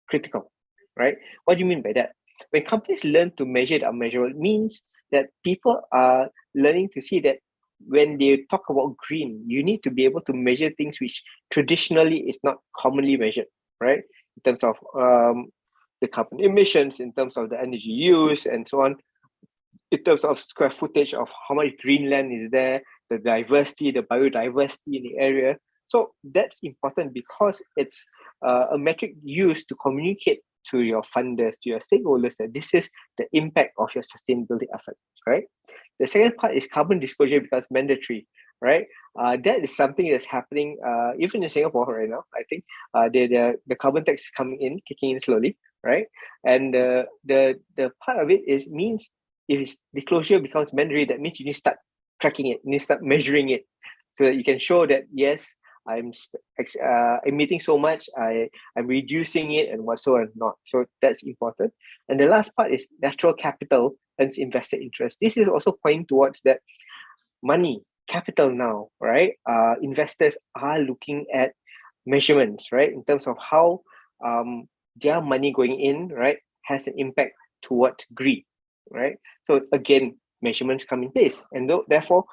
critical, right? What do you mean by that? When companies learn to measure the unmeasurable, it means that people are learning to see that when they talk about green, you need to be able to measure things which traditionally is not commonly measured, right? In terms of the carbon emissions, in terms of the energy use, and so on, in terms of square footage of how much green land is there, the diversity, the biodiversity in the area. So that's important because it's a metric used to communicate to your funders, to your stakeholders, that this is the impact of your sustainability effort, right? The second part is carbon disclosure becomes mandatory, right? That is something that's happening even in Singapore right now. I think the carbon tax is coming in, kicking in slowly, right? And the part of it is means if disclosure becomes mandatory, that means you need to start tracking it, you need to start measuring it, so that you can show that yes, I'm emitting so much, I'm reducing it, and what so and not. So that's important. And the last part is natural capital and investor interest. This is also pointing towards that money, capital now, right? Investors are looking at measurements, right, in terms of how their money going in, right, has an impact towards greed, right? So again, measurements come in place, and therefore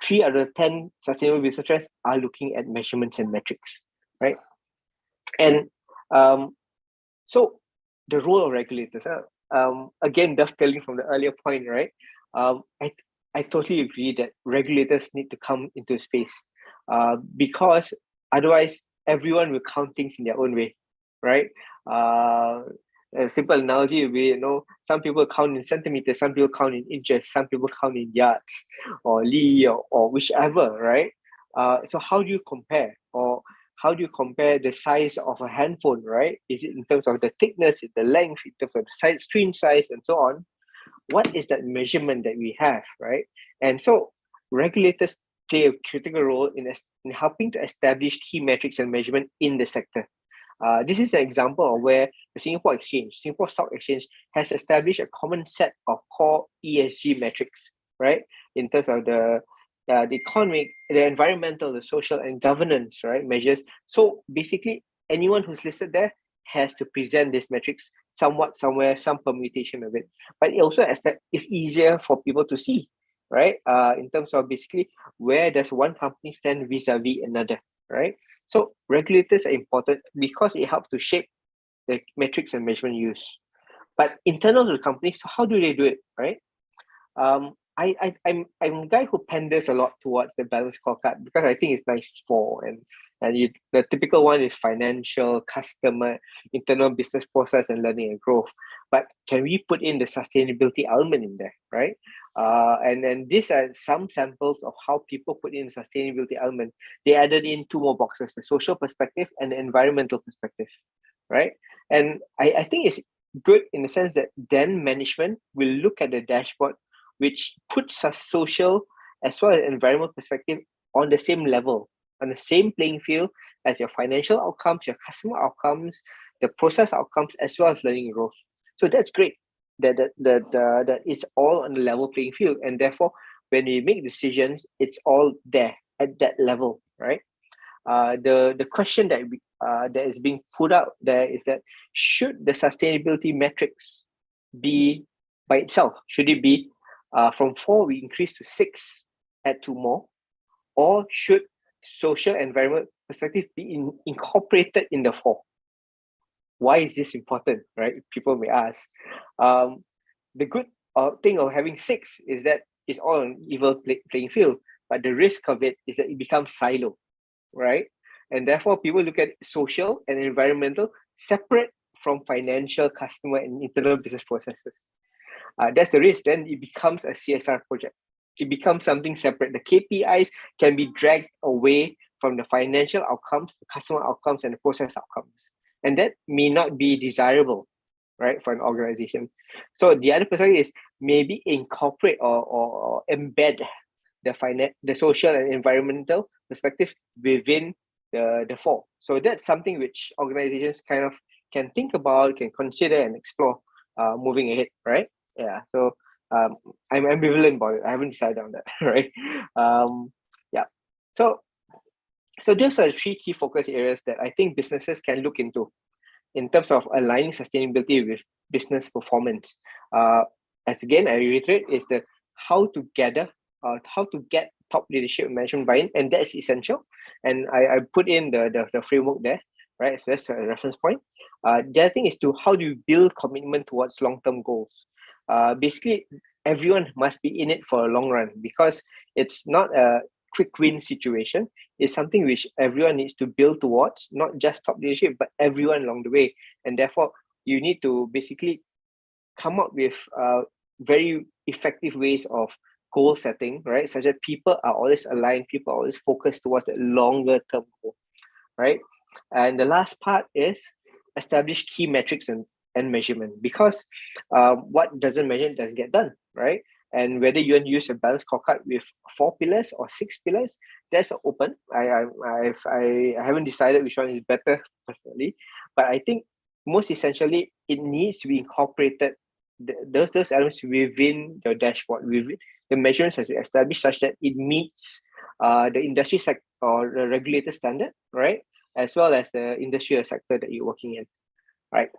3 out of 10 sustainable business trends are looking at measurements and metrics, right? And so the role of regulators, again, dovetailing from the earlier point, right? I totally agree that regulators need to come into space because otherwise everyone will count things in their own way, right? A simple analogy would be, some people count in centimeters, some people count in inches, some people count in yards or li or whichever, right? So how do you compare? Or how do you compare the size of a handphone, right? Is it in terms of the thickness, the length, in terms of the size, screen size, and so on? What is that measurement that we have, right? And so regulators play a critical role in helping to establish key metrics and measurement in the sector. This is an example of where the Singapore Stock Exchange, has established a common set of core ESG metrics, right? In terms of the economic, the environmental, the social, and governance, right, measures. So basically, anyone who's listed there has to present these metrics somewhat, somewhere, some permutation of it. But it also is easier for people to see, right? In terms of basically where does one company stand vis-a-vis another, right? So regulators are important because it helps to shape the metrics and measurement use. But internal to the company, so how do they do it, right? I'm a guy who panders a lot towards the balanced scorecard because I think it's nice for the typical one is financial, customer, internal business process, and learning and growth. But can we put in the sustainability element in there, right? And then these are some samples of how people put in the sustainability element. They added in 2 more boxes: the social perspective and the environmental perspective, right? And I think it's good in the sense that then management will look at the dashboard, which puts a social as well as environmental perspective on the same level, on the same playing field as your financial outcomes, your customer outcomes, the process outcomes, as well as learning growth. So that's great that it's all on the level playing field, and therefore when we make decisions, it's all there at that level, right? The question that is being put out there is that should the sustainability metrics be by itself? Should it be from 4 we increase to 6, add 2 more, or should social environment perspective be incorporated in the 4? Why is this important, right? People may ask. The good thing of having 6 is that it's all an even playing field, but the risk of it is that it becomes silo, right? And therefore, people look at social and environmental separate from financial, customer, and internal business processes. That's the risk. Then it becomes a CSR project. It becomes something separate. The KPIs can be dragged away from the financial outcomes, the customer outcomes, and the process outcomes. And that may not be desirable, right, for an organization. So the other perspective is maybe incorporate or embed the social and environmental perspective within the 4. So that's something which organizations kind of can think about, can consider and explore moving ahead, right? Yeah. So I'm ambivalent about it. I haven't decided on that, right? Yeah. So those are 3 key focus areas that I think businesses can look into in terms of aligning sustainability with business performance. As again, I reiterate, is the how to gather, how to get top leadership management buy-in, and that's essential. And I put in the framework there, right? So that's a reference point. The other thing is to how do you build commitment towards long-term goals? Basically, everyone must be in it for a long run, because it's not a quick win situation. It's something which everyone needs to build towards, not just top leadership, but everyone along the way. And therefore, you need to basically come up with very effective ways of goal setting, right? Such that people are always aligned, people are always focused towards the longer term goal, right? And the last part is establish key metrics and measurement, because what doesn't measure doesn't get done, right? And whether you want to use a balanced scorecard with 4 pillars or 6 pillars, that's open. I haven't decided which one is better personally, but I think most essentially it needs to be incorporated, those elements within your dashboard, within the measurements that you establish, such that it meets the industry sector or the regulator standard, right? As well as the industrial sector that you're working in, right?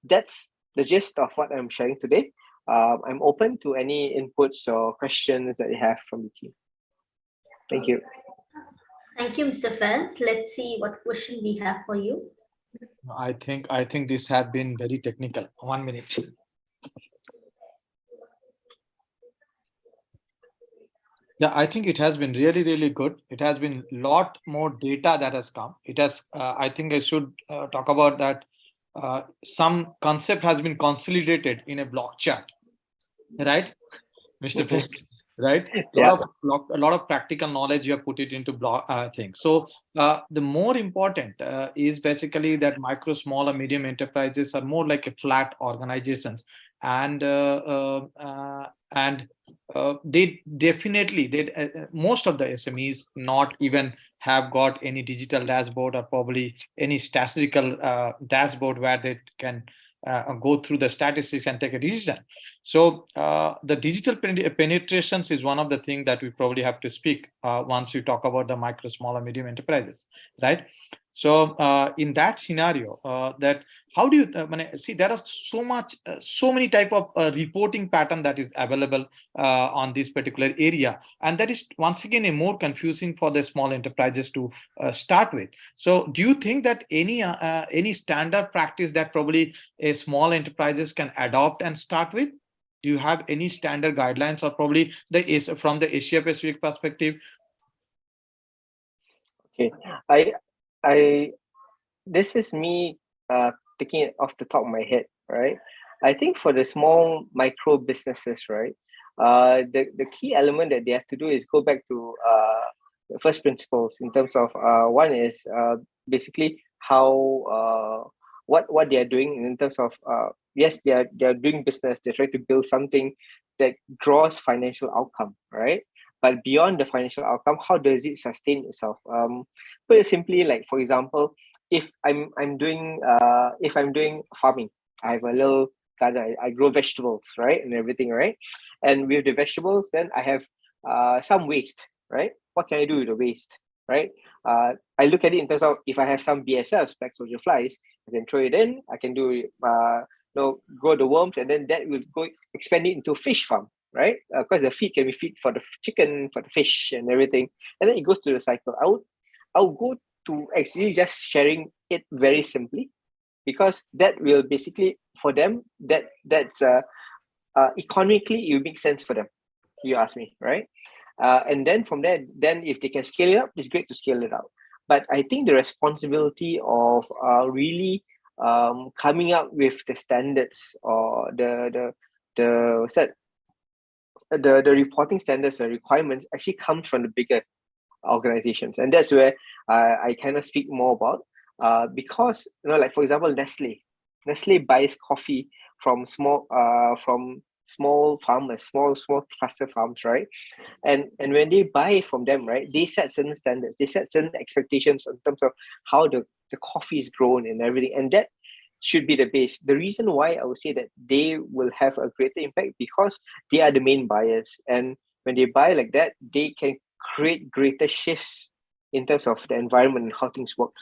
That's the gist of what I'm sharing today. I'm open to any inputs or questions that you have from the team. Thank you. Thank you, Mr. Phelps. Let's see what question we have for you. I think this has been very technical. 1 minute. Yeah, I think it has been really, really good. It has been a lot more data that has come. It has, I think I should talk about that. Some concept has been consolidated in a block chat, right, Mr. Prince? Right? Yeah. A lot of practical knowledge you have put it into block things. So the more important is basically that micro, small, or medium enterprises are more like a flat organizations, and they definitely most of the SMEs not even have got any digital dashboard or probably any statistical dashboard where they can go through the statistics and take a decision. So the digital penetrations is one of the things that we probably have to speak once you talk about the micro, small, or medium enterprises, right? So in that scenario, that how do you see there are so many type of reporting pattern that is available on this particular area, and that is once again a more confusing for the small enterprises to start with. So do you think that any standard practice that probably a small enterprises can adopt and start with? Do you have any standard guidelines, or probably from the Asia Pacific perspective? Okay, this is me taking it off the top of my head, right? I think for the small micro businesses, right, the key element that they have to do is go back to the first principles in terms of one is basically how what they are doing in terms of yes, they are doing business. They're trying to build something that draws financial outcome, right? But beyond the financial outcome, how does it sustain itself? Put it simply, like for example, if I'm doing farming, I have a little garden. I grow vegetables, right, and everything, right? And with the vegetables, then I have some waste, right? What can I do with the waste, right? I look at it in terms of, if I have some BSFs, black soldier flies, I can throw it in. I can do grow the worms, and then that will go expand it into fish farm, right? Because the feed can be feed for the chicken, for the fish, and everything, and then it goes to the cycle. I would go to actually just sharing it very simply, because that will basically, for them, that's economically, it will make sense for them. You ask me, right? And then from there, then if they can scale it up, it's great to scale it out. But I think the responsibility of really coming up with the standards, or the reporting standards, the requirements, actually comes from the bigger organizations, and that's where I kind of speak more about, because like for example, Nestle buys coffee from small farmers, small cluster farms, right? And when they buy from them, right, they set certain standards, they set certain expectations in terms of how the coffee is grown and everything, and that should be the base. The reason why I would say that they will have a greater impact, because they are the main buyers, and when they buy like that, they can create greater shifts in terms of the environment and how things work.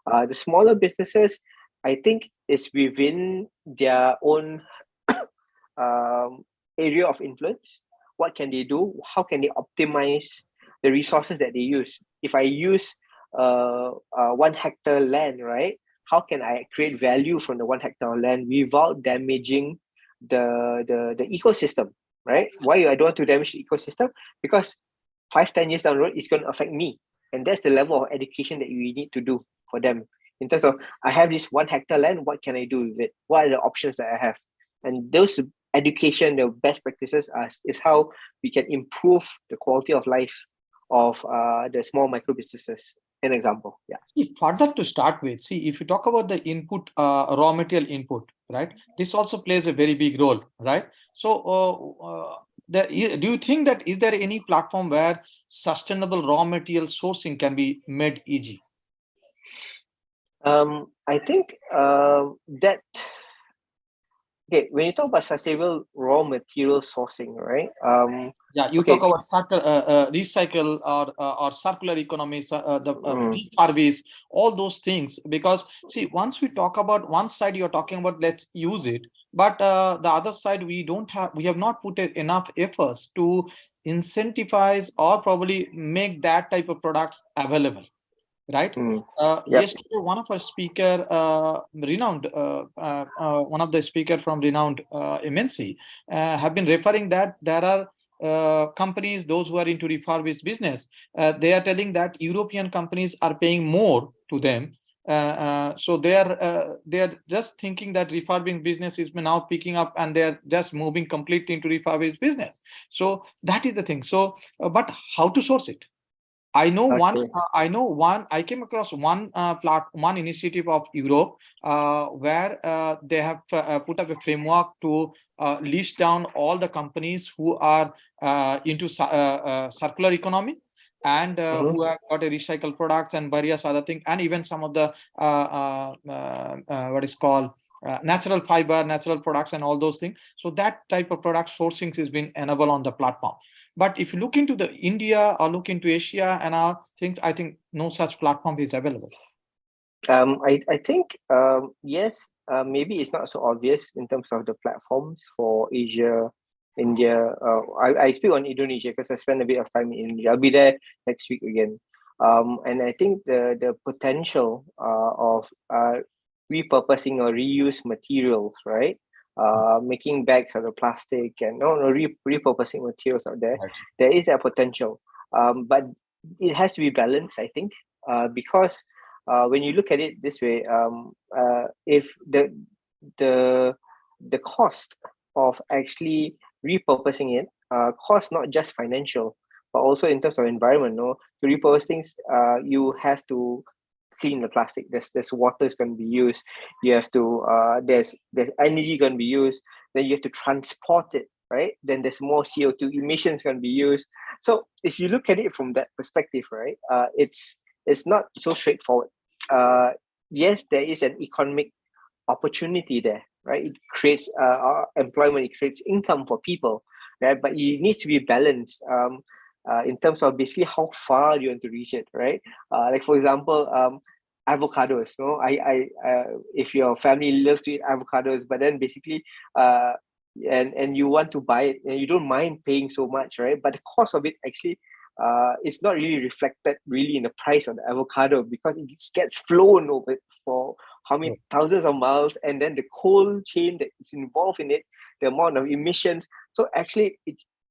The smaller businesses, I think, is within their own area of influence. What can they do? How can they optimize the resources that they use? If I use 1 hectare land, right? How can I create value from the 1 hectare land without damaging the ecosystem, right? Why I don't want to damage the ecosystem? Because 5-10 years down the road, it's going to affect me, and that's the level of education that we need to do for them. In terms of, I have this 1 hectare land, what can I do with it? What are the options that I have? And those education, the best practices is how we can improve the quality of life of the small micro businesses. An example, yeah. See, further to start with, see, if you talk about the input, raw material input, right? This also plays a very big role, right? So, do you think that is there any platform where sustainable raw material sourcing can be made easy? I think that. Okay, when you talk about sustainable raw material sourcing, right? Yeah, you talk about recycle or circular economy, the repurpose, all those things. Because see, once we talk about one side, you're talking about let's use it, but the other side, we have not put enough efforts to incentivize or probably make that type of products available. Right. Yep. Yesterday, one of our speaker, renowned, one of the speaker from renowned MNC, have been referring that there are companies, those who are into refurbished business, they are telling that European companies are paying more to them. So they are just thinking that refurbishing business is now picking up, and they are just moving completely into refurbished business. So that is the thing. So, but how to source it? I know one. I came across one initiative of Europe where they have put up a framework to list down all the companies who are into circular economy, and who have got a recycled products and various other things, and even some of the what is called natural fiber, natural products, and all those things. So that type of product sourcing has been enabled on the platform. But if you look into the India or look into Asia and all things, I think no such platform is available. I think yes, maybe it's not so obvious in terms of the platforms for Asia, India. I speak on Indonesia because I spent a bit of time in India. I'll be there next week again. And I think the potential of repurposing or reuse materials, right? Making bags out of plastic and repurposing materials out there. Right. There is that potential, but it has to be balanced, I think, because when you look at it this way, if the cost of actually repurposing it cost not just financial, but also in terms of environment. To repurpose things, you have to clean the plastic. There's water is going to be used. You have to there's energy going to be used. Then you have to transport it, right? Then there's more CO2 emissions going to be used. So if you look at it from that perspective, right, it's not so straightforward. Yes, there is an economic opportunity there, right? It creates employment, it creates income for people, right? But it needs to be balanced in terms of basically how far you want to reach it, right? Like for example, avocados. No, if your family loves to eat avocados, but then basically, and you want to buy it, and you don't mind paying so much, right? But the cost of it actually it's not really reflected really in the price of the avocado, because it gets flown over for how many thousands of miles, and then the cold chain that is involved in it, the amount of emissions. So actually,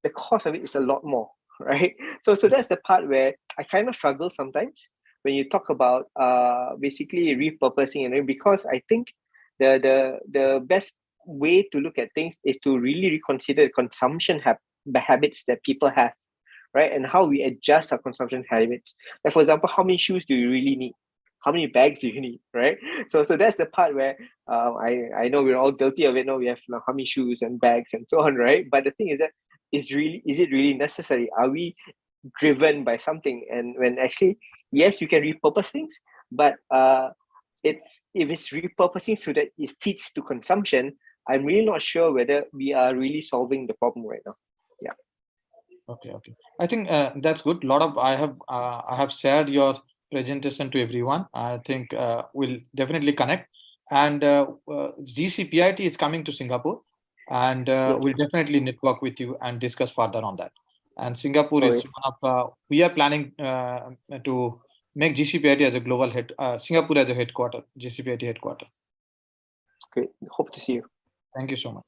the cost of it is a lot more, right? So that's the part where I kind of struggle sometimes when you talk about basically repurposing, and because I think the best way to look at things is to really reconsider the consumption habits that people have, right? And how we adjust our consumption habits. Like for example, how many shoes do you really need? How many bags do you need, right? So that's the part where I know we're all guilty of it. No, we have how many shoes and bags and so on, right? But the thing is that is it really necessary? Are we driven by something? And when actually, yes, you can repurpose things, but if it's repurposing so that it fits to consumption, I'm really not sure whether we are really solving the problem right now. Yeah. Okay. I think that's good. I have shared your presentation to everyone. I think we'll definitely connect. And GCPIT is coming to Singapore, and we'll definitely network with you and discuss further on that. And Singapore is one of we are planning to make GCPIT as a global head. Singapore as a headquarter, GCPIT headquarter. Great. Hope to see you. Thank you so much.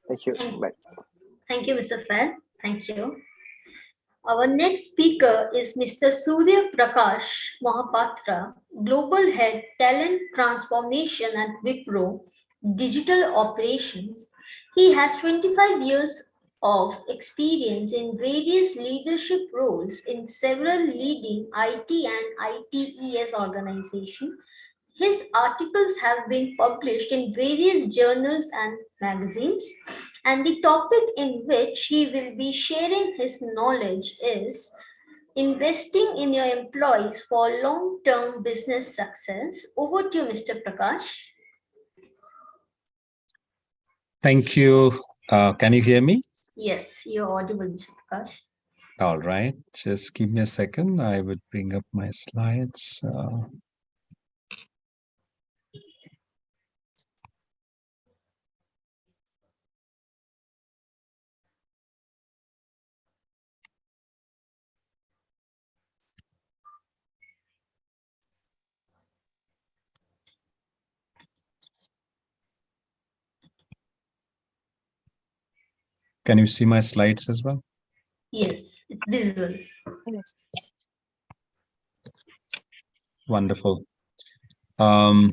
Thank you. Bye. Thank you, Mr. Fair. Thank you. Our next speaker is Mr. Surya Prakash Mohapatra, Global Head Talent Transformation at Wipro Digital Operations. He has 25 years of experience in various leadership roles in several leading IT and ITES organizations. His articles have been published in various journals and magazines, and the topic in which he will be sharing his knowledge is investing in your employees for long-term business success. Over to you, Mr. Prakash. Thank you. Can you hear me? Yes, you're audible, Mr. Prakash. All right. Just give me a second. I would bring up my slides. Can you see my slides as well? Yes, it's visible. Wonderful. Good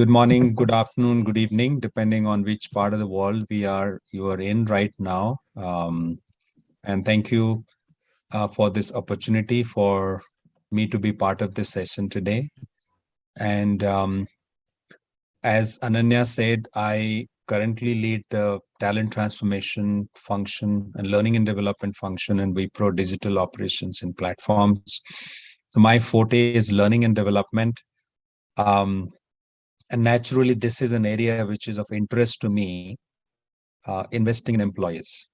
morning, good afternoon, good evening, depending on which part of the world you are in right now. And thank you for this opportunity for me to be part of this session today. And as Ananya said, I currently lead the talent transformation function and learning and development function in Wipro Digital Operations and Platforms. So my forte is learning and development. And naturally, this is an area which is of interest to me, investing in employees.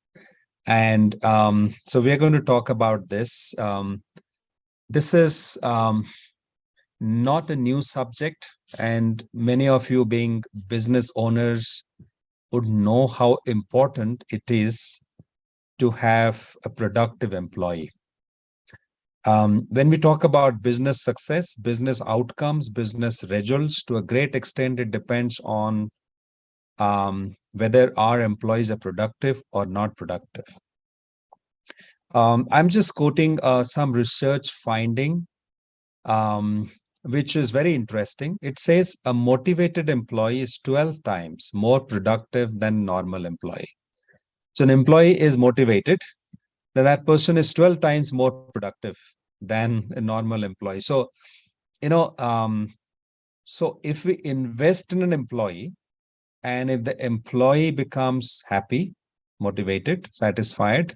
And so we're going to talk about this. This is not a new subject, and many of you being business owners would know how important it is to have a productive employee. When we talk about business success, business outcomes, business results, to a great extent, it depends on whether our employees are productive or not productive. I'm just quoting some research finding, which is very interesting. It says a motivated employee is 12 times more productive than normal employee. So an employee is motivated, then that person is 12 times more productive than a normal employee. So, so if we invest in an employee, and if the employee becomes happy, motivated, satisfied,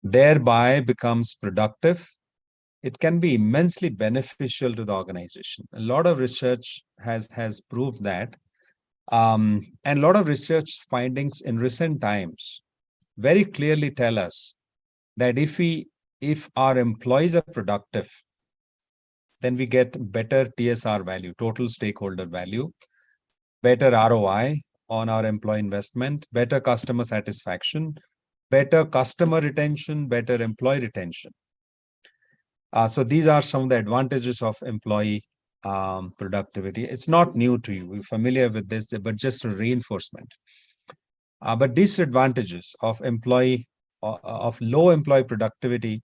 thereby becomes productive, it can be immensely beneficial to the organization. A lot of research has proved that. And a lot of research findings in recent times very clearly tell us that if our employees are productive, then we get better TSR value, total stakeholder value, better ROI on our employee investment, better customer satisfaction, better customer retention, better employee retention. So these are some of the advantages of employee productivity. It's not new to you. We're familiar with this, but just a reinforcement. But disadvantages of low employee productivity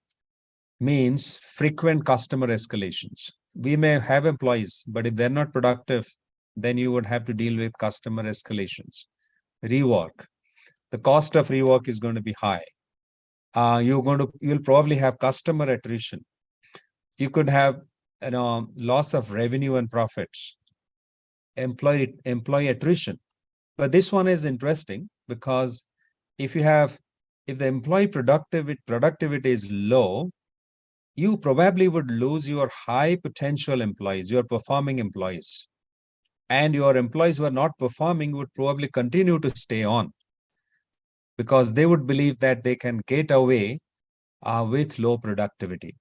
means frequent customer escalations. We may have employees, but if they're not productive, then you would have to deal with customer escalations. Rework. The cost of rework is going to be high. You'll probably have customer attrition. You could have loss of revenue and profits, employee attrition. But this one is interesting because if the employee productivity is low, you probably would lose your high potential employees, your performing employees. And your employees who are not performing would probably continue to stay on because they would believe that they can get away with low productivity.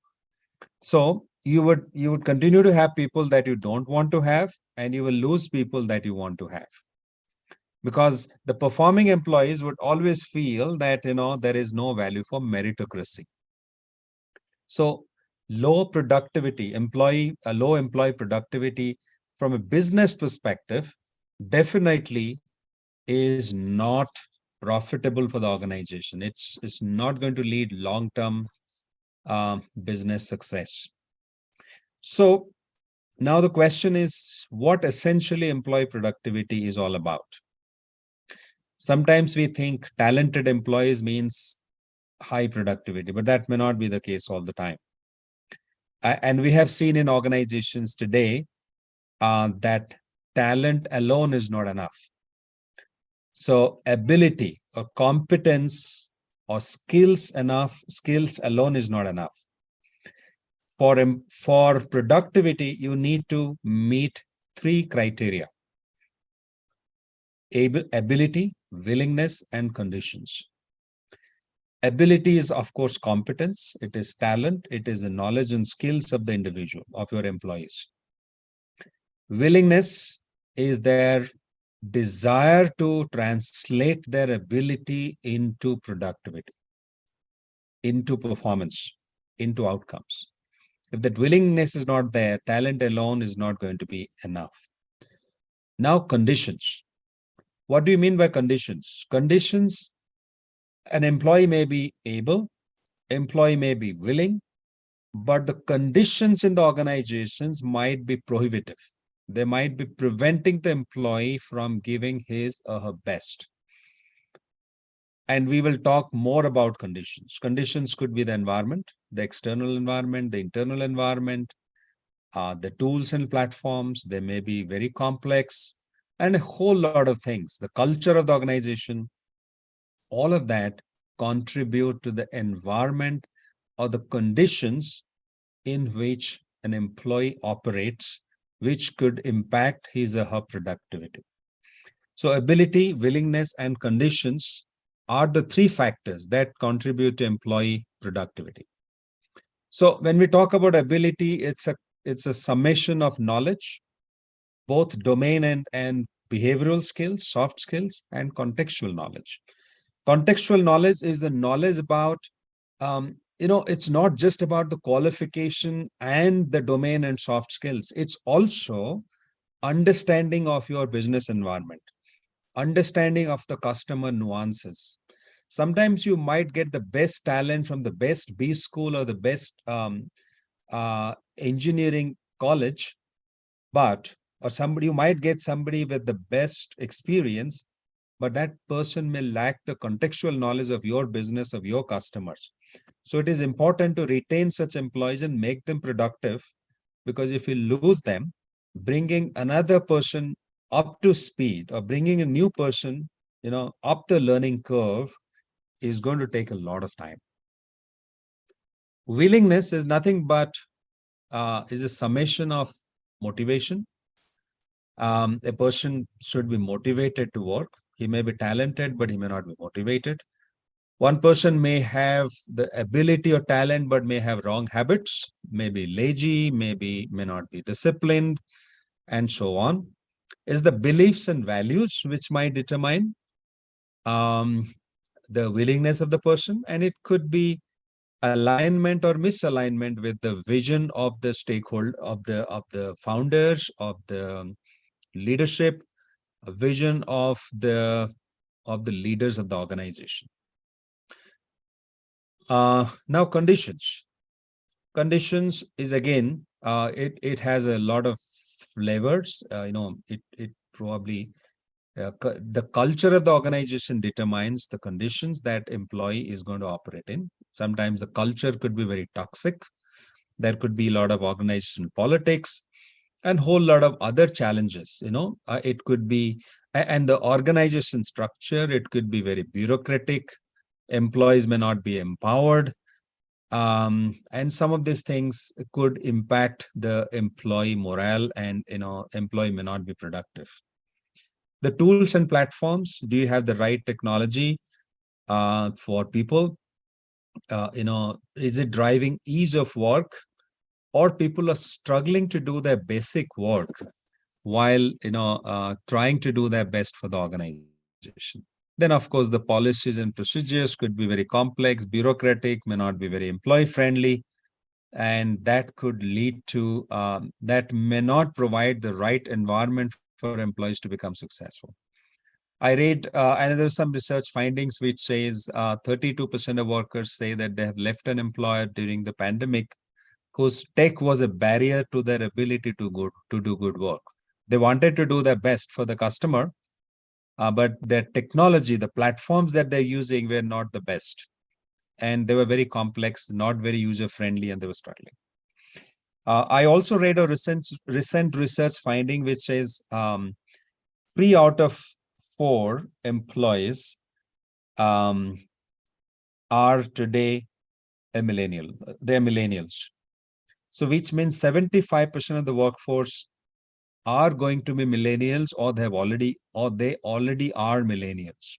So you would continue to have people that you don't want to have, and you will lose people that you want to have. Because the performing employees would always feel that there is no value for meritocracy. So low productivity, low employee productivity from a business perspective definitely is not profitable for the organization. It's not going to lead long-term business success. So now the question is, what essentially employee productivity is all about? Sometimes we think talented employees means high productivity, but that may not be the case all the time. And we have seen in organizations today that talent alone is not enough. So ability or competence or skills alone is not enough. For productivity, you need to meet 3 criteria: ability, willingness, and conditions. Ability is, of course, competence. It is talent. It is the knowledge and skills of the individual, of your employees. Willingness is their desire to translate their ability into productivity, into performance, into outcomes. If that willingness is not there, talent alone is not going to be enough. Now, conditions. What do you mean by conditions? Conditions, an employee may be able, employee may be willing, but the conditions in the organizations might be prohibitive. They might be preventing the employee from giving his or her best. And we will talk more about conditions. Conditions could be the environment, the external environment, the internal environment, the tools and platforms. They may be very complex, and a whole lot of things. The culture of the organization, all of that contribute to the environment or the conditions in which an employee operates, which could impact his or her productivity. So ability, willingness, and conditions are the 3 factors that contribute to employee productivity. So when we talk about ability, it's a summation of knowledge, both domain and behavioral skills, soft skills, and contextual knowledge. Contextual knowledge is the knowledge about, it's not just about the qualification and the domain and soft skills. It's also understanding of your business environment, understanding of the customer nuances. Sometimes you might get the best talent from the best B school or the best engineering college, you might get somebody with the best experience, but that person may lack the contextual knowledge of your business, of your customers. So it is important to retain such employees and make them productive, because if we lose them, bringing another person up to speed or bringing a new person, up the learning curve is going to take a lot of time. Willingness is nothing but is a summation of motivation. A person should be motivated to work. He may be talented, but he may not be motivated. One person may have the ability or talent, but may have wrong habits, may be lazy, may not be disciplined, and so on. Is the beliefs and values which might determine the willingness of the person, and it could be alignment or misalignment with the vision of the stakeholder, of the founders, of the leadership, a vision of the leaders of the organization. Now conditions. Conditions is again, it has a lot of flavors. It probably the culture of the organization determines the conditions that employee is going to operate in. Sometimes the culture could be very toxic. There could be a lot of organizational politics and whole lot of other challenges. It could be, and the organization structure, it could be very bureaucratic. Employees may not be empowered. And some of these things could impact the employee morale, and employee may not be productive. The tools and platforms, do you have the right technology for people? Is it driving ease of work, or people are struggling to do their basic work while trying to do their best for the organization? Then, of course, the policies and procedures could be very complex, bureaucratic, may not be very employee friendly, and that could lead to that may not provide the right environment for employees to become successful. I read, and there's some research findings which says 32% of workers say that they have left an employer during the pandemic whose tech was a barrier to their ability to do good work. They wanted to do their best for the customer, but their technology, the platforms that they're using were not the best. And they were very complex, not very user-friendly, and they were struggling. I also read a recent research finding which says 3 out of 4 employees are today a millennial. They're millennials. So which means 75% of the workforce are going to be millennials, or they already are millennials.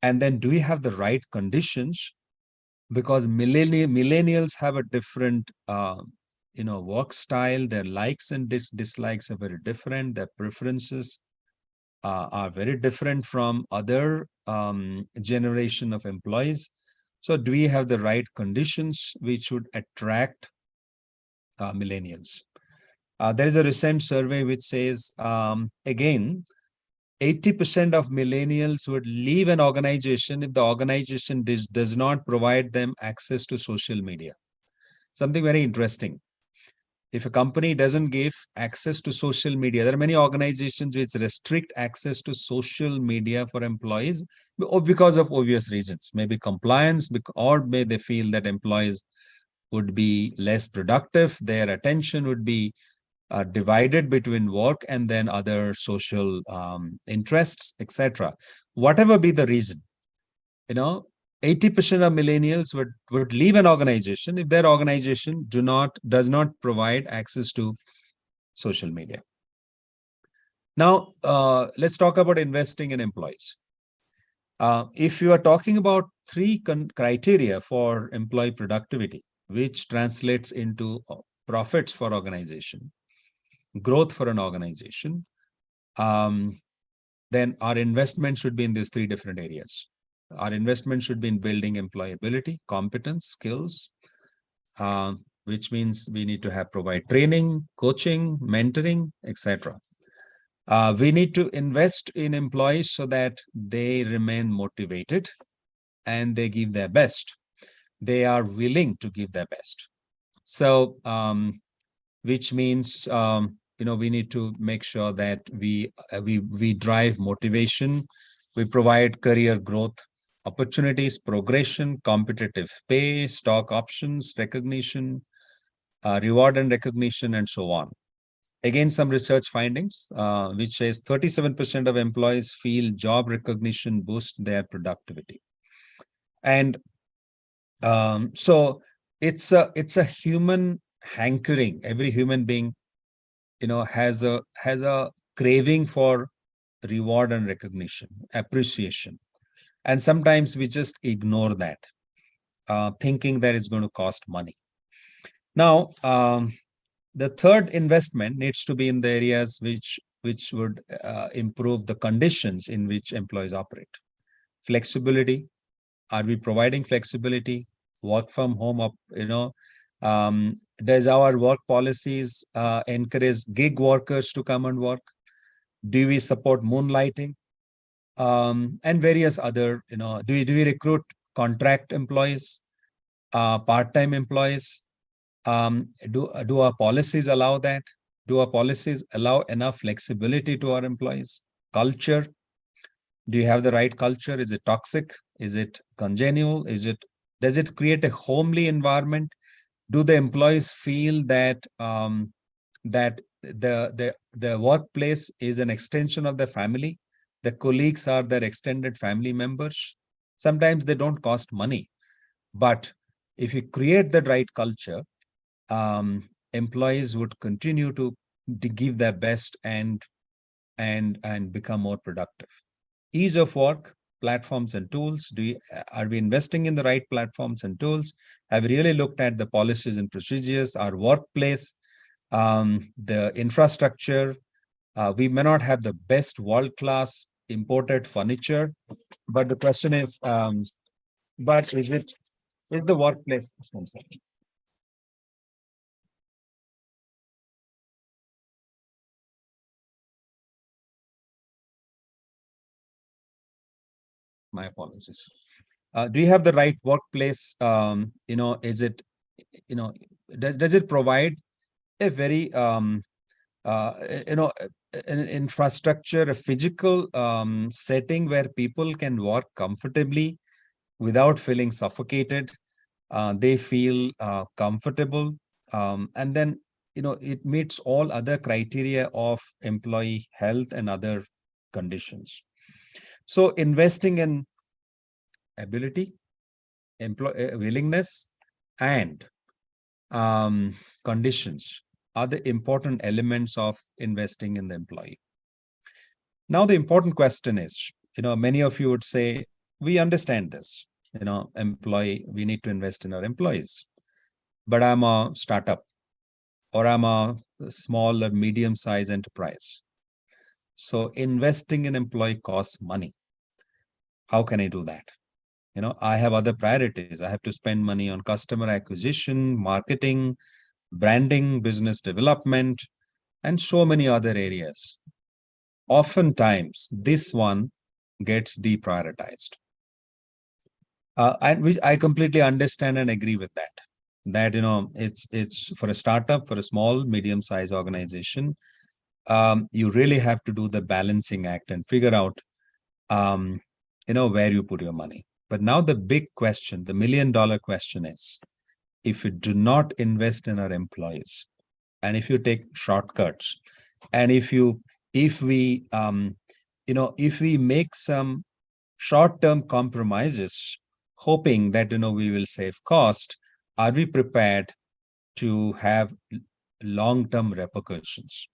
And then do we have the right conditions? Because millennials have a different work style. Their likes and dislikes are very different. Their preferences are very different from other generation of employees. So do we have the right conditions which would attract millennials? There is a recent survey which says, again, 80% of millennials would leave an organization if the organization does not provide them access to social media. Something very interesting. If a company doesn't give access to social media, there are many organizations which restrict access to social media for employees because of obvious reasons, maybe compliance, or may they feel that employees would be less productive, their attention would be divided between work and then other social interests, etc. Whatever be the reason, 80% of millennials would leave an organization if their organization does not provide access to social media. Now, let's talk about investing in employees. If you are talking about 3 criteria for employee productivity, which translates into profits for organization, growth for an organization, then our investment should be in these 3 different areas. Our investment should be in building employability, competence, skills, which means we need to provide training, coaching, mentoring, etc. We need to invest in employees so that they remain motivated and they give their best. They are willing to give their best. So, which means we need to make sure that we drive motivation, we provide career growth opportunities, progression, competitive pay, stock options, recognition, reward and recognition, and so on. Again, some research findings, which says 37% of employees feel job recognition boosts their productivity. And so it's a human hankering. Every human being, has a craving for reward and recognition, appreciation. And sometimes we just ignore that, thinking that it's going to cost money. Now, the third investment needs to be in the areas which would improve the conditions in which employees operate. Flexibility. Are we providing flexibility? Work from home, does our work policies encourage gig workers to come and work? Do we support moonlighting? And various other, do we recruit contract employees, part-time employees? Do our policies allow that? Do our policies allow enough flexibility to our employees? Culture. Do you have the right culture? Is it toxic? Is it congenial? Does it create a homely environment? Do the employees feel that that the workplace is an extension of the family? The colleagues are their extended family members. Sometimes they don't cost money, but if you create the right culture, employees would continue to give their best and become more productive. Ease of work, platforms and tools. Are we investing in the right platforms and tools? Have we really looked at the policies and procedures, our workplace, the infrastructure? We may not have the best world-class imported furniture, but the question is, but is the workplace? My apologies. Do you have the right workplace? Is it, does it provide a very, an infrastructure, a physical setting where people can work comfortably without feeling suffocated? They feel comfortable, and then, it meets all other criteria of employee health and other conditions. So investing in ability, willingness, and conditions are the important elements of investing in the employee. Now, the important question is, many of you would say, we understand this, we need to invest in our employees, but I'm a startup or I'm a small or medium-sized enterprise. So investing in employee costs money. How can I do that? I have other priorities. I have to spend money on customer acquisition, marketing, branding, business development, and so many other areas. Oftentimes, this one gets deprioritized. And which I completely understand and agree with that. That, it's for a startup, for a small, medium-sized organization, you really have to do the balancing act and figure out, where you put your money. But now the big question, the million-dollar question is, if you do not invest in our employees, and if you take shortcuts, and if we make some short-term compromises, hoping that, we will save cost, are we prepared to have long-term repercussions?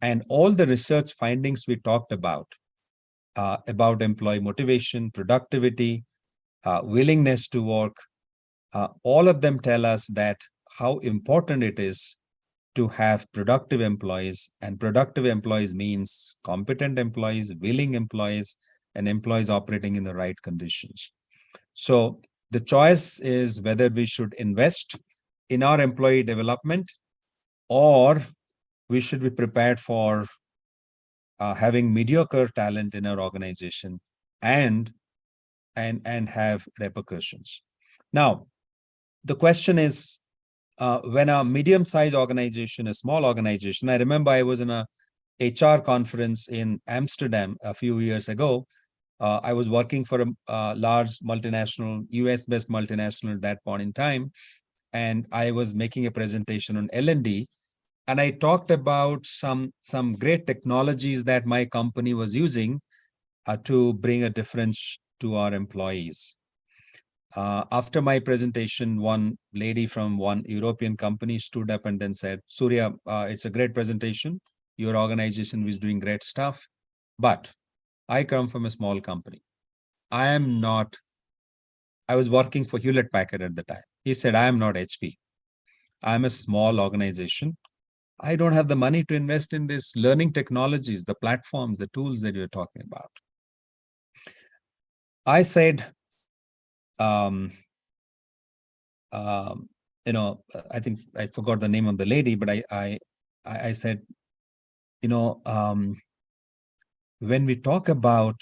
And all the research findings we talked about employee motivation, productivity, willingness to work, all of them tell us that how important it is to have productive employees, and productive employees means competent employees, willing employees, and employees operating in the right conditions. So the choice is whether we should invest in our employee development, or we should be prepared for having mediocre talent in our organization and have repercussions. Now, the question is, when a medium-sized organization, a small organization, I remember I was in a HR conference in Amsterdam a few years ago, I was working for a large multinational, US-based multinational at that point in time, and I was making a presentation on L&D, and I talked about some great technologies that my company was using to bring a difference to our employees. After my presentation, one lady from one European company stood up and then said, Surya, it's a great presentation. Your organization is doing great stuff, but I come from a small company. I was working for Hewlett Packard at the time. He said, I am not HP. I'm a small organization. I don't have the money to invest in this learning technologies, the platforms, the tools that you're talking about. I said, I think I forgot the name of the lady, but I said, when we talk about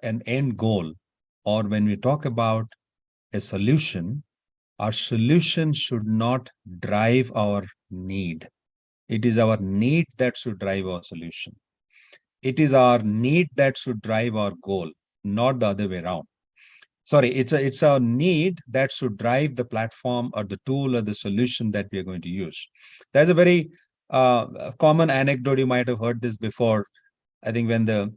an end goal, or when we talk about a solution, our solution should not drive our need. It is our need that should drive our solution. It is our need that should drive our goal, not the other way around. Sorry, it's our need that should drive the platform or the tool or the solution that we are going to use. There's a very common anecdote. You might have heard this before. I think when the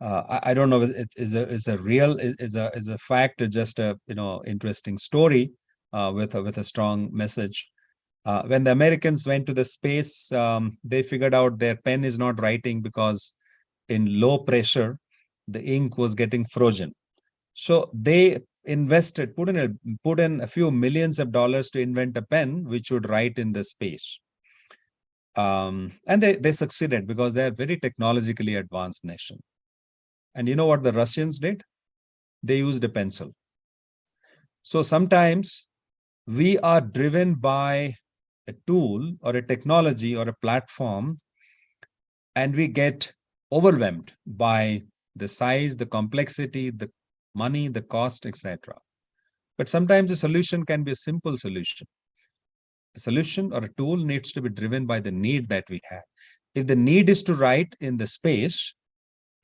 I don't know if it is a fact or just a interesting story with a strong message. When the Americans went to the space, they figured out their pen is not writing because in low pressure the ink was getting frozen. So they invested, put in a few millions of dollars to invent a pen which would write in the space. And they succeeded because they are very technologically advanced nation. And you know what the Russians did? They used a pencil. So sometimes we are driven by a tool or a technology or a platform, and we get overwhelmed by the size, the complexity, the money, the cost, etc. But sometimes a solution can be a simple solution. A solution or a tool needs to be driven by the need that we have. If the need is to write in the space,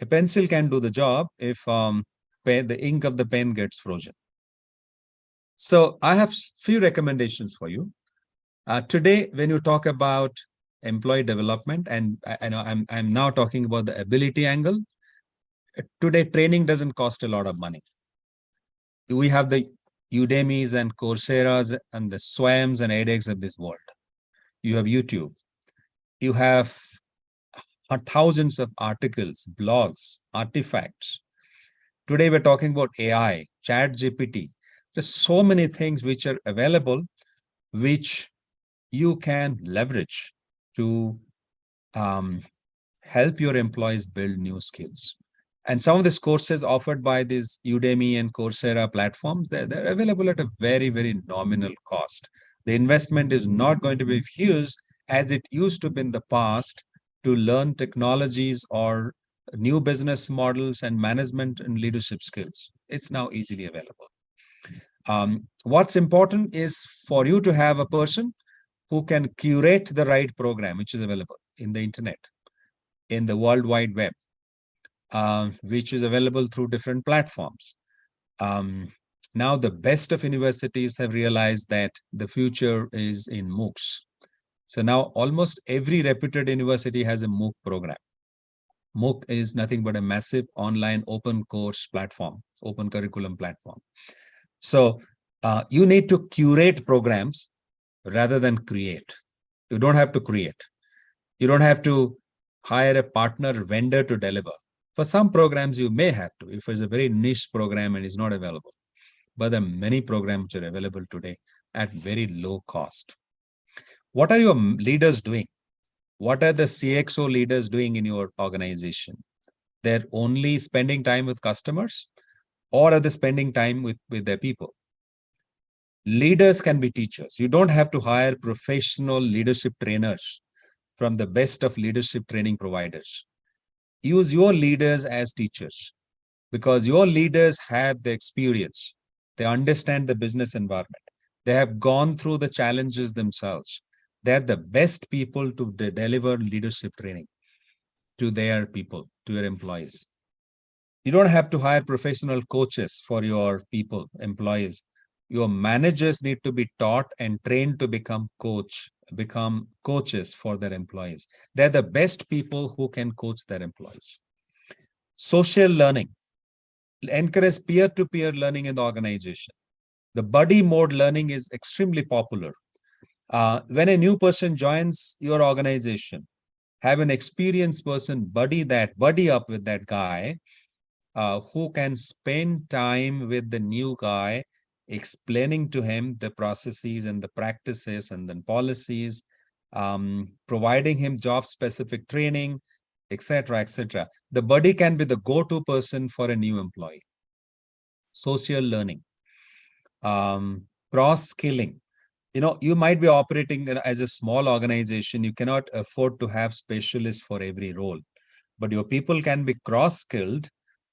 a pencil can do the job if the ink of the pen gets frozen. So I have few recommendations for you. Today, when you talk about employee development, and I'm now talking about the ability angle, today training doesn't cost a lot of money. We have the Udemy's and Coursera's and the Swams and edX of this world. You have YouTube. You have thousands of articles, blogs, artifacts. Today we're talking about AI, ChatGPT. There's so many things which are available, which you can leverage to help your employees build new skills. And some of these courses offered by these Udemy and Coursera platforms, they're available at a very, very nominal cost. The investment is not going to be huge as it used to be in the past to learn technologies or new business models and management and leadership skills. It's now easily available. What's important is for you to have a person who can curate the right program, which is available in the internet, in the World Wide Web, which is available through different platforms. Now, the best of universities have realized that the future is in MOOCs. So now almost every reputed university has a MOOC program. MOOC is nothing but a massive online open course platform, open curriculum platform. So you need to curate programs rather than create. You don't have to create. You don't have to hire a partner vendor to deliver. For some programs, you may have to, if it's a very niche program and is not available. But there are many programs which are available today at very low cost. What are your leaders doing? What are the CXO leaders doing in your organization? They're only spending time with customers, or are they spending time with their people? Leaders can be teachers. You don't have to hire professional leadership trainers from the best of leadership training providers. Use your leaders as teachers, because your leaders have the experience. They understand the business environment. They have gone through the challenges themselves. They're the best people to deliver leadership training to their people, to your employees. You don't have to hire professional coaches for your people, employees. Your managers need to be taught and trained to become coaches for their employees. They're the best people who can coach their employees. Social learning. Encourage peer-to-peer learning in the organization. The buddy mode learning is extremely popular. When a new person joins your organization, have an experienced person buddy up with that guy who can spend time with the new guy, explaining to him the processes and the practices and then policies, providing him job-specific training, etc., etc. The buddy can be the go-to person for a new employee. Social learning, cross-skilling. You might be operating as a small organization. You cannot afford to have specialists for every role, but your people can be cross-skilled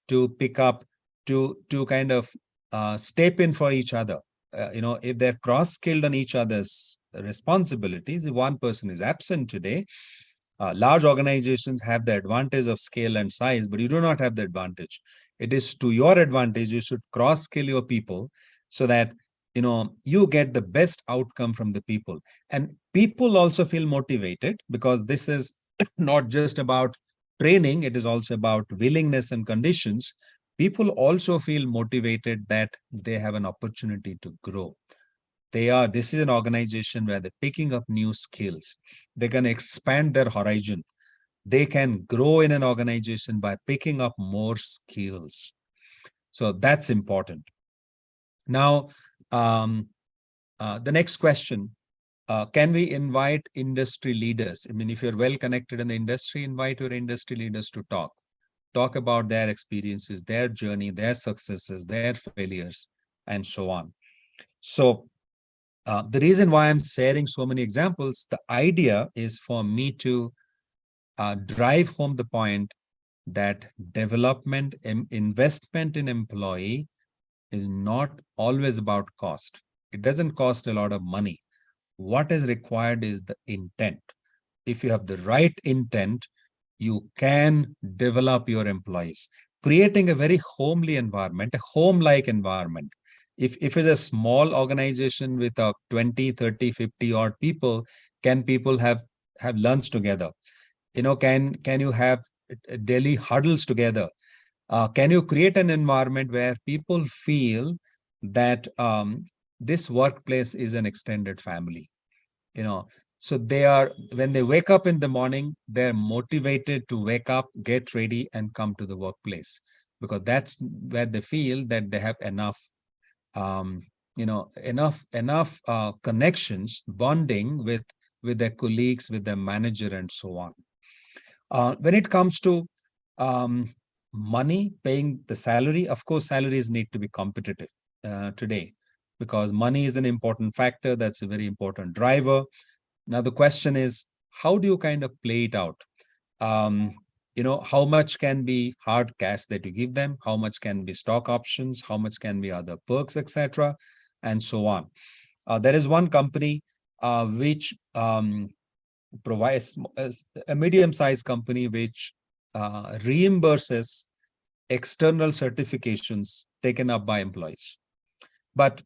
to pick up, to kind of step in for each other. If they're cross-skilled on each other's responsibilities, if one person is absent today, large organizations have the advantage of scale and size, but you do not have the advantage. It is to your advantage. You should cross-skill your people so that you get the best outcome from the people. And people also feel motivated, because this is not just about training, it is also about willingness and conditions. People also feel motivated that they have an opportunity to grow. This is an organization where they're picking up new skills. They can expand their horizon. They can grow in an organization by picking up more skills. So that's important. Now, the next question, can we invite industry leaders? I mean, if you're well connected in the industry, invite your industry leaders to talk about their experiences, their journey, their successes, their failures, and so on. So the reason why I'm sharing so many examples, the idea is for me to drive home the point that development, investment in employee is not always about cost. It doesn't cost a lot of money. What is required is the intent. If you have the right intent, you can develop your employees, creating a very homely environment, a home-like environment. If it's a small organization with 20, 30, 50 odd people, can people have lunch together? Can you have daily huddles together? Can you create an environment where people feel that this workplace is an extended family? So when they wake up in the morning, they're motivated to wake up, get ready, and come to the workplace, because that's where they feel that they have enough connections, bonding with their colleagues, with their manager, and so on. When it comes to money, paying the salary, of course, salaries need to be competitive today, because money is an important factor. That's a very important driver. Now, the question is, how do you kind of play it out? How much can be hard cash that you give them? How much can be stock options? How much can be other perks, etc., and so on. There is one company which provides a medium-sized company which reimburses external certifications taken up by employees. But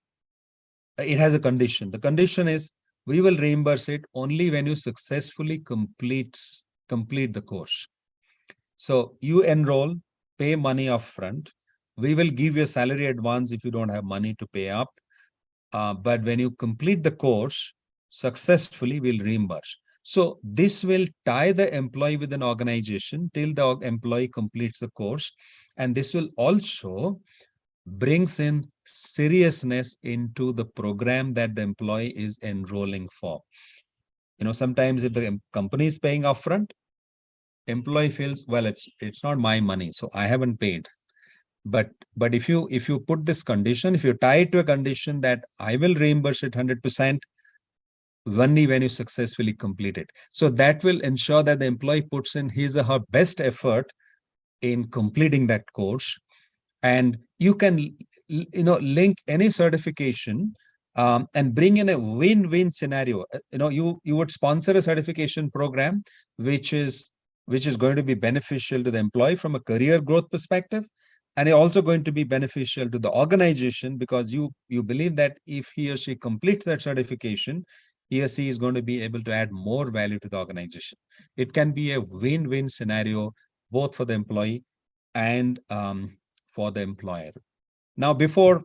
it has a condition. The condition is, we will reimburse it only when you successfully complete the course. So you enroll, pay money upfront. We will give you a salary advance if you don't have money to pay up. But when you complete the course successfully, we'll reimburse. So this will tie the employee with an organization till the employee completes the course. And this will also brings in seriousness into the program that the employee is enrolling for. Sometimes if the company is paying upfront, employee feels, well, it's not my money, so I haven't paid. But if you put this condition, if you tie it to a condition that I will reimburse it 100% only when you successfully complete it. So that will ensure that the employee puts in his or her best effort in completing that course. And you can link any certification and bring in a win-win scenario. You would sponsor a certification program which is which is going to be beneficial to the employee from a career growth perspective, and also going to be beneficial to the organization, because you believe that if he or she completes that certification, he or she is going to be able to add more value to the organization. It can be a win-win scenario, both for the employee and for the employer. Now, before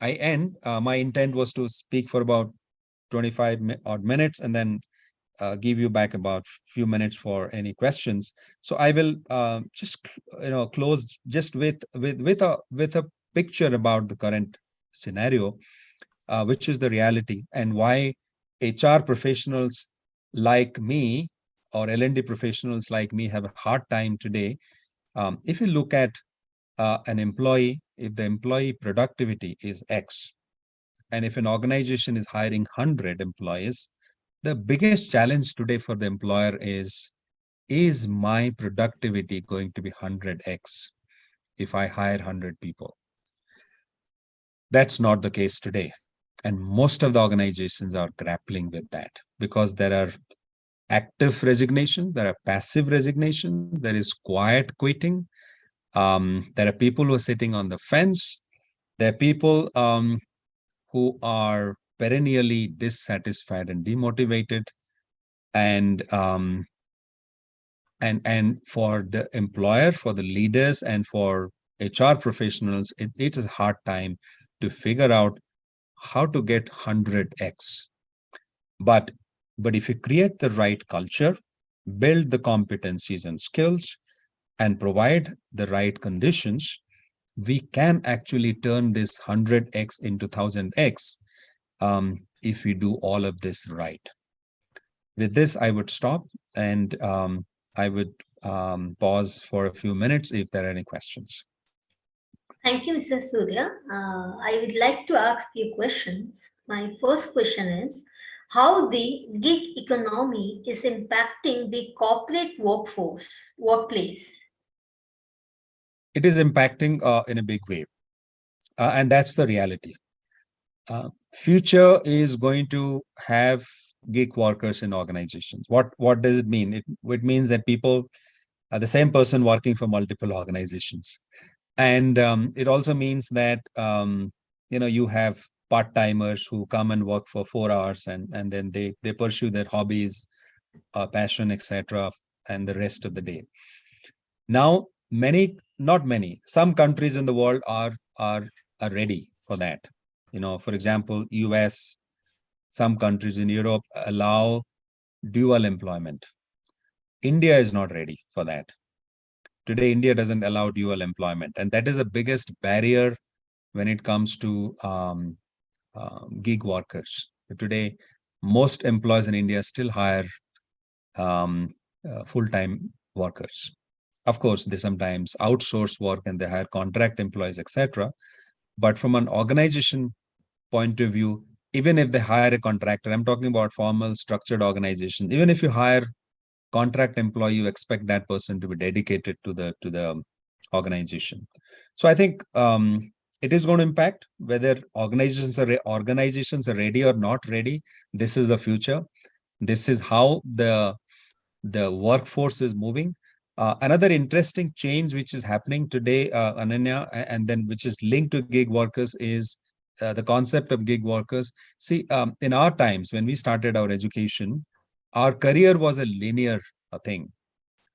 I end, my intent was to speak for about 25 odd minutes and then give you back about a few minutes for any questions. So I will just close just with a picture about the current scenario, which is the reality, and why HR professionals like me or L&D professionals like me have a hard time today. If you look at an employee, if the employee productivity is X, and if an organization is hiring 100 employees, the biggest challenge today for the employer is my productivity going to be 100x if I hire 100 people? That's not the case today. And most of the organizations are grappling with that, because there are active resignation, there are passive resignation, there is quiet quitting. There are people who are sitting on the fence. There are people who are perennially dissatisfied and demotivated. And for the employer, for the leaders, and for HR professionals, it is a hard time to figure out how to get 100x. But if you create the right culture, build the competencies and skills, and provide the right conditions, we can actually turn this 100x into 1000x if we do all of this right. With this, I would stop, and I would pause for a few minutes if there are any questions. Thank you, Mr. Surya. I would like to ask you questions. My first question is, how the gig economy is impacting the corporate workplace? It is impacting in a big way. And that's the reality. Future is going to have gig workers in organizations. What does it mean? It means that people are the same person working for multiple organizations. And it also means that you have part-timers who come and work for 4 hours, and then they pursue their hobbies, passion, etc., and the rest of the day. Now, some countries in the world are ready for that. For example, US, some countries in Europe allow dual employment. India is not ready for that. Today, India doesn't allow dual employment, and that is the biggest barrier when it comes to gig workers. Today, most employers in India still hire full-time workers. Of course, they sometimes outsource work and they hire contract employees, etc. But from an organization point of view, even if they hire a contractor, I'm talking about formal, structured organizations. Even if you hire contract employee, you expect that person to be dedicated to the organization. So I think it is going to impact whether organizations are ready or not ready. This is the future. This is how the workforce is moving. Another interesting change which is happening today, Ananya, and then which is linked to gig workers, is the concept of gig workers. See, in our times, when we started our education, our career was a linear thing.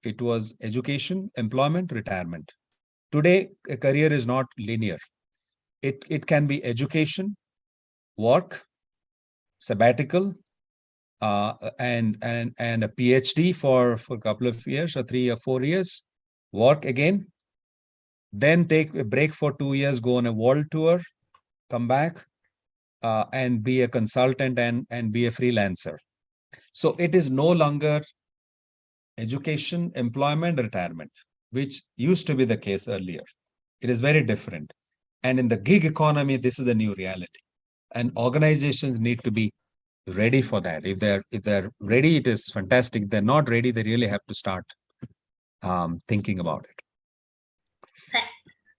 It was education, employment, retirement. Today, a career is not linear. It can be education, work, sabbatical, and a PhD for a couple of years, or 3 or 4 years, work again, then take a break for 2 years, go on a world tour, come back, and be a consultant and be a freelancer. So it is no longer education, employment, retirement, which used to be the case earlier. It is very different. And in the gig economy, this is a new reality. And organizations need to be ready for that. If they're ready, it is fantastic. If they're not ready, they really have to start thinking about it.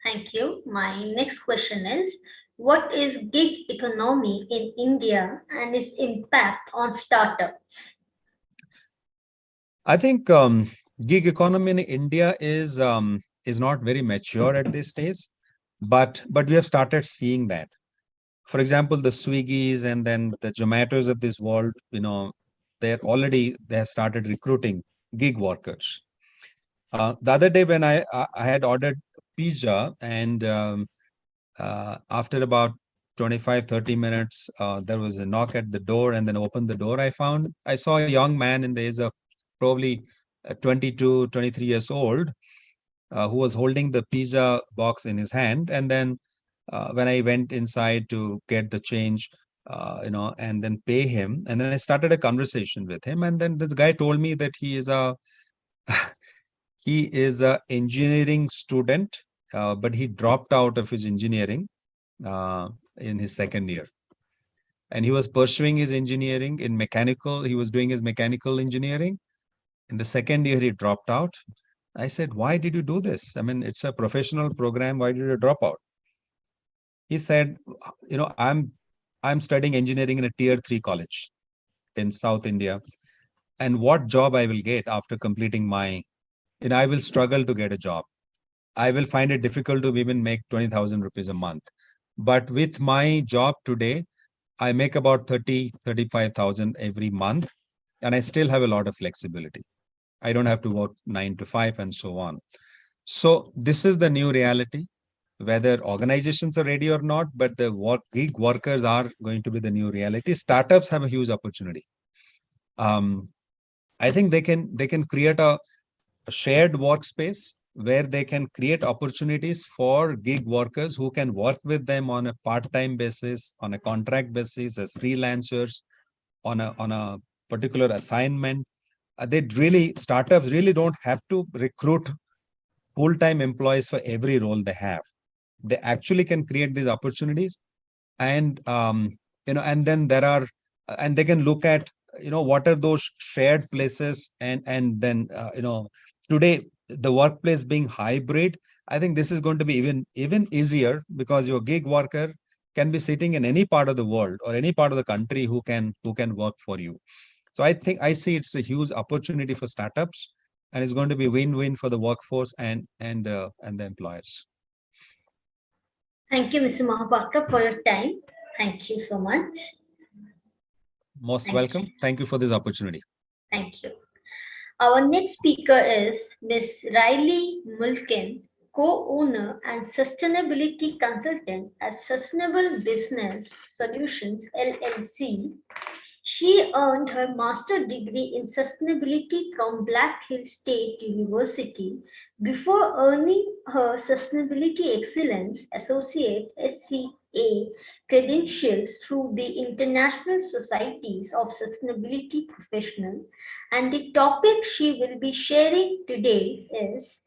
Thank you. My next question is, what is gig economy in India and its impact on startups? I think gig economy in India is not very mature at this stage, but we have started seeing that. For example, the Swiggies and then the Zomatos of this world, they have started recruiting gig workers. The other day when I had ordered pizza, and after about 25-30 minutes, there was a knock at the door, and then opened the door. I saw a young man in the age of probably 22, 23 years old, who was holding the pizza box in his hand. And then when I went inside to get the change, and then pay him, and then I started a conversation with him. And then this guy told me that he is a engineering student, but he dropped out of his engineering in his second year. And he was pursuing his engineering in mechanical. He was doing his mechanical engineering. In the second year, he dropped out. I said, why did you do this? I mean, it's a professional program. Why did you drop out? He said, I'm studying engineering in a tier 3 college in South India. And what job I will get after completing I will struggle to get a job. I will find it difficult to even make 20,000 rupees a month. But with my job today, I make about 35,000 every month, and I still have a lot of flexibility. I don't have to work 9 to 5 and so on. So this is the new reality, whether organizations are ready or not, but the gig workers are going to be the new reality. Startups have a huge opportunity. I think they can create a shared workspace where they can create opportunities for gig workers who can work with them on a part-time basis, on a contract basis, as freelancers, on a particular assignment. Startups really don't have to recruit full-time employees for every role they have. They actually can create these opportunities, and and then and they can look at what are those shared places, and then today the workplace being hybrid, I think this is going to be even easier, because your gig worker can be sitting in any part of the world or any part of the country who can work for you. So I see it's a huge opportunity for startups, and it's going to be win-win for the workforce and the employers. Thank you, Mr. Mahapatra, for your time. Thank you so much. Most welcome. Thank you for this opportunity. Thank you. Our next speaker is Ms. Riley Mulkin, co-owner and sustainability consultant at Sustainable Business Solutions, LLC. She earned her master's degree in sustainability from Black Hills State University before earning her Sustainability Excellence Associate SCA credentials through the International Societies of Sustainability Professionals. And the topic she will be sharing today is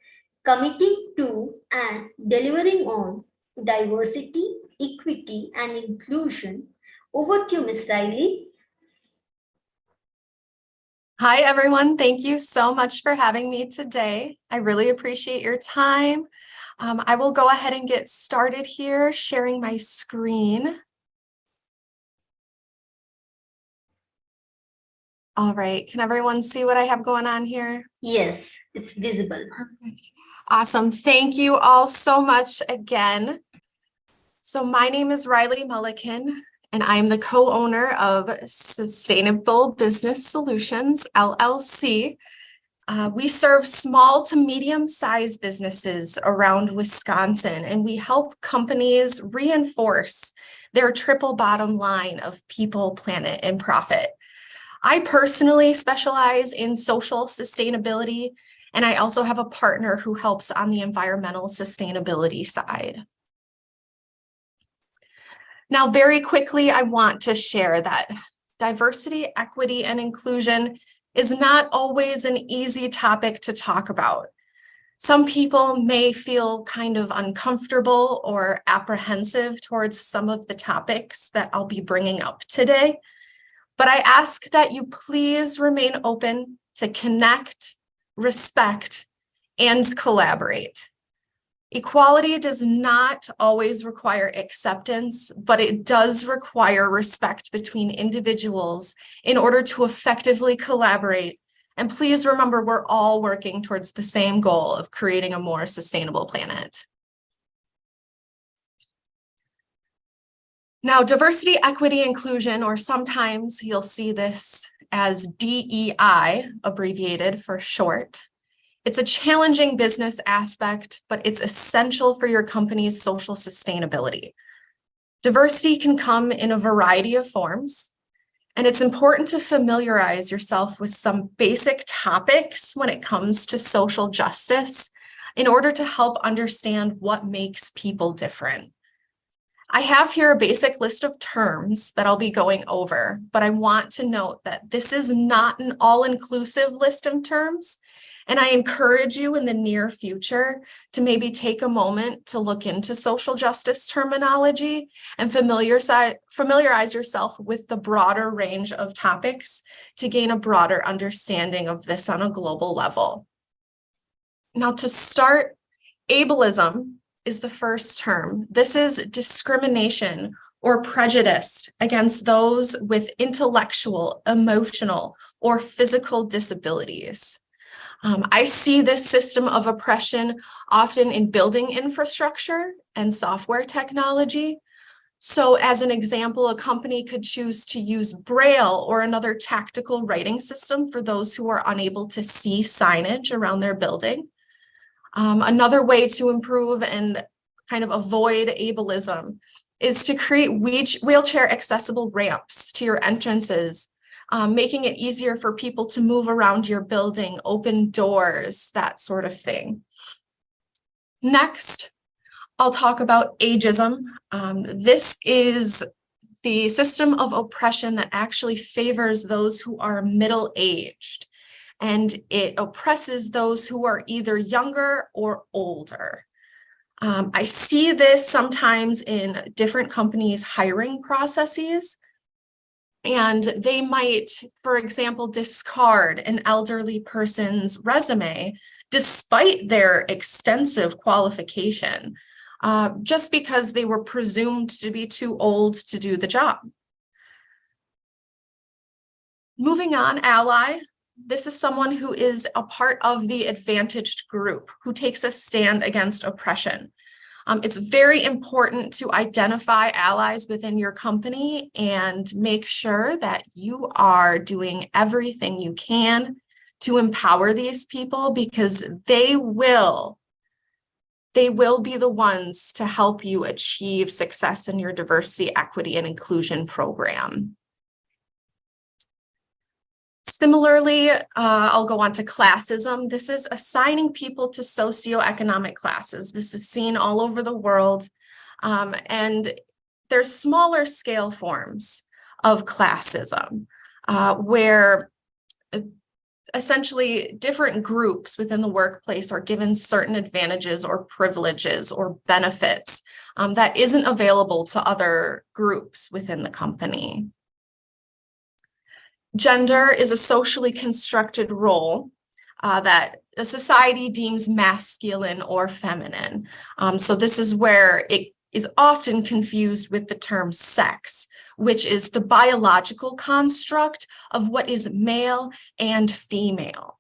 committing to and delivering on diversity, equity, and inclusion. Over to you, Ms. Riley. Hi, everyone. Thank you so much for having me today. I really appreciate your time. I will go ahead and get started here, sharing my screen. All right. Can everyone see what I have going on here? Yes, it's visible. Perfect. Awesome. Thank you all so much again. So my name is Riley Mulliken, and I am the co-owner of Sustainable Business Solutions, LLC. We serve small to medium-sized businesses around Wisconsin, and we help companies reinforce their triple bottom line of people, planet, and profit. I personally specialize in social sustainability, and I also have a partner who helps on the environmental sustainability side. Now, very quickly, I want to share that diversity, equity, and inclusion is not always an easy topic to talk about. Some people may feel kind of uncomfortable or apprehensive towards some of the topics that I'll be bringing up today, but I ask that you please remain open to connect, respect, and collaborate. Equality does not always require acceptance, but it does require respect between individuals in order to effectively collaborate And please remember, we're all working towards the same goal of creating a more sustainable planet. Now, diversity, equity, inclusion, or sometimes you'll see this as DEI, abbreviated for short. It's a challenging business aspect, but it's essential for your company's social sustainability. Diversity can come in a variety of forms, and it's important to familiarize yourself with some basic topics when it comes to social justice in order to help understand what makes people different. I have here a basic list of terms that I'll be going over, but I want to note that this is not an all-inclusive list of terms, and I encourage you in the near future to maybe take a moment to look into social justice terminology and familiarize yourself with the broader range of topics to gain a broader understanding of this on a global level. Now, to start, ableism is the first term. This is discrimination or prejudice against those with intellectual, emotional, or physical disabilities. I see this system of oppression often in building infrastructure and software technology. So as an example, a company could choose to use Braille or another tactical writing system for those who are unable to see signage around their building. Another way to improve and kind of avoid ableism is to create wheelchair accessible ramps to your entrances, making it easier for people to move around your building, open doors, that sort of thing. Next, I'll talk about ageism. This is the system of oppression that actually favors those who are middle-aged, and it oppresses those who are either younger or older. I see this sometimes in different companies' hiring processes, and they might, for example, discard an elderly person's resume despite their extensive qualification, just because they were presumed to be too old to do the job. Moving on, ally. This is someone who is a part of the advantaged group who takes a stand against oppression. It's very important to identify allies within your company and make sure that you are doing everything you can to empower these people, because they will be the ones to help you achieve success in your diversity, equity, and inclusion program. Similarly, I'll go on to classism. This is assigning people to socioeconomic classes. This is seen all over the world, and there's smaller scale forms of classism where essentially different groups within the workplace are given certain advantages or privileges or benefits that isn't available to other groups within the company. Gender is a socially constructed role that a society deems masculine or feminine. So this is where it is often confused with the term sex, which is the biological construct of what is male and female.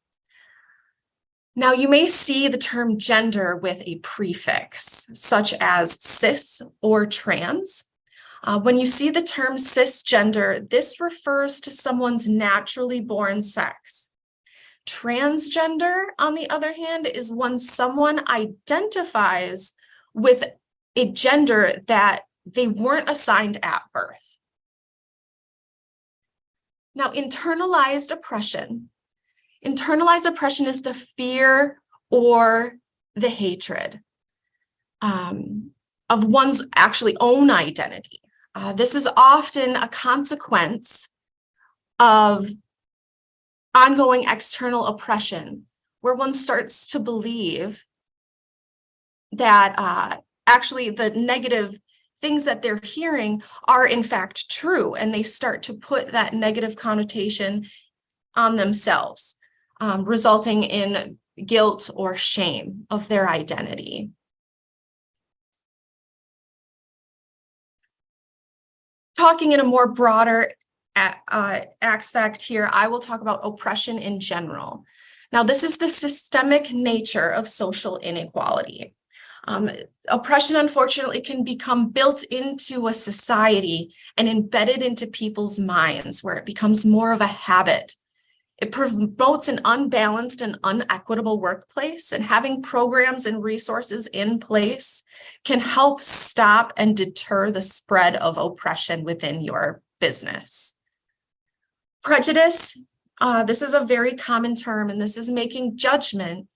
Now, you may see the term gender with a prefix, such as cis or trans. When you see the term cisgender, this refers to someone's naturally born sex. Transgender, on the other hand, is when someone identifies with a gender that they weren't assigned at birth. Now, internalized oppression. Internalized oppression is the fear or the hatred of one's actually own identity. This is often a consequence of ongoing external oppression, where one starts to believe that actually the negative things that they're hearing are in fact true, and they start to put that negative connotation on themselves, resulting in guilt or shame of their identity. Talking in a more broader aspect here, I will talk about oppression in general. Now, this is the systemic nature of social inequality. Oppression, unfortunately, can become built into a society and embedded into people's minds, where it becomes more of a habit. It promotes an unbalanced and unequitable workplace, and having programs and resources in place can help stop and deter the spread of oppression within your business. Prejudice, this is a very common term, and this is making judgment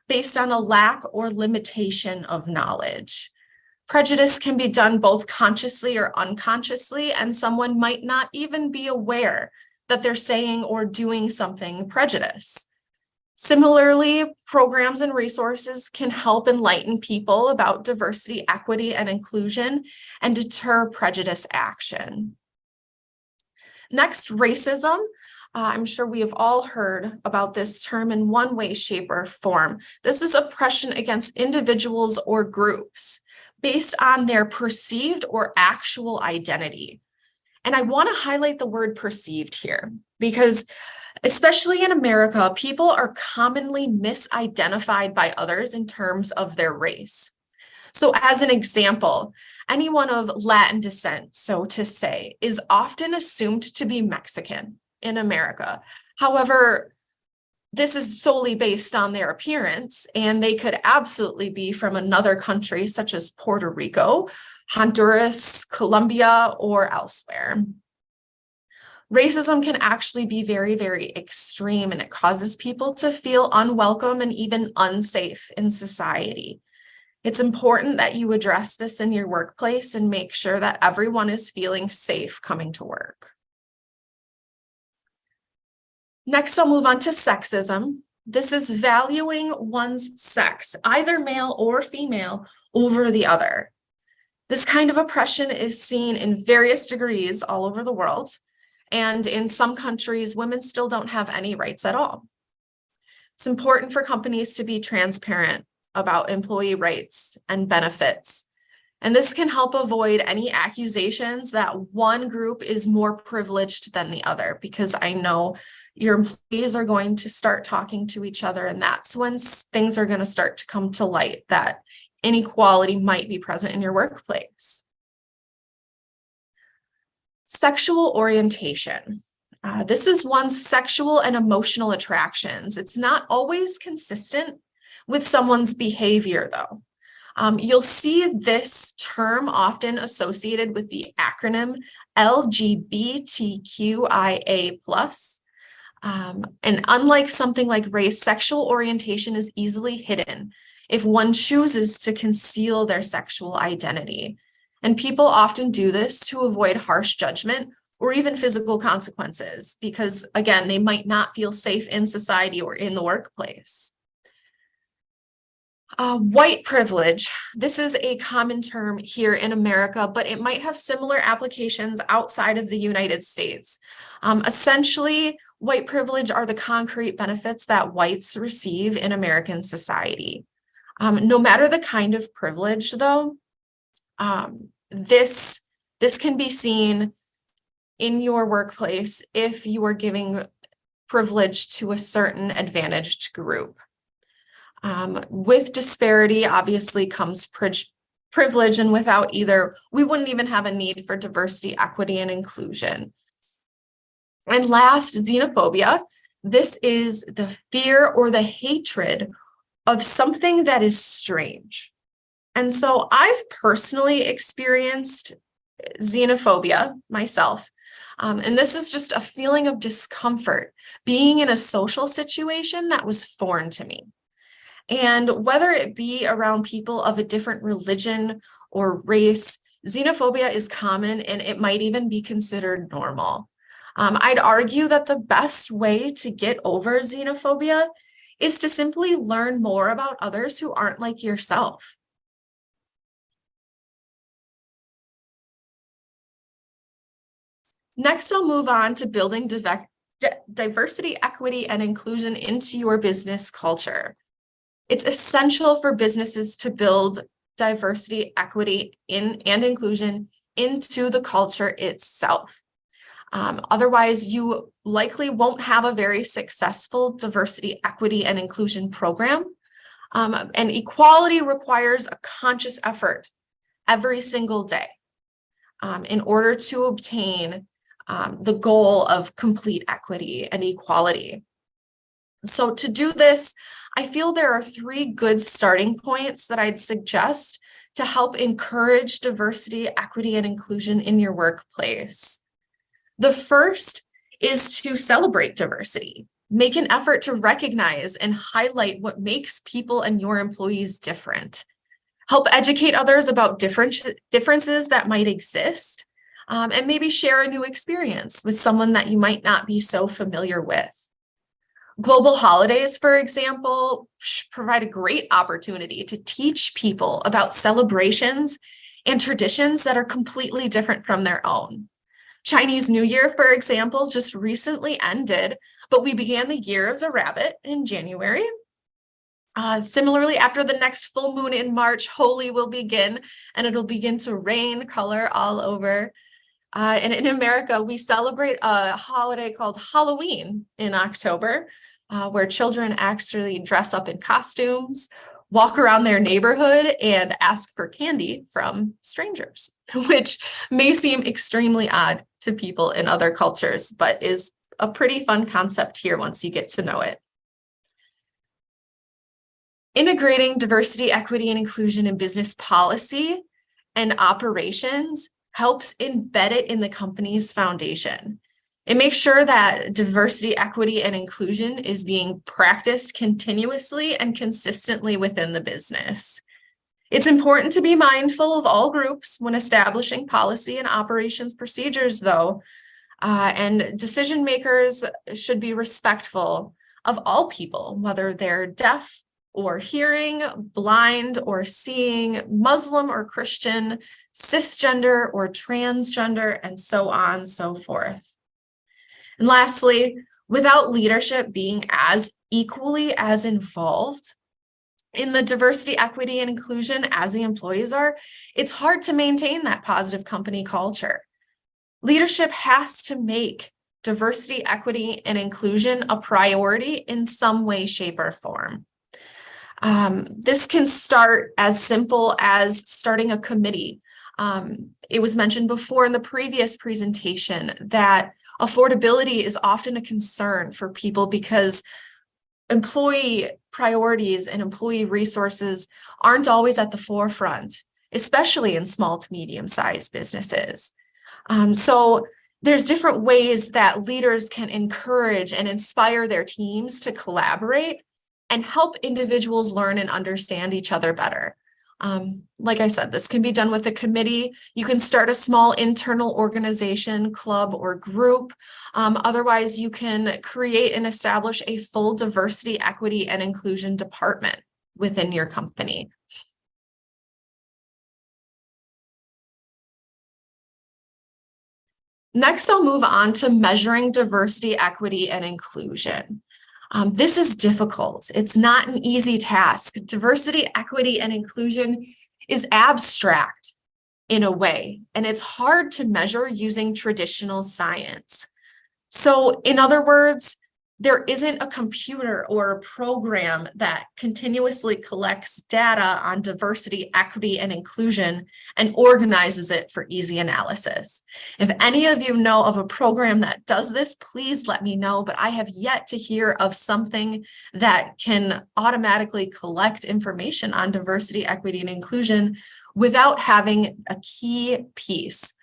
based on a lack or limitation of knowledge. Prejudice can be done both consciously or unconsciously, and someone might not even be aware that they're saying or doing something prejudiced. Similarly, programs and resources can help enlighten people about diversity, equity, and inclusion and deter prejudice action. Next, racism. I'm sure we have all heard about this term in one way, shape, or form. This is oppression against individuals or groups based on their perceived or actual identity. And I want to highlight the word perceived here, because especially in America, people are commonly misidentified by others in terms of their race. So as an example, anyone of Latin descent, so to say, is often assumed to be Mexican in America. However, this is solely based on their appearance, and they could absolutely be from another country such as Puerto Rico, Honduras, Colombia, or elsewhere. Racism can actually be very, very extreme, and it causes people to feel unwelcome and even unsafe in society. It's important that you address this in your workplace and make sure that everyone is feeling safe coming to work. Next, I'll move on to sexism. This is valuing one's sex, either male or female, over the other. This kind of oppression is seen in various degrees all over the world, and in some countries, women still don't have any rights at all. It's important for companies to be transparent about employee rights and benefits, and this can help avoid any accusations that one group is more privileged than the other, because I know your employees are going to start talking to each other, and that's when things are going to start to come to light that inequality might be present in your workplace. Sexual orientation. This is one's sexual and emotional attractions. It's not always consistent with someone's behavior, though. You'll see this term often associated with the acronym LGBTQIA+. And unlike something like race, sexual orientation is easily hidden if one chooses to conceal their sexual identity. And people often do this to avoid harsh judgment or even physical consequences, because again, they might not feel safe in society or in the workplace. White privilege. This is a common term here in America, but it might have similar applications outside of the United States. Essentially, white privilege are the concrete benefits that whites receive in American society. No matter the kind of privilege, though, this can be seen in your workplace if you are giving privilege to a certain advantaged group. With disparity, obviously, comes privilege, and without either, we wouldn't even have a need for diversity, equity, and inclusion. And last, xenophobia. This is the fear or the hatred of something that is strange. And so I've personally experienced xenophobia myself. And this is just a feeling of discomfort being in a social situation that was foreign to me. And whether it be around people of a different religion or race, xenophobia is common, and it might even be considered normal. I'd argue that the best way to get over xenophobia is to simply learn more about others who aren't like yourself. Next, I'll move on to building diversity, equity, and inclusion into your business culture. It's essential for businesses to build diversity, equity, and inclusion into the culture itself. Otherwise, you likely won't have a very successful diversity, equity, and inclusion program. And equality requires a conscious effort every single day in order to obtain the goal of complete equity and equality. So to do this, I feel there are 3 good starting points that I'd suggest to help encourage diversity, equity, and inclusion in your workplace. The first is to celebrate diversity. Make an effort to recognize and highlight what makes people and your employees different. Help educate others about differences that might exist, and maybe share a new experience with someone that you might not be so familiar with. Global holidays, for example, provide a great opportunity to teach people about celebrations and traditions that are completely different from their own. Chinese New Year, for example, just recently ended, but we began the Year of the Rabbit in January. Similarly, after the next full moon in March, Holi will begin, and it'll begin to rain color all over. And in America, we celebrate a holiday called Halloween in October, where children actually dress up in costumes, walk around their neighborhood, and ask for candy from strangers, which may seem extremely odd to people in other cultures, but is a pretty fun concept here once you get to know it. Integrating diversity, equity, and inclusion in business policy and operations helps embed it in the company's foundation. It makes sure that diversity, equity, and inclusion is being practiced continuously and consistently within the business. It's important to be mindful of all groups when establishing policy and operations procedures, though, and decision makers should be respectful of all people, whether they're deaf or hearing, blind or seeing, Muslim or Christian, cisgender or transgender, and so on and so forth. And lastly, without leadership being as equally as involved in the diversity, equity, and inclusion as the employees are, it's hard to maintain that positive company culture. Leadership has to make diversity, equity, and inclusion a priority in some way, shape, or form. This can start as simple as starting a committee. It was mentioned before in the previous presentation that affordability is often a concern for people because employee priorities and employee resources aren't always at the forefront, especially in small to medium-sized businesses. So there's different ways that leaders can encourage and inspire their teams to collaborate and help individuals learn and understand each other better. Like I said, this can be done with a committee. You can start a small internal organization, club, or group. Otherwise, you can create and establish a full diversity, equity, and inclusion department within your company. Next, I'll move on to measuring diversity, equity, and inclusion. This is difficult. It's not an easy task. Diversity, equity, and inclusion is abstract in a way, and it's hard to measure using traditional science. So, in other words, there isn't a computer or a program that continuously collects data on diversity, equity, and inclusion and organizes it for easy analysis. If any of you know of a program that does this, please let me know, but I have yet to hear of something that can automatically collect information on diversity, equity, and inclusion without having a key piece,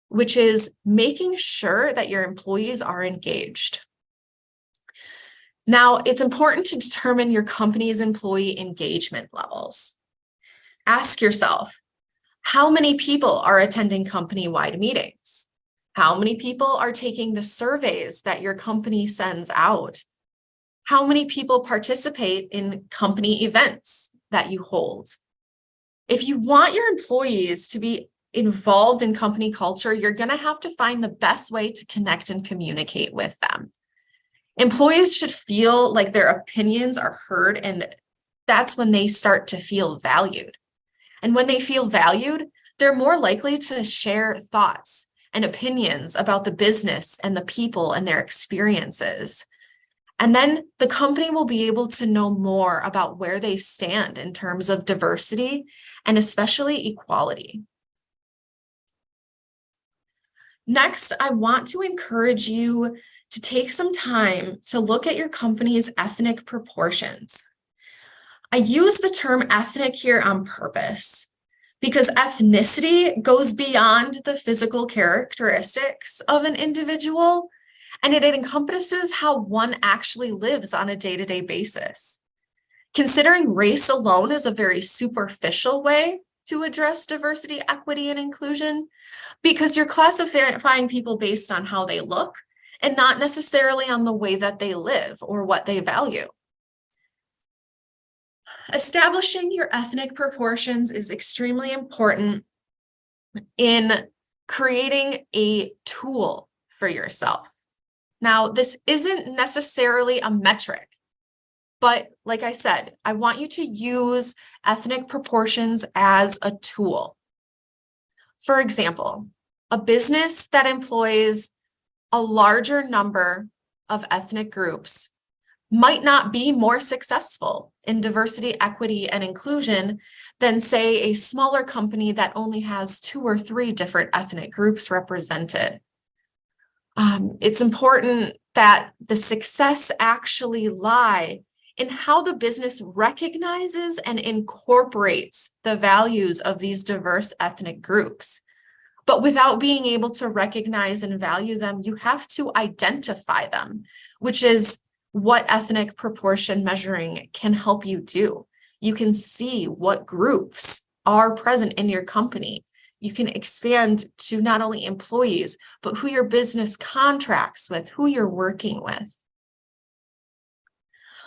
which is making sure that your employees are engaged. Now, it's important to determine your company's employee engagement levels. Ask yourself, how many people are attending company-wide meetings? How many people are taking the surveys that your company sends out? How many people participate in company events that you hold? If you want your employees to be involved in company culture, you're going to have to find the best way to connect and communicate with them. Employees should feel like their opinions are heard, and that's when they start to feel valued. And when they feel valued, they're more likely to share thoughts and opinions about the business and the people and their experiences. And then the company will be able to know more about where they stand in terms of diversity and especially equality. Next, I want to encourage you to take some time to look at your company's ethnic proportions. I use the term ethnic here on purpose because ethnicity goes beyond the physical characteristics of an individual, and it encompasses how one actually lives on a day-to-day basis. Considering race alone is a very superficial way to address diversity, equity, and inclusion because you're classifying people based on how they look and not necessarily on the way that they live or what they value. Establishing your ethnic proportions is extremely important in creating a tool for yourself. Now, this isn't necessarily a metric, but like I said, I want you to use ethnic proportions as a tool. For example, a business that employs a larger number of ethnic groups might not be more successful in diversity, equity, and inclusion than, say, a smaller company that only has 2 or 3 different ethnic groups represented. It's important that the success actually lie in how the business recognizes and incorporates the values of these diverse ethnic groups. But without being able to recognize and value them, you have to identify them, which is what ethnic proportion measuring can help you do. You can see what groups are present in your company. You can expand to not only employees, but who your business contracts with, who you're working with.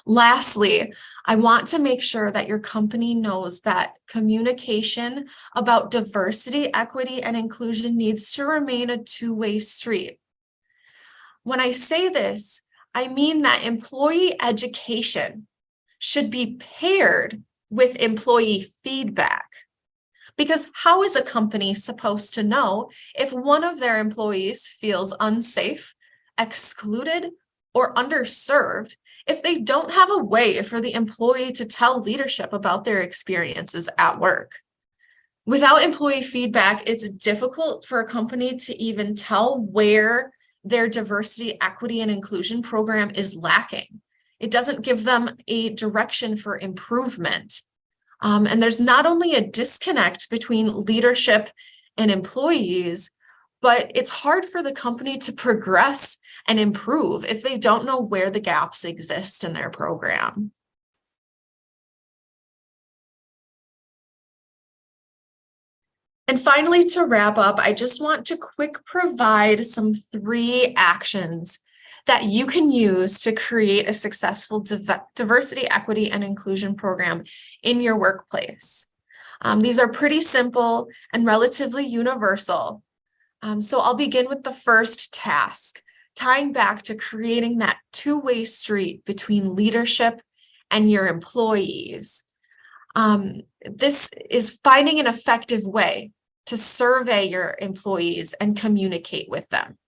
Lastly, I want to make sure that your company knows that communication about diversity, equity, and inclusion needs to remain a two-way street. When I say this, I mean that employee education should be paired with employee feedback. Because how is a company supposed to know if one of their employees feels unsafe, excluded, or underserved if they don't have a way for the employee to tell leadership about their experiences at work? Without employee feedback, it's difficult for a company to even tell where their diversity, equity, and inclusion program is lacking. It doesn't give them a direction for improvement. And there's not only a disconnect between leadership and employees, but it's hard for the company to progress and improve if they don't know where the gaps exist in their program. And finally, to wrap up, I just want to provide some 3 actions that you can use to create a successful diversity, equity, and inclusion program in your workplace. These are pretty simple and relatively universal. So I'll begin with the first task, tying back to creating that two-way street between leadership and your employees. This is finding an effective way to survey your employees and communicate with them.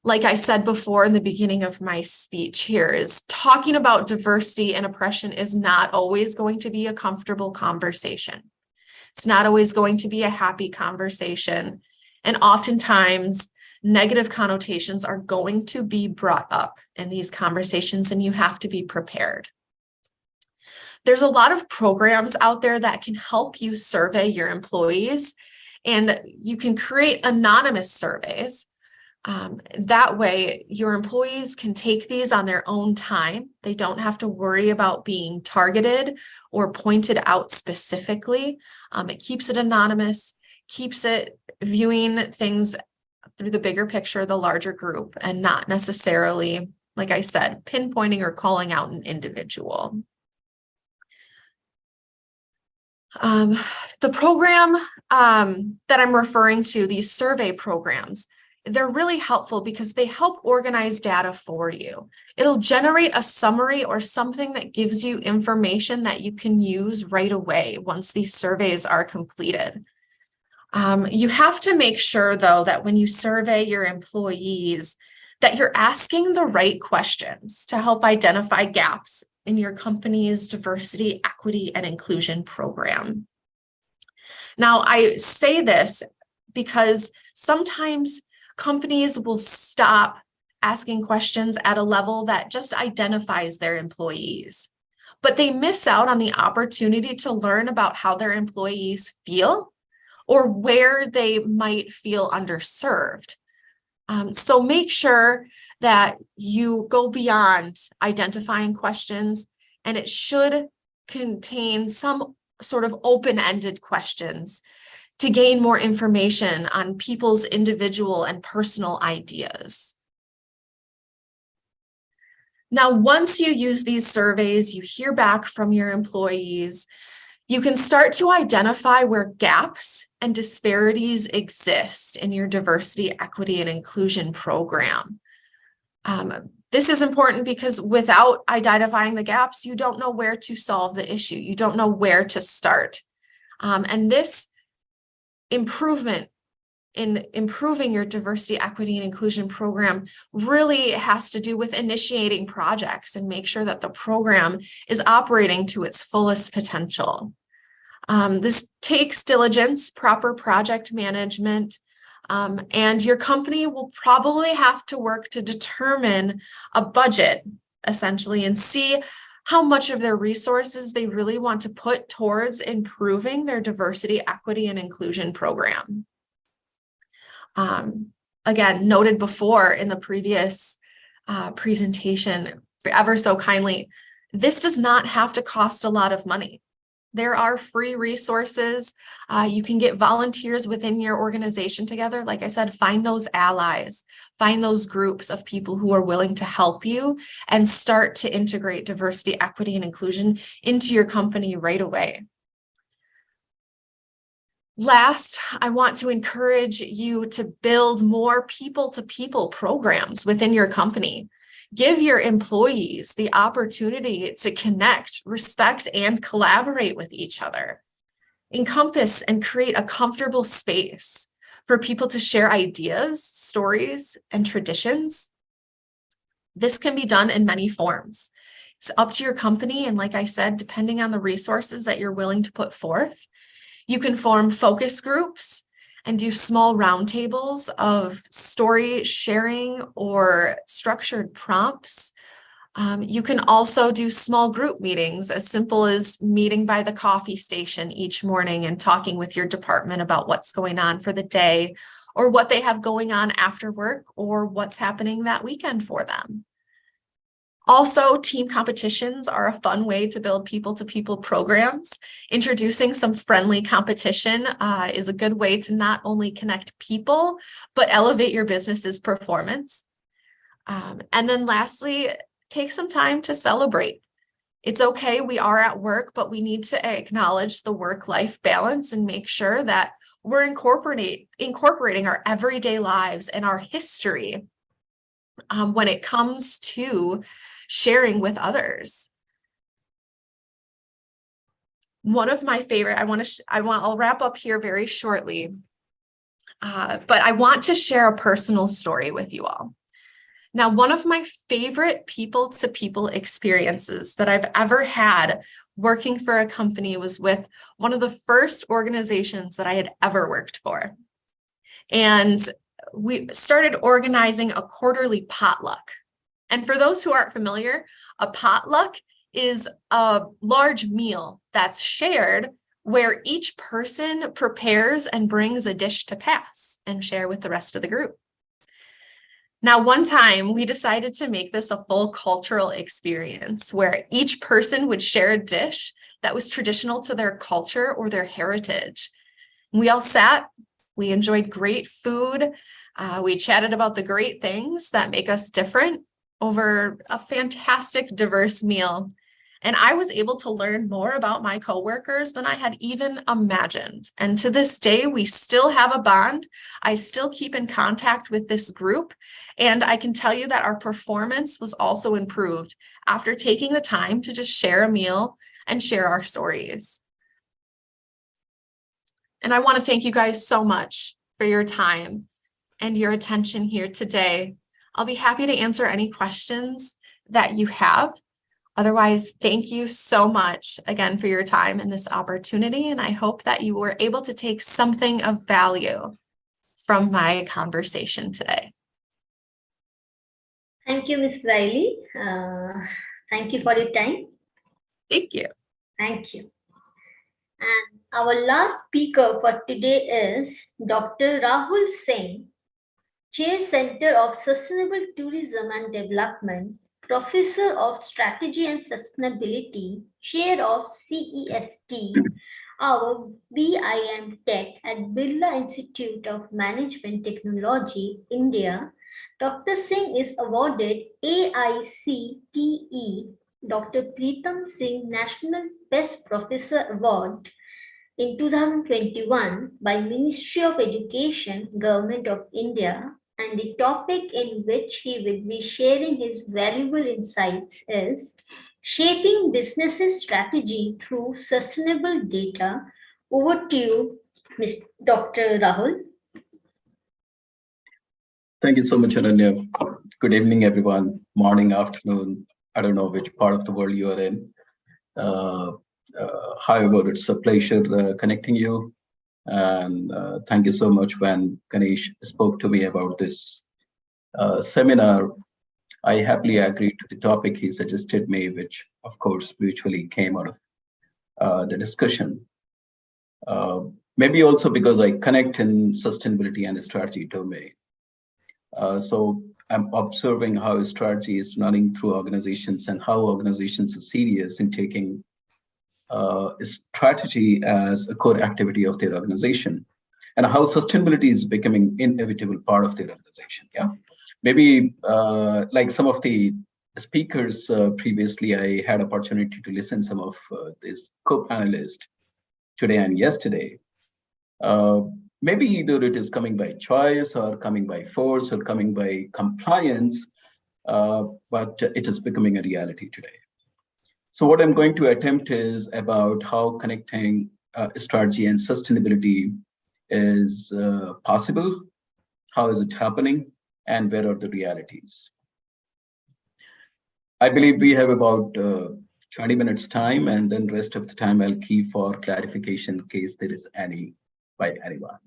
Like I said before in the beginning of my speech here, is talking about diversity and oppression is not always going to be a comfortable conversation. It's not always going to be a happy conversation. And oftentimes, negative connotations are going to be brought up in these conversations, and you have to be prepared. There's a lot of programs out there that can help you survey your employees, and you can create anonymous surveys. That way, your employees can take these on their own time. They don't have to worry about being targeted or pointed out specifically. It keeps it anonymous, keeps it viewing things through the bigger picture, the larger group, and not necessarily, like I said, pinpointing or calling out an individual. The program that I'm referring to, these survey programs, they're really helpful because they help organize data for you. It'll generate a summary or something that gives you information that you can use right away once these surveys are completed. You have to make sure, though, that when you survey your employees, that you're asking the right questions to help identify gaps in your company's diversity, equity, and inclusion program. Now, I say this because sometimes companies will stop asking questions at a level that just identifies their employees, but they miss out on the opportunity to learn about how their employees feel or where they might feel underserved. So make sure that you go beyond identifying questions, and it should contain some sort of open-ended questions to gain more information on people's individual and personal ideas. Now, once you use these surveys, you hear back from your employees, you can start to identify where gaps and disparities exist in your diversity, equity, and inclusion program. This is important because without identifying the gaps, you don't know where to solve the issue. You don't know where to start. And this improvement in improving your diversity, equity, and inclusion program really has to do with initiating projects and make sure that the program is operating to its fullest potential. This takes diligence, proper project management, and your company will probably have to work to determine a budget, essentially, and see how much of their resources they really want to put towards improving their diversity, equity, and inclusion program. Again, noted before in the previous presentation, ever so kindly, this does not have to cost a lot of money. There are free resources. You can get volunteers within your organization together. Like I said, find those allies, find those groups of people who are willing to help you and start to integrate diversity, equity, and inclusion into your company right away. Last, I want to encourage you to build more people-to-people programs within your company. Give your employees the opportunity to connect, respect, and collaborate with each other. Encompass and create a comfortable space for people to share ideas, stories, and traditions. This can be done in many forms. It's up to your company, and like I said, depending on the resources that you're willing to put forth, you can form focus groups and do small roundtables of story sharing or structured prompts. You can also do small group meetings, as simple as meeting by the coffee station each morning and talking with your department about what's going on for the day or what they have going on after work or what's happening that weekend for them. Also, team competitions are a fun way to build people-to-people programs. Introducing some friendly competition is a good way to not only connect people, but elevate your business's performance. And then lastly, take some time to celebrate. It's okay, we are at work, but we need to acknowledge the work-life balance and make sure that we're incorporating our everyday lives and our history when it comes to sharing with others. One of my favorite, I'll wrap up here very shortly, but I want to share a personal story with you all. Now, one of my favorite people-to-people experiences that I've ever had working for a company was with one of the first organizations that I had ever worked for. And we started organizing a quarterly potluck. And for those who aren't familiar, a potluck is a large meal that's shared where each person prepares and brings a dish to pass and share with the rest of the group. Now, one time we decided to make this a full cultural experience where each person would share a dish that was traditional to their culture or their heritage. We all sat, we enjoyed great food, we chatted about the great things that make us different over a fantastic, diverse meal. And I was able to learn more about my coworkers than I had even imagined. And to this day, we still have a bond. I still keep in contact with this group. And I can tell you that our performance was also improved after taking the time to just share a meal and share our stories. And I want to thank you guys so much for your time and your attention here today. I'll be happy to answer any questions that you have. Otherwise, thank you so much again for your time and this opportunity. And I hope that you were able to take something of value from my conversation today. Thank you, Ms. Riley. Thank you for your time. Thank you. Thank you. And our last speaker for today is Dr. Rahul Singh, Chair Center of Sustainable Tourism and Development, Professor of Strategy and Sustainability, Chair of CEST, our BIM Tech at Birla Institute of Management Technology, India. Dr. Singh is awarded AICTE Dr. Preetam Singh National Best Professor Award in 2021 by Ministry of Education, Government of India, and the topic in which he will be sharing his valuable insights is Shaping Businesses Strategy Through Sustainable Data. Over to you, Dr. Rahul. Thank you so much, Ananya. Good evening, everyone. Morning, afternoon. I don't know which part of the world you are in. However, it's a pleasure connecting you. And thank you so much when Ganesh spoke to me about this seminar. I happily agreed to the topic he suggested me, which of course mutually came out of the discussion. Maybe also because I connect in sustainability and strategy domain. So I'm observing how strategy is running through organizations and how organizations are serious in taking strategy as a core activity of their organization, and how sustainability is becoming inevitable part of their organization. Yeah, maybe like some of the speakers previously, I had opportunity to listen some of these co-panelists today and yesterday. Maybe either it is coming by choice or coming by force or coming by compliance, but it is becoming a reality today. So what I'm going to attempt is about how connecting strategy and sustainability is possible, how is it happening, and where are the realities. I believe we have about 20 minutes time, and then rest of the time I'll keep for clarification in case there is any by anyone.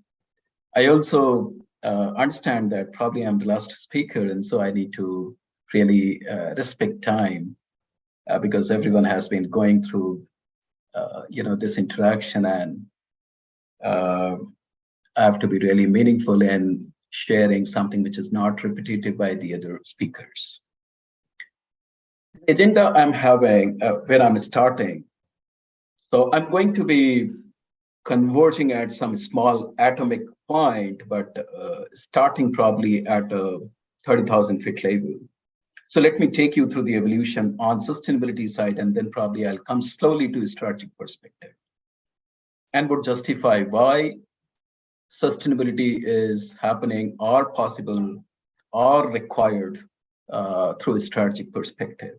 I also understand that probably I'm the last speaker, and so I need to really respect time because everyone has been going through, this interaction, and I have to be really meaningful in sharing something which is not repetitive by the other speakers. The agenda I'm having, where I'm starting. So I'm going to be converging at some small atomic point, but starting probably at a 30,000 feet level. So let me take you through the evolution on sustainability side, and then probably I'll come slowly to a strategic perspective and would justify why sustainability is happening or possible or required through a strategic perspective.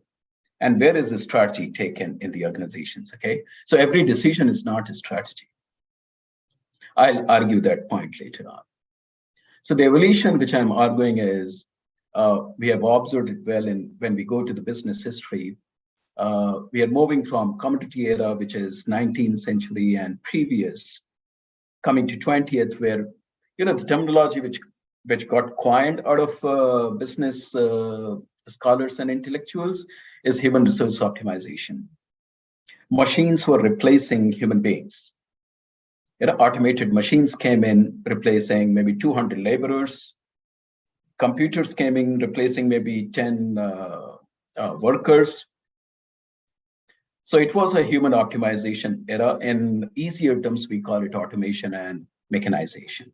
And where is the strategy taken in the organizations, okay? So every decision is not a strategy. I'll argue that point later on. So the evolution which I'm arguing is, we have observed it well when we go to the business history. We are moving from commodity era, which is 19th century and previous, coming to 20th, where, the terminology which got coined out of business scholars and intellectuals is human resource optimization. Machines were replacing human beings. Automated machines came in, replacing maybe 200 laborers. Computers came in, replacing maybe 10 workers. So it was a human optimization era. In easier terms, we call it automation and mechanization.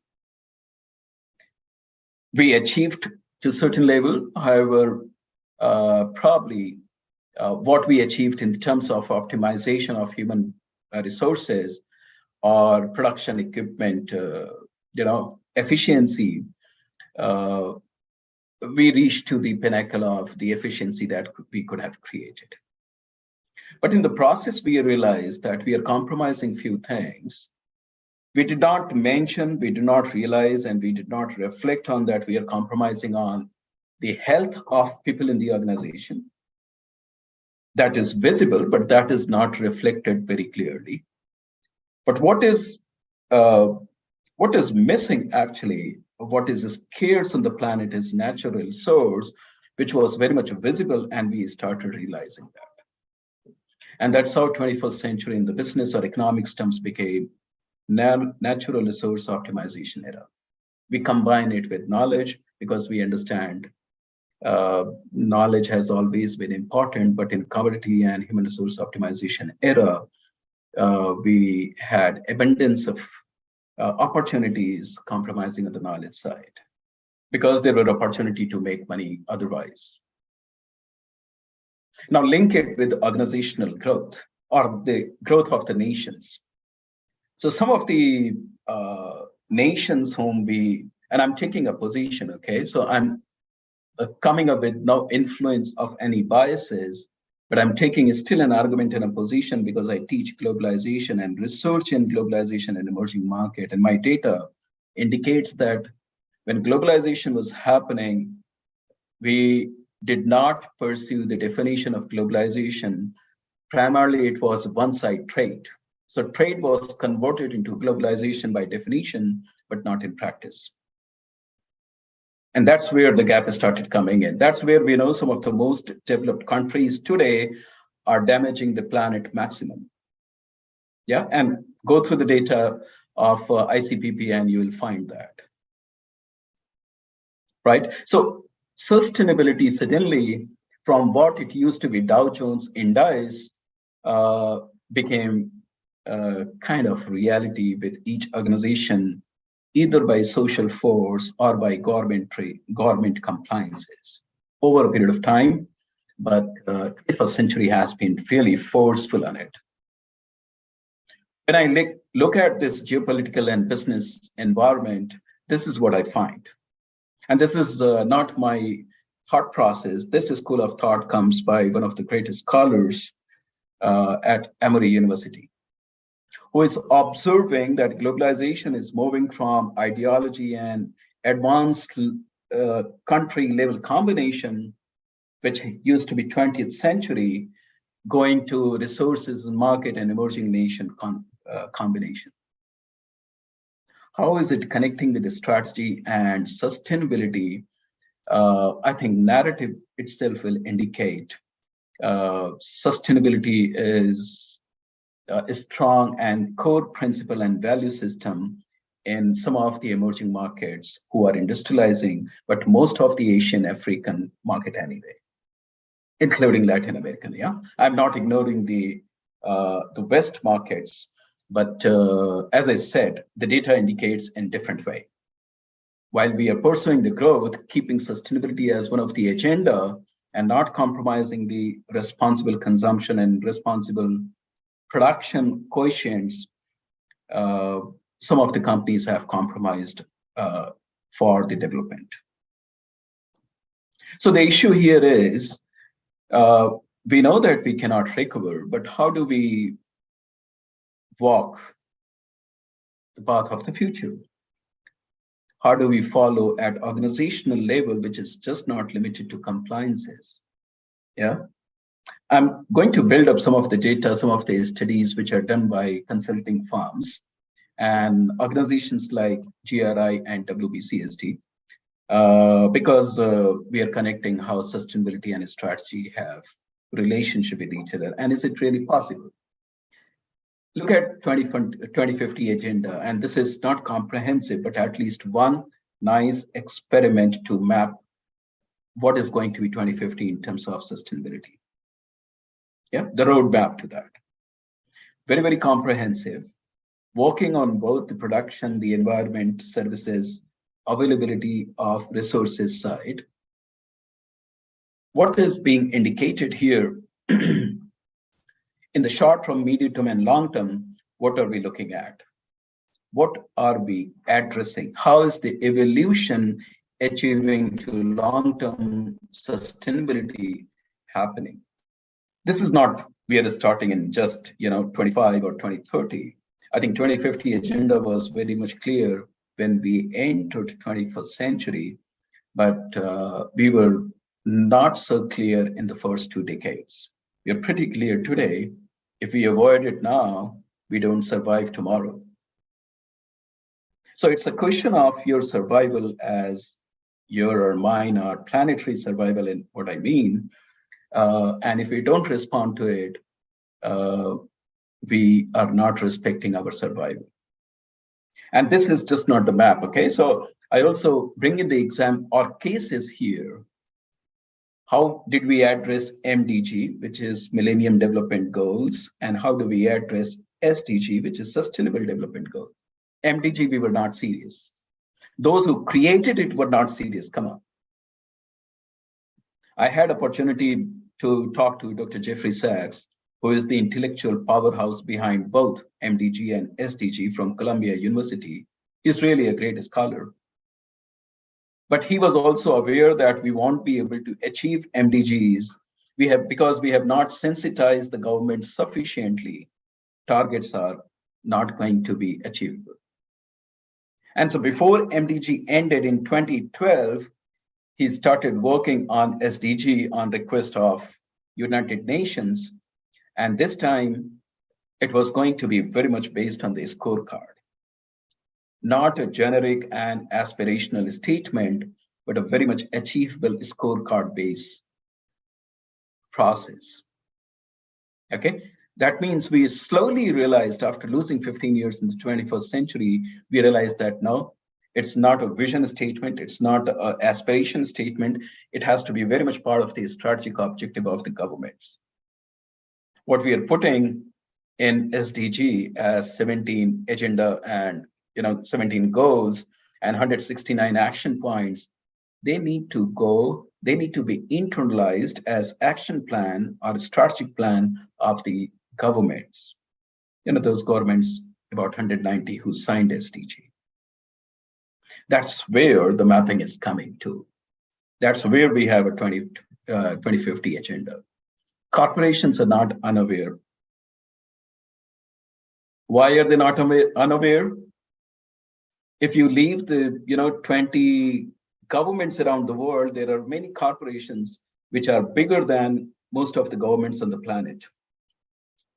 We achieved to a certain level, however, probably what we achieved in terms of optimization of human resources or production equipment, efficiency, we reached to the pinnacle of the efficiency that we could have created. But in the process, we realized that we are compromising few things. We did not mention, we did not realize, and we did not reflect on that we are compromising on the health of people in the organization. That is visible, but that is not reflected very clearly. But what is missing actually, what is scarce on the planet is natural resource, which was very much visible, and we started realizing that. And that's how 21st century in the business or economics terms became natural resource optimization era. We combine it with knowledge because we understand knowledge has always been important, but in commodity and human resource optimization era, we had abundance of opportunities compromising on the knowledge side because there were opportunity to make money otherwise. Now link it with organizational growth or the growth of the nations. So some of the nations whom and I'm taking a position, okay? So I'm coming up with no influence of any biases, but I'm taking still an argument in a position because I teach globalization and research in globalization and emerging market. And my data indicates that when globalization was happening, we did not pursue the definition of globalization. Primarily, it was one-side trade. So trade was converted into globalization by definition, but not in practice. And that's where the gap started coming in. That's where we know some of the most developed countries today are damaging the planet maximum. Yeah, and go through the data of ICPP and you will find that. Right, so sustainability suddenly from what it used to be Dow Jones Indices became kind of reality with each organization either by social force or by government compliances over a period of time, but 21st century has been really forceful on it. When I look at this geopolitical and business environment, this is what I find. And this is not my thought process. This school of thought comes by one of the greatest scholars at Emory University, who is observing that globalization is moving from ideology and advanced country level combination, which used to be 20th century, going to resources and market and emerging nation combination. How is it connecting with the strategy and sustainability? I think narrative itself will indicate sustainability is a strong and core principle and value system in some of the emerging markets who are industrializing, but most of the Asian African market anyway, including Latin American. Yeah, I'm not ignoring the West markets, but as I said, the data indicates in different way. While we are pursuing the growth, keeping sustainability as one of the agenda and not compromising the responsible consumption and responsible production coefficients, some of the companies have compromised for the development. So the issue here is, we know that we cannot recover, but how do we walk the path of the future? How do we follow at organizational level, which is just not limited to compliances? Yeah. I'm going to build up some of the data, some of the studies which are done by consulting firms and organizations like GRI and WBCSD, because we are connecting how sustainability and strategy have relationship with each other. And is it really possible? Look at 2050 agenda, and this is not comprehensive, but at least one nice experiment to map what is going to be 2050 in terms of sustainability. Yeah, the roadmap to that. Very, very comprehensive, working on both the production, the environment, services, availability of resources side. What is being indicated here in the short term, medium term, and long term, what are we looking at? What are we addressing? How is the evolution achieving to long-term sustainability happening? This is not, we are starting in just 25 or 2030. I think 2050 agenda was very much clear when we entered 21st century, but we were not so clear in the first 2 decades. We are pretty clear today. If we avoid it now, we don't survive tomorrow. So it's a question of your survival as your or mine or planetary survival, in what I mean. And if we don't respond to it, we are not respecting our survival. And this is just not the map, okay? So I also bring in the exam or cases here. How did we address MDG, which is Millennium Development Goals, and how do we address SDG, which is Sustainable Development Goals? MDG, we were not serious. Those who created it were not serious, come on. I had opportunity to talk to Dr. Jeffrey Sachs, who is the intellectual powerhouse behind both MDG and SDG from Columbia University. He's really a great scholar. But he was also aware that we won't be able to achieve MDGs because we have not sensitized the government sufficiently. Targets are not going to be achievable. And so before MDG ended in 2012, he started working on SDG on request of United Nations. And this time, it was going to be very much based on the scorecard. Not a generic and aspirational statement, but a very much achievable scorecard-based process. Okay, that means we slowly realized after losing 15 years in the 21st century, we realized that no, it's not a vision statement, it's not an aspiration statement, it has to be very much part of the strategic objective of the governments. What we are putting in SDG as 17 agenda and 17 goals and 169 action points, they need to be internalized as action plan or strategic plan of the governments. Those governments, about 190 who signed SDG. That's where the mapping is coming to. That's where we have a 2050 agenda. Corporations are not unaware. Why are they not unaware? If you leave the 20 governments around the world, there are many corporations which are bigger than most of the governments on the planet.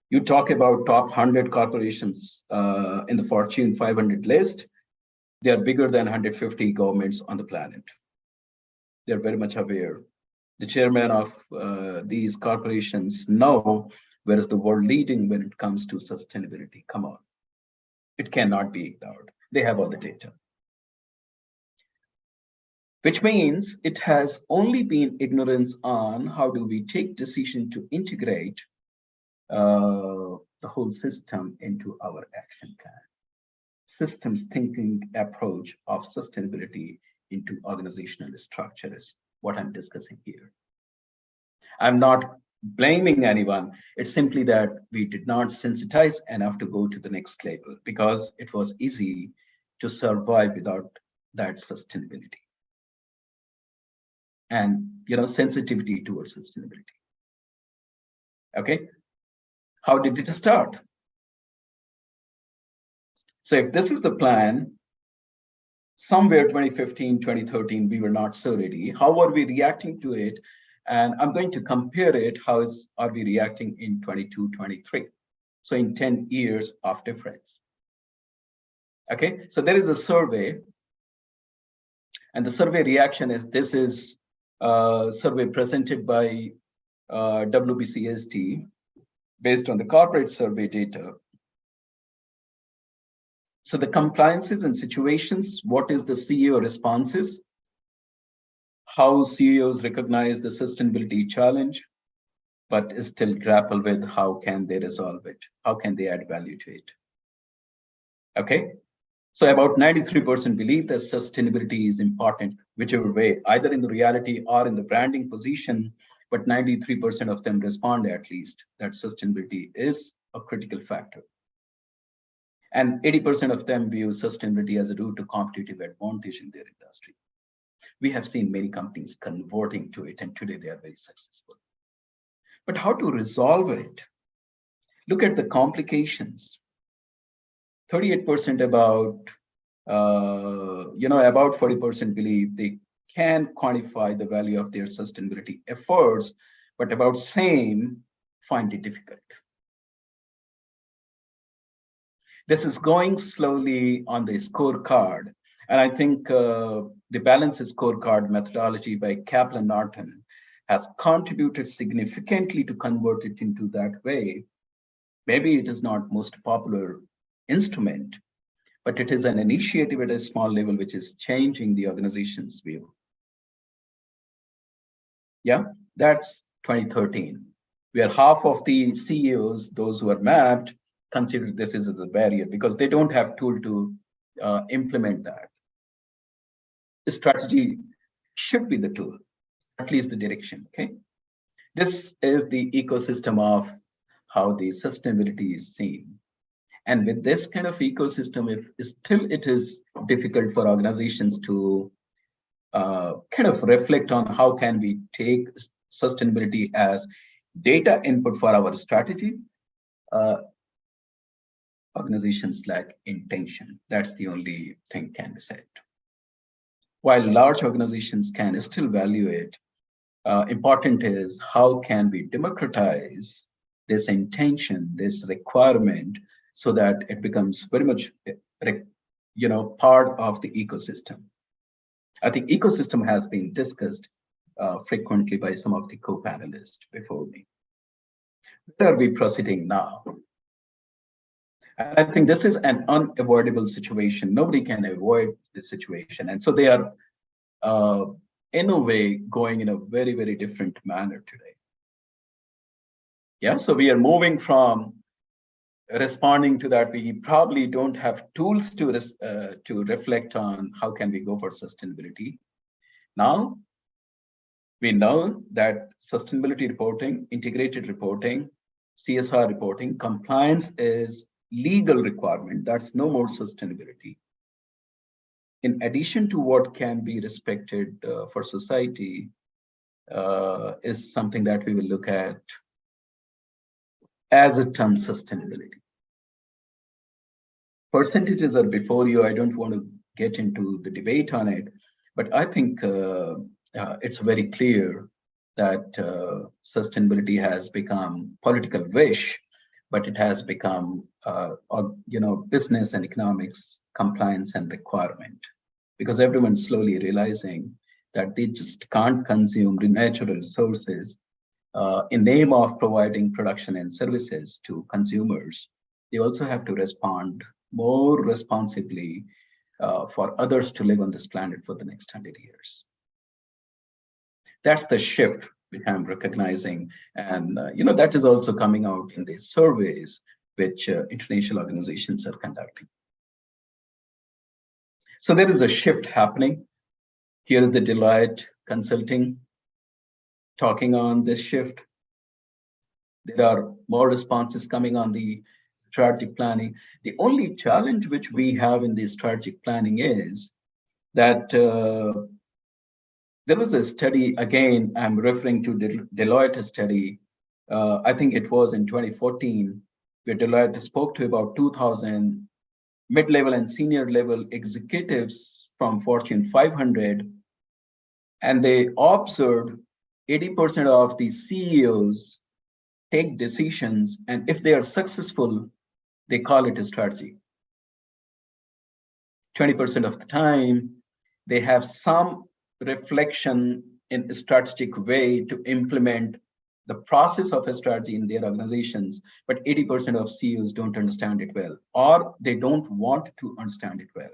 You talk about top 100 corporations in the Fortune 500 list, they are bigger than 150 governments on the planet. They're very much aware. The chairman of these corporations know where is the world leading when it comes to sustainability. Come on, it cannot be ignored. They have all the data. Which means it has only been ignorance on how do we take decision to integrate the whole system into our action plan. Systems thinking approach of sustainability into organizational structure is what I'm discussing here. I'm not blaming anyone. It's simply that we did not sensitize enough to go to the next level because it was easy to survive without that sustainability and sensitivity towards sustainability. Okay, how did it start? So if this is the plan, somewhere 2015, 2013, we were not so ready. How are we reacting to it? And I'm going to compare it. How are we reacting in 22, 23? So in 10 years of difference. Okay, so there is a survey. And the survey reaction is, this is a survey presented by WBCSD based on the corporate survey data. So the compliances and situations, what is the CEO responses? How CEOs recognize the sustainability challenge, but still grapple with how can they resolve it? How can they add value to it? Okay, so about 93% believe that sustainability is important, whichever way, either in the reality or in the branding position, but 93% of them respond at least that sustainability is a critical factor. And 80% of them view sustainability as a route to competitive advantage in their industry. We have seen many companies converting to it, and today they are very successful. But how to resolve it? Look at the complications. 38% about, about 40% believe they can quantify the value of their sustainability efforts, but about same find it difficult. This is going slowly on the scorecard. And I think the balanced scorecard methodology by Kaplan Norton has contributed significantly to convert it into that way. Maybe it is not most popular instrument, but it is an initiative at a small level which is changing the organization's view. Yeah, that's 2013, where half of the CEOs, those who are mapped, consider this as a barrier because they don't have tool to implement that. The strategy should be the tool, at least the direction, okay? This is the ecosystem of how the sustainability is seen. And with this kind of ecosystem, if still it is difficult for organizations to kind of reflect on how can we take sustainability as data input for our strategy, organizations lack intention. That's the only thing can be said. While large organizations can still value it, important is how can we democratize this intention, this requirement, so that it becomes very much, part of the ecosystem. I think ecosystem has been discussed frequently by some of the co-panelists before me. Where are we proceeding now? And I think this is an unavoidable situation. Nobody can avoid this situation. And so they are, in a way, going in a very, very different manner today. Yeah, so we are moving from responding to that. We probably don't have tools to reflect on how can we go for sustainability. Now, we know that sustainability reporting, integrated reporting, CSR reporting, compliance is legal requirement. That's no more sustainability. In addition to what can be respected for society is something that we will look at as a term sustainability. Percentages are before you. I don't want to get into the debate on it, but I think it's very clear that sustainability has become political wish, but it has become, business and economics compliance and requirement, because everyone's slowly realizing that they just can't consume the natural resources in name of providing production and services to consumers. They also have to respond more responsibly for others to live on this planet for the next 100 years. That's the shift which I'm recognizing. And, that is also coming out in the surveys which international organizations are conducting. So there is a shift happening. Here is the Deloitte Consulting talking on this shift. There are more responses coming on the strategic planning. The only challenge which we have in the strategic planning is that there was a study, again, I'm referring to the Deloitte study. I think it was in 2014, where Deloitte spoke to about 2,000 mid-level and senior level executives from Fortune 500. And they observed 80% of the CEOs take decisions, and if they are successful, they call it a strategy. 20% of the time, they have some reflection in a strategic way to implement the process of a strategy in their organizations, but 80% of CEOs don't understand it well, or they don't want to understand it well,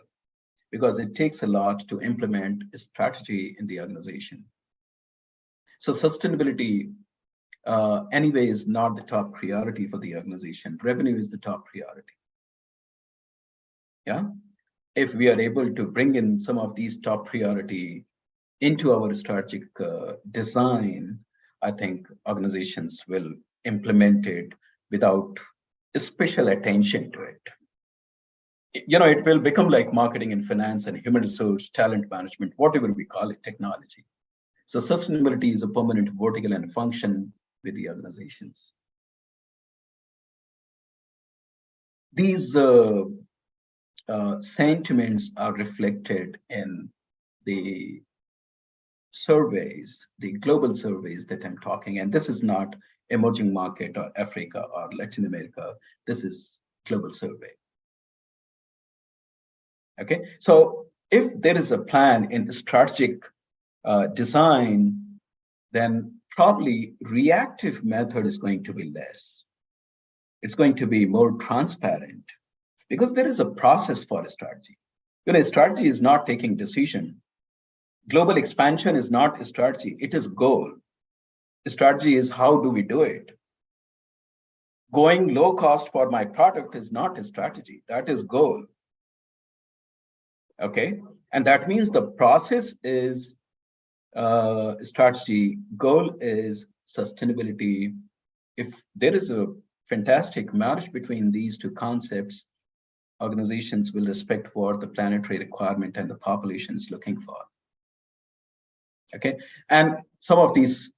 because it takes a lot to implement a strategy in the organization. So sustainability, anyway, is not the top priority for the organization. Revenue is the top priority. Yeah, if we are able to bring in some of these top priority into our strategic design, I think organizations will implement it without special attention to it. It will become like marketing and finance and human resource, talent management, whatever we call it, technology. So sustainability is a permanent vertical and function with the organizations. These sentiments are reflected in the surveys, the global surveys that I'm talking, and this is not emerging market or Africa or Latin America, this is global survey. Okay, so if there is a plan in strategic design, then probably reactive method is going to be less. It's going to be more transparent because there is a process for a strategy. You know, strategy is not taking decision. Global expansion is not a strategy, it is goal. The strategy is how do we do it? Going low cost for my product is not a strategy, that is goal. Okay, and that means the process is strategy, goal is sustainability. If there is a fantastic marriage between these two concepts, organizations will respect what the planetary requirement and the population is looking for. Okay, and some of these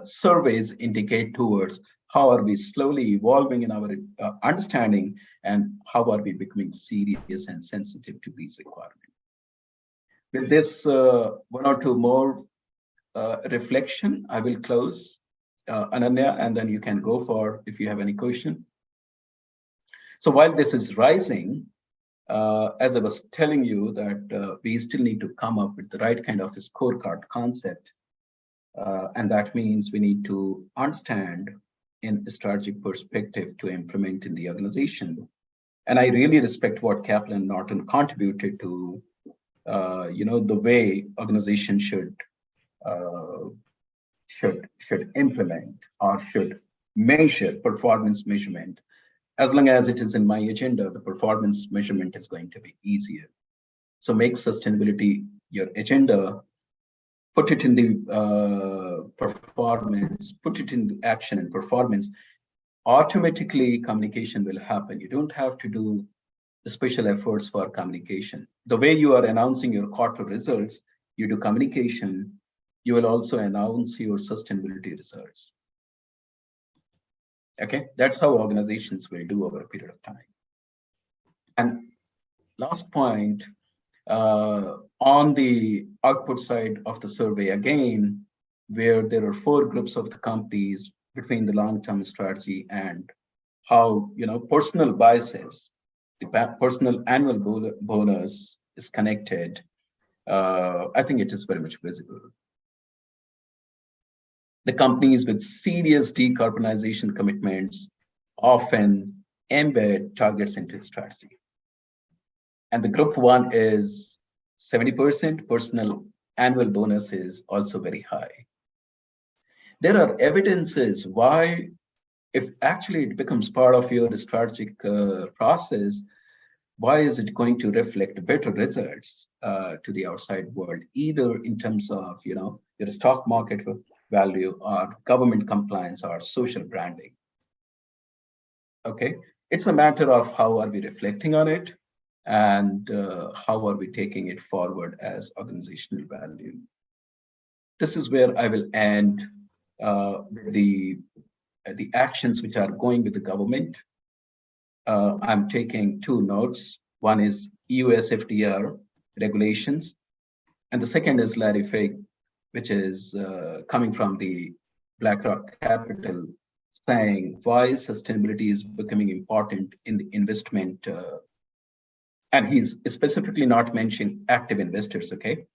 surveys indicate towards how are we slowly evolving in our understanding and how are we becoming serious and sensitive to these requirements. With this one or two more reflection, I will close, Ananya, and then you can go for if you have any question. So while this is rising, as I was telling you that we still need to come up with the right kind of a scorecard concept. And that means we need to understand in a strategic perspective to implement in the organization. And I really respect what Kaplan Norton contributed to, the way organization should implement or should measure performance measurement. As long as it is in my agenda, the performance measurement is going to be easier. So make sustainability your agenda, put it in the performance, put it in the action and performance. Automatically, communication will happen. You don't have to do special efforts for communication. The way you are announcing your quarter results, you do communication, you will also announce your sustainability results. Okay, that's how organizations will do over a period of time. And last point, on the output side of the survey again, where there are 4 groups of the companies between the long-term strategy and how, personal biases, the personal annual bonus is connected. I think it is very much visible. The companies with serious decarbonization commitments often embed targets into strategy. And the group 1 is 70% personal annual bonus is also very high. There are evidences why, if actually it becomes part of your strategic process, why is it going to reflect better results to the outside world, either in terms of, your stock market value or government compliance or social branding. Okay, it's a matter of how are we reflecting on it and how are we taking it forward as organizational value. This is where I will end the actions which are going with the government. I'm taking 2 notes. One is EU SFDR regulations, and the second is Larry Fink, which is coming from the BlackRock Capital, saying why sustainability is becoming important in the investment. And he's specifically not mentioned active investors, okay?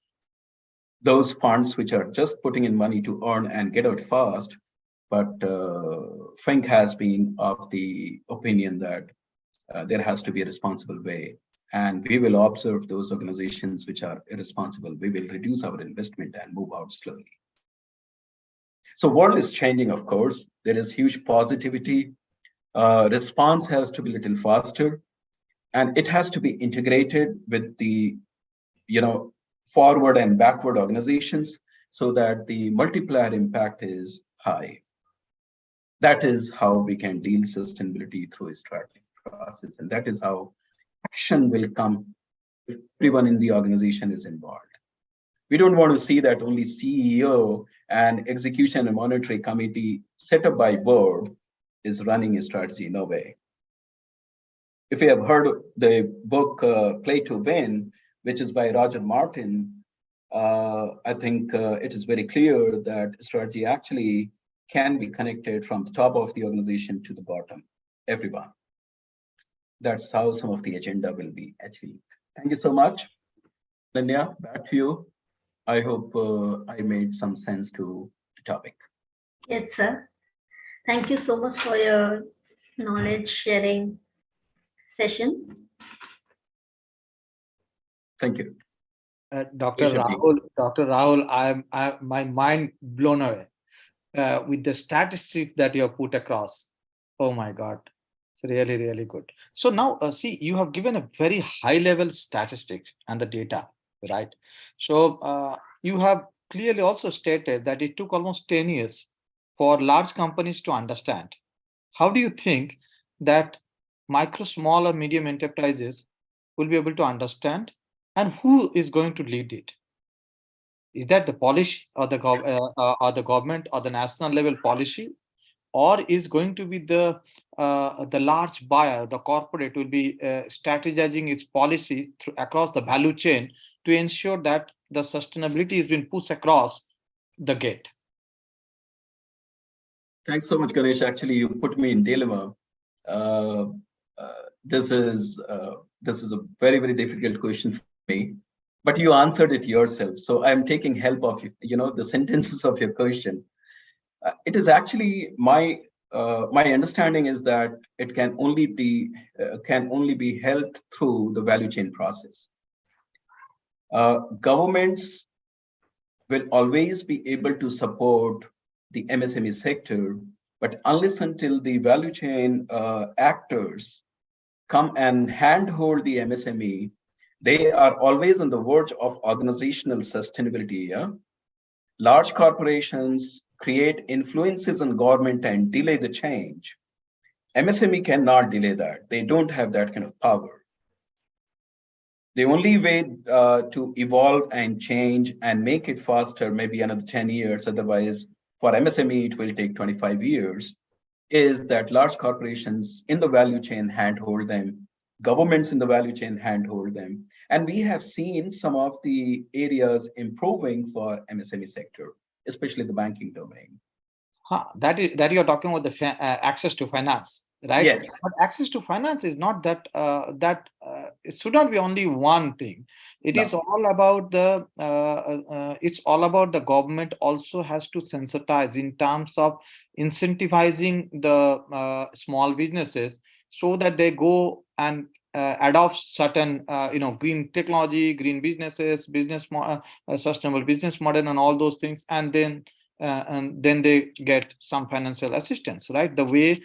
Those funds which are just putting in money to earn and get out fast, but Fink has been of the opinion that there has to be a responsible way. And we will observe those organizations which are irresponsible. We will reduce our investment and move out slowly. So world is changing, of course. There is huge positivity. Response has to be a little faster. And it has to be integrated with the, forward and backward organizations so that the multiplier impact is high. That is how we can deal sustainability through a strategic process. And that is how action will come if everyone in the organization is involved. We don't want to see that only CEO and execution and monetary committee set up by board is running a strategy. No way. if you have heard the book Play to Win, which is by Roger Martin, I think it is very clear that strategy actually can be connected from the top of the organization to the bottom, everyone. That's how some of the agenda will be achieved. Thank you so much. Lanya, back to you. I hope I made some sense to the topic. Yes, sir. Thank you so much for your knowledge sharing session. Thank you. Dr. should be. Rahul, my mind blown away with the statistics that you have put across. Oh my God, it's really, really good. So now, see, you have given a very high level statistics and the data, right? So you have clearly also stated that it took almost 10 years for large companies to understand. How do you think that micro, small or medium enterprises will be able to understand, and who is going to lead it? Is that the policy or the government or the national level policy, or is going to be the large buyer, the corporate will be strategizing its policy across the value chain to ensure that the sustainability is being pushed across the gate? Thanks so much, Ganesh. Actually, you put me in dilemma. This is a very, very difficult question for me, but you answered it yourself. So I'm taking help of the sentences of your question. It is actually my understanding is that it can only be helped through the value chain process. Governments will always be able to support the MSME sector, but unless until the value chain actors come and handhold the MSME, they are always on the verge of organizational sustainability. Yeah? Large corporations create influences on government and delay the change. MSME cannot delay that. They don't have that kind of power. The only way to evolve and change and make it faster, maybe another 10 years, otherwise for MSME, it will take 25 years, is that large corporations in the value chain handhold them, governments in the value chain handhold them. And we have seen some of the areas improving for MSME sector, especially the banking domain. That you're talking about the access to finance, right? Yes. But access to finance is not that it should not be only one thing. It is all about the it's all about the government also has to sensitize in terms of incentivizing the small businesses so that they go and adopt certain green technology, green businesses, sustainable business model, and all those things, and then they get some financial assistance, right? The way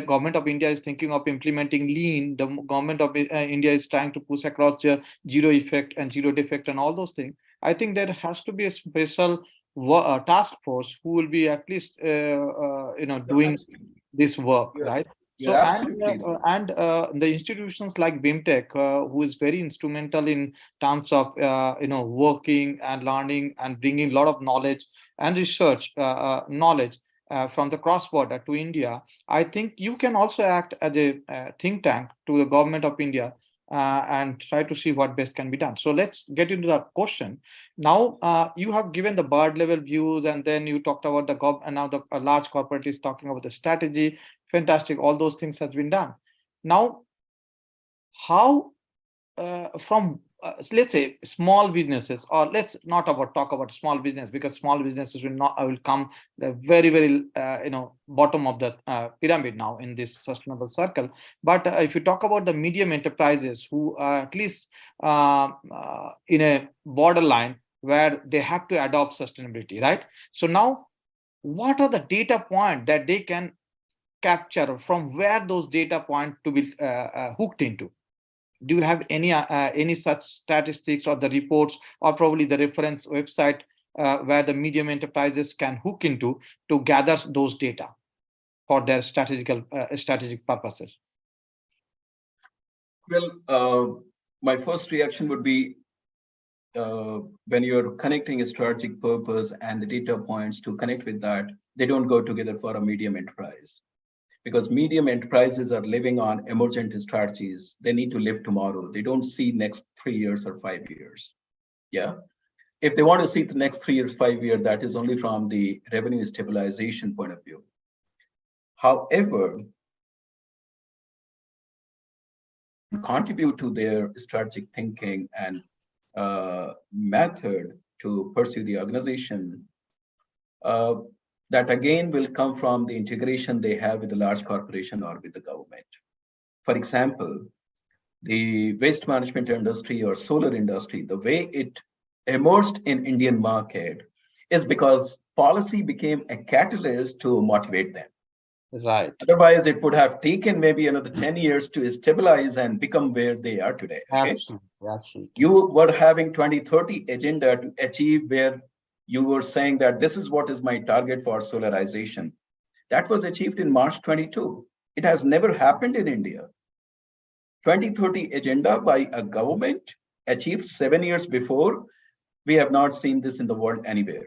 government of India is thinking of implementing lean, the government of India is trying to push across zero effect and zero defect and all those things. I think there has to be a special task force who will be at least doing this work, right? So and the institutions like BIMTech, who is very instrumental in terms of working and learning and bringing a lot of knowledge and research knowledge from the cross-border to India. I think you can also act as a think tank to the government of India and try to see what best can be done. So let's get into the question. Now, you have given the bird level views, and then you talked about the and now the large corporate is talking about the strategy. Fantastic, all those things has been done. Now, how from let's say small businesses, or let's not talk about small business, because small businesses will come the very, very bottom of the pyramid now in this sustainable circle. But if you talk about the medium enterprises who are at least in a borderline where they have to adopt sustainability, right? So now, what are the data points that they can capture, from where those data points to be hooked into? Do you have any such statistics or the reports, or probably the reference website where the medium enterprises can hook into to gather those data for their strategic purposes? Well, my first reaction would be when you're connecting a strategic purpose and the data points to connect with that, they don't go together for a medium enterprise. because medium enterprises are living on emergent strategies. They need to live tomorrow. They don't see next 3 years or 5 years. Yeah. If they want to see the next 3 years, 5 years, that is only from the revenue stabilization point of view. However, contribute to their strategic thinking and method to pursue the organization, that again will come from the integration they have with the large corporation or with the government. For example, the waste management industry or solar industry, the way it emerged in Indian market is because policy became a catalyst to motivate them. Right. Otherwise, it would have taken maybe another 10 years to stabilize and become where they are today. Okay? Absolutely, absolutely. You were having 2030 agenda to achieve where you were saying that this is what is my target for solarization. That was achieved in March 22. It has never happened in India. 2030 agenda by a government achieved 7 years before. We have not seen this in the world anywhere.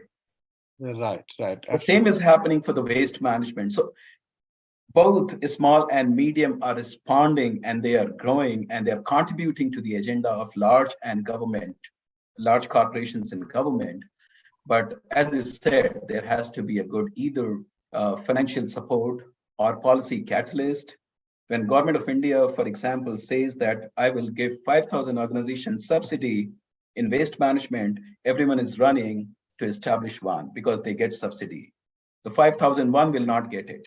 Right, right. The same is happening for the waste management. So both small and medium are responding, and they are growing, and they are contributing to the agenda of large and government, large corporations and government. But as you said, there has to be a good either financial support or policy catalyst. When Government of India, for example, says that I will give 5,000 organizations subsidy in waste management, everyone is running to establish one because they get subsidy. The 5,001 will not get it.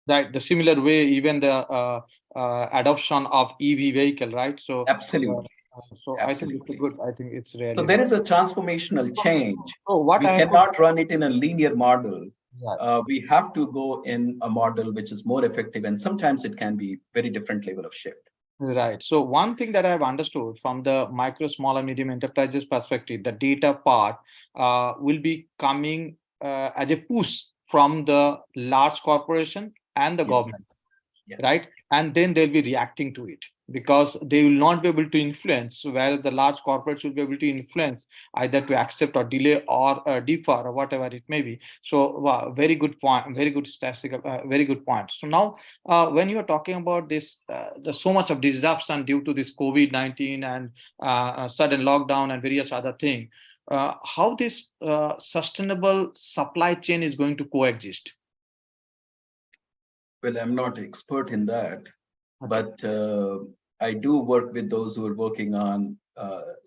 Right. The similar way, even the adoption of EV vehicle, right? So absolutely. So absolutely. I think it's good. I think it's really. So there is a transformational change. So what we cannot run it in a linear model. Right. We have to go in a model which is more effective, and sometimes it can be very different level of shift. Right. So one thing that I have understood from the micro, small, and medium enterprises perspective, the data part will be coming as a push from the large corporation and the government, right? And then they'll be reacting to it because they will not be able to influence, whereas the large corporates will be able to influence either to accept or delay or defer or whatever it may be. So wow, very good point, very good statistical, very good point. So now when you are talking about this, there's so much of disruption due to this COVID-19 and sudden lockdown and various other things. How this sustainable supply chain is going to coexist? Well, I'm not expert in that, but I do work with those who are working on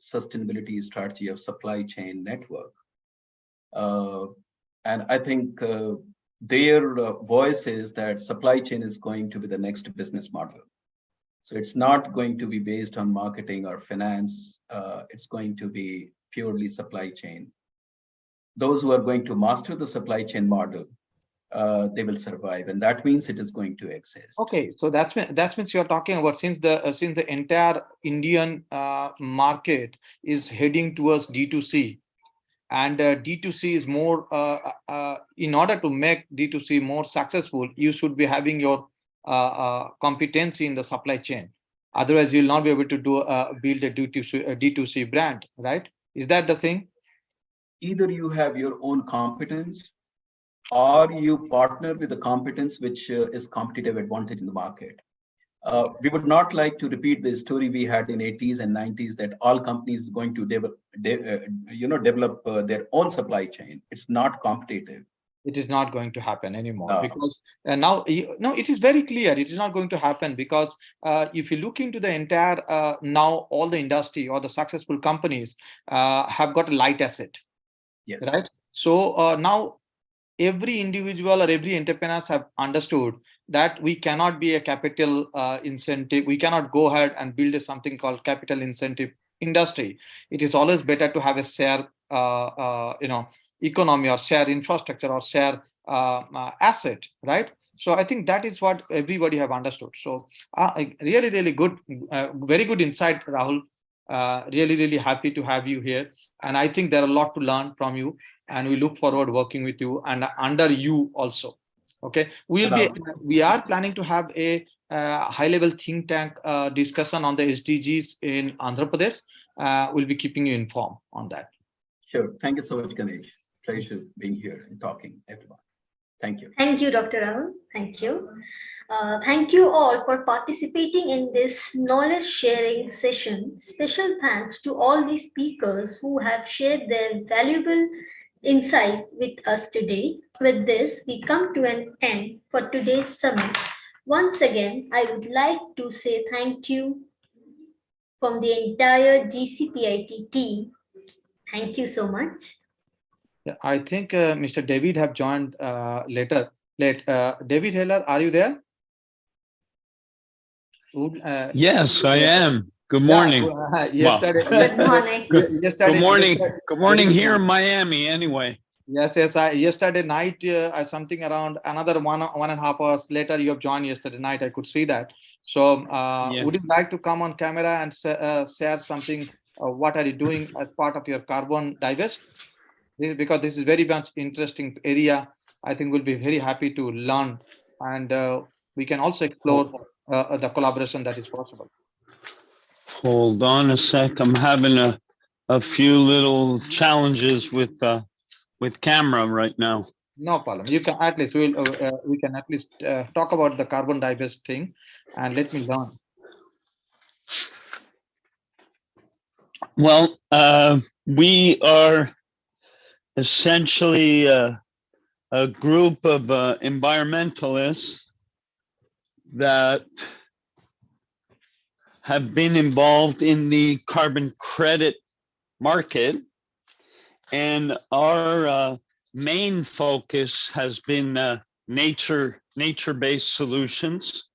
sustainability strategy of supply chain network. And I think their voice is that supply chain is going to be the next business model. So it's not going to be based on marketing or finance. It's going to be purely supply chain. Those who are going to master the supply chain model, they will survive, and that means it is going to exist. Okay, so that means you are talking about since the entire Indian market is heading towards D2C, and D2C is more in order to make D2C more successful, you should be having your competency in the supply chain. Otherwise, you will not be able to do build a D2C brand, right? Is that the thing? Either you have your own competence, or you partner with the competence which is competitive advantage in the market. We would not like to repeat the story we had in 80s and 90s that all companies are going to develop their own supply chain. It's not competitive. It is not going to happen anymore because now it is very clear it is not going to happen because if you look into the entire now all the industry or the successful companies have got a light asset. Yes. Right. So now every individual or every entrepreneurs have understood that we cannot be a capital incentive. We cannot go ahead and build something called capital incentive industry. It is always better to have a share, economy or share infrastructure or share asset, right? So I think that is what everybody have understood. So really, really good, very good insight, Rahul. Really happy to have you here. And I think there are a lot to learn from you. And we look forward working with you and under you also. Okay, we are planning to have a high-level think tank discussion on the SDGs in Andhra Pradesh. We'll be keeping you informed on that. Sure. Thank you so much, Ganesh. Pleasure being here and talking, everyone. Thank you. Thank you, Dr. Rahul. Thank you. Thank you all for participating in this knowledge sharing session. Special thanks to all the speakers who have shared their valuable insight with us today. With this, we come to an end for today's summit. Once again, I would like to say thank you from the entire GCPIT team. Thank you so much. Yeah, I think Mr. David have joined later. David Heller, are you there? Yes, I am. Good morning. Yesterday, Good morning. Good morning. Good morning here in Miami, anyway. Yes. Yesterday night, something around another 1.5 hours later, you have joined yesterday night. I could see that. So, would you like to come on camera and share something? What are you doing as part of your carbon divest? Because this is very much interesting area. I think we'll be very happy to learn, and we can also explore the collaboration that is possible. Hold on a sec. I'm having a few little challenges with camera right now. No problem. You can at least we can at least talk about the carbon divest thing, and let me learn. Well, we are essentially a group of environmentalists that have been involved in the carbon credit market, and our main focus has been nature-based solutions.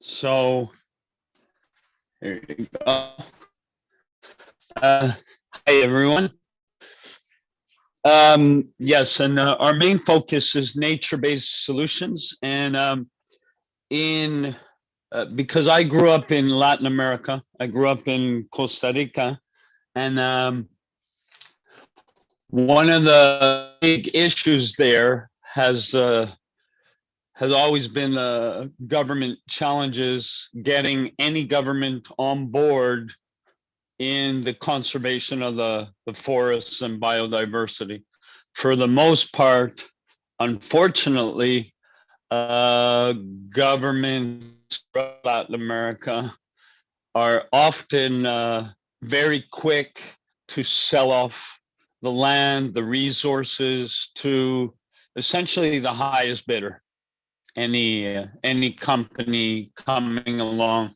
So there you go. Hi everyone. Yes, and our main focus is nature-based solutions, and because I grew up in Latin America, I grew up in Costa Rica, and one of the big issues there has always been government challenges, getting any government on board in the conservation of the forests and biodiversity. For the most part, unfortunately, governments in Latin America are often very quick to sell off the land, the resources to essentially the highest bidder, any company coming along.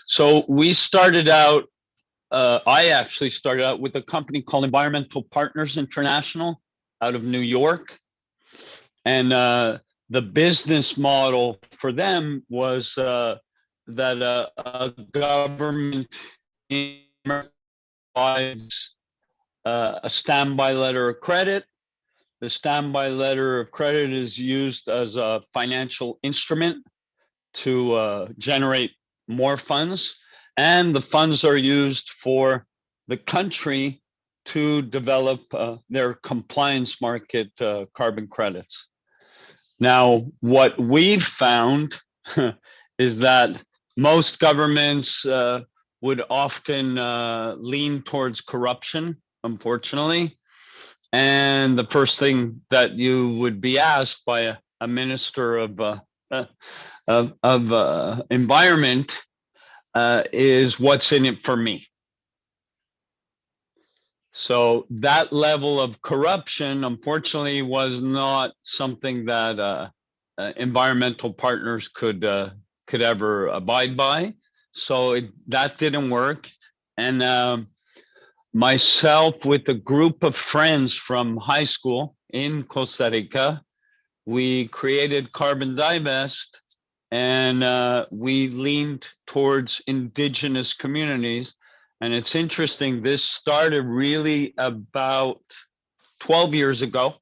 So we started out, I actually started out with a company called Environmental Partners International out of New York. And the business model for them was that a government provides a standby letter of credit. The standby letter of credit is used as a financial instrument to generate more funds, and the funds are used for the country to develop their compliance market carbon credits. Now, what we've found is that most governments would often lean towards corruption, unfortunately. And the first thing that you would be asked by a minister of environment is, what's in it for me? So that level of corruption, unfortunately, was not something that environmental partners could ever abide by. So that didn't work. And myself, with a group of friends from high school in Costa Rica, we created Carbon Divest, and we leaned towards indigenous communities. And it's interesting, this started really about 12 years ago.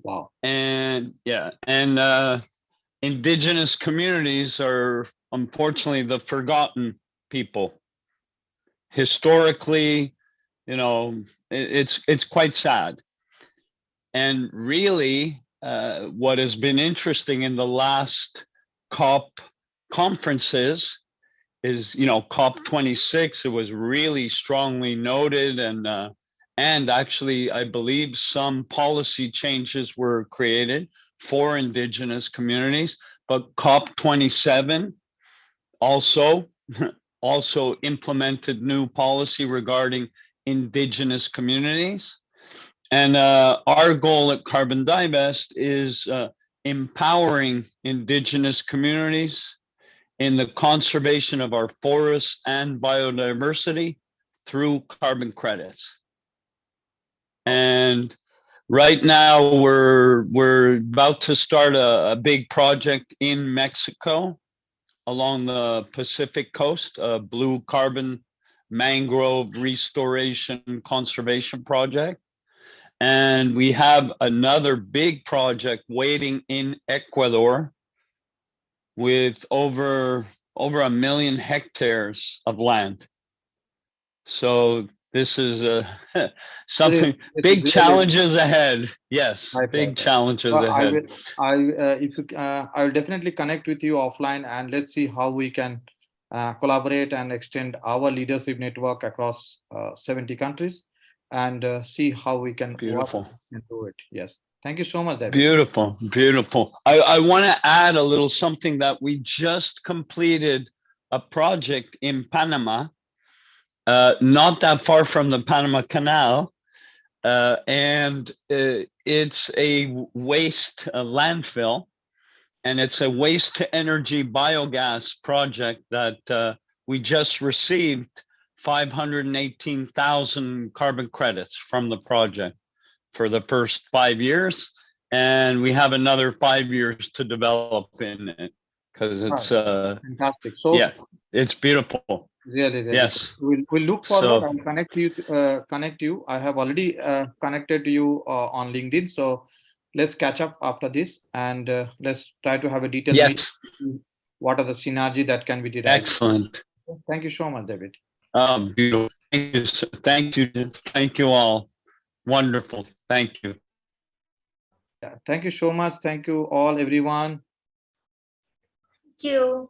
Wow. And yeah, and indigenous communities are unfortunately the forgotten people. Historically, you know, it's quite sad. And really, what has been interesting in the last COP conferences is, you know, COP26, it was really strongly noted, and actually, I believe some policy changes were created for indigenous communities, but COP27 also implemented new policy regarding indigenous communities. And our goal at Carbon Divest is empowering indigenous communities in the conservation of our forests and biodiversity through carbon credits. And right now we're about to start a big project in Mexico along the Pacific coast, a blue carbon mangrove restoration conservation project. And we have another big project waiting in Ecuador with over 1 million hectares of land. So this is something, big challenges ahead. Yes, big challenges ahead. I will definitely connect with you offline, and let's see how we can collaborate and extend our leadership network across 70 countries, and see how we can Beautiful. work and do it. Yes. Thank you so much, David. Beautiful, beautiful. I want to add a little something that we just completed a project in Panama, not that far from the Panama Canal. And it's a waste landfill, and it's a waste to energy biogas project that we just received 518,000 carbon credits from the project for the first 5 years. And we have another 5 years to develop in it because it's fantastic. So yeah, it's beautiful. Really. Yes. We'll look forward. So- I'll connect you. I have already connected you on LinkedIn. So let's catch up after this, and let's try to have a detailed meeting. What are the synergy that can be derived? Excellent. Thank you so much, David. Beautiful. Thank you. Thank you. Thank you all. Wonderful. Thank you. Yeah, thank you so much. Thank you all, everyone. Thank you.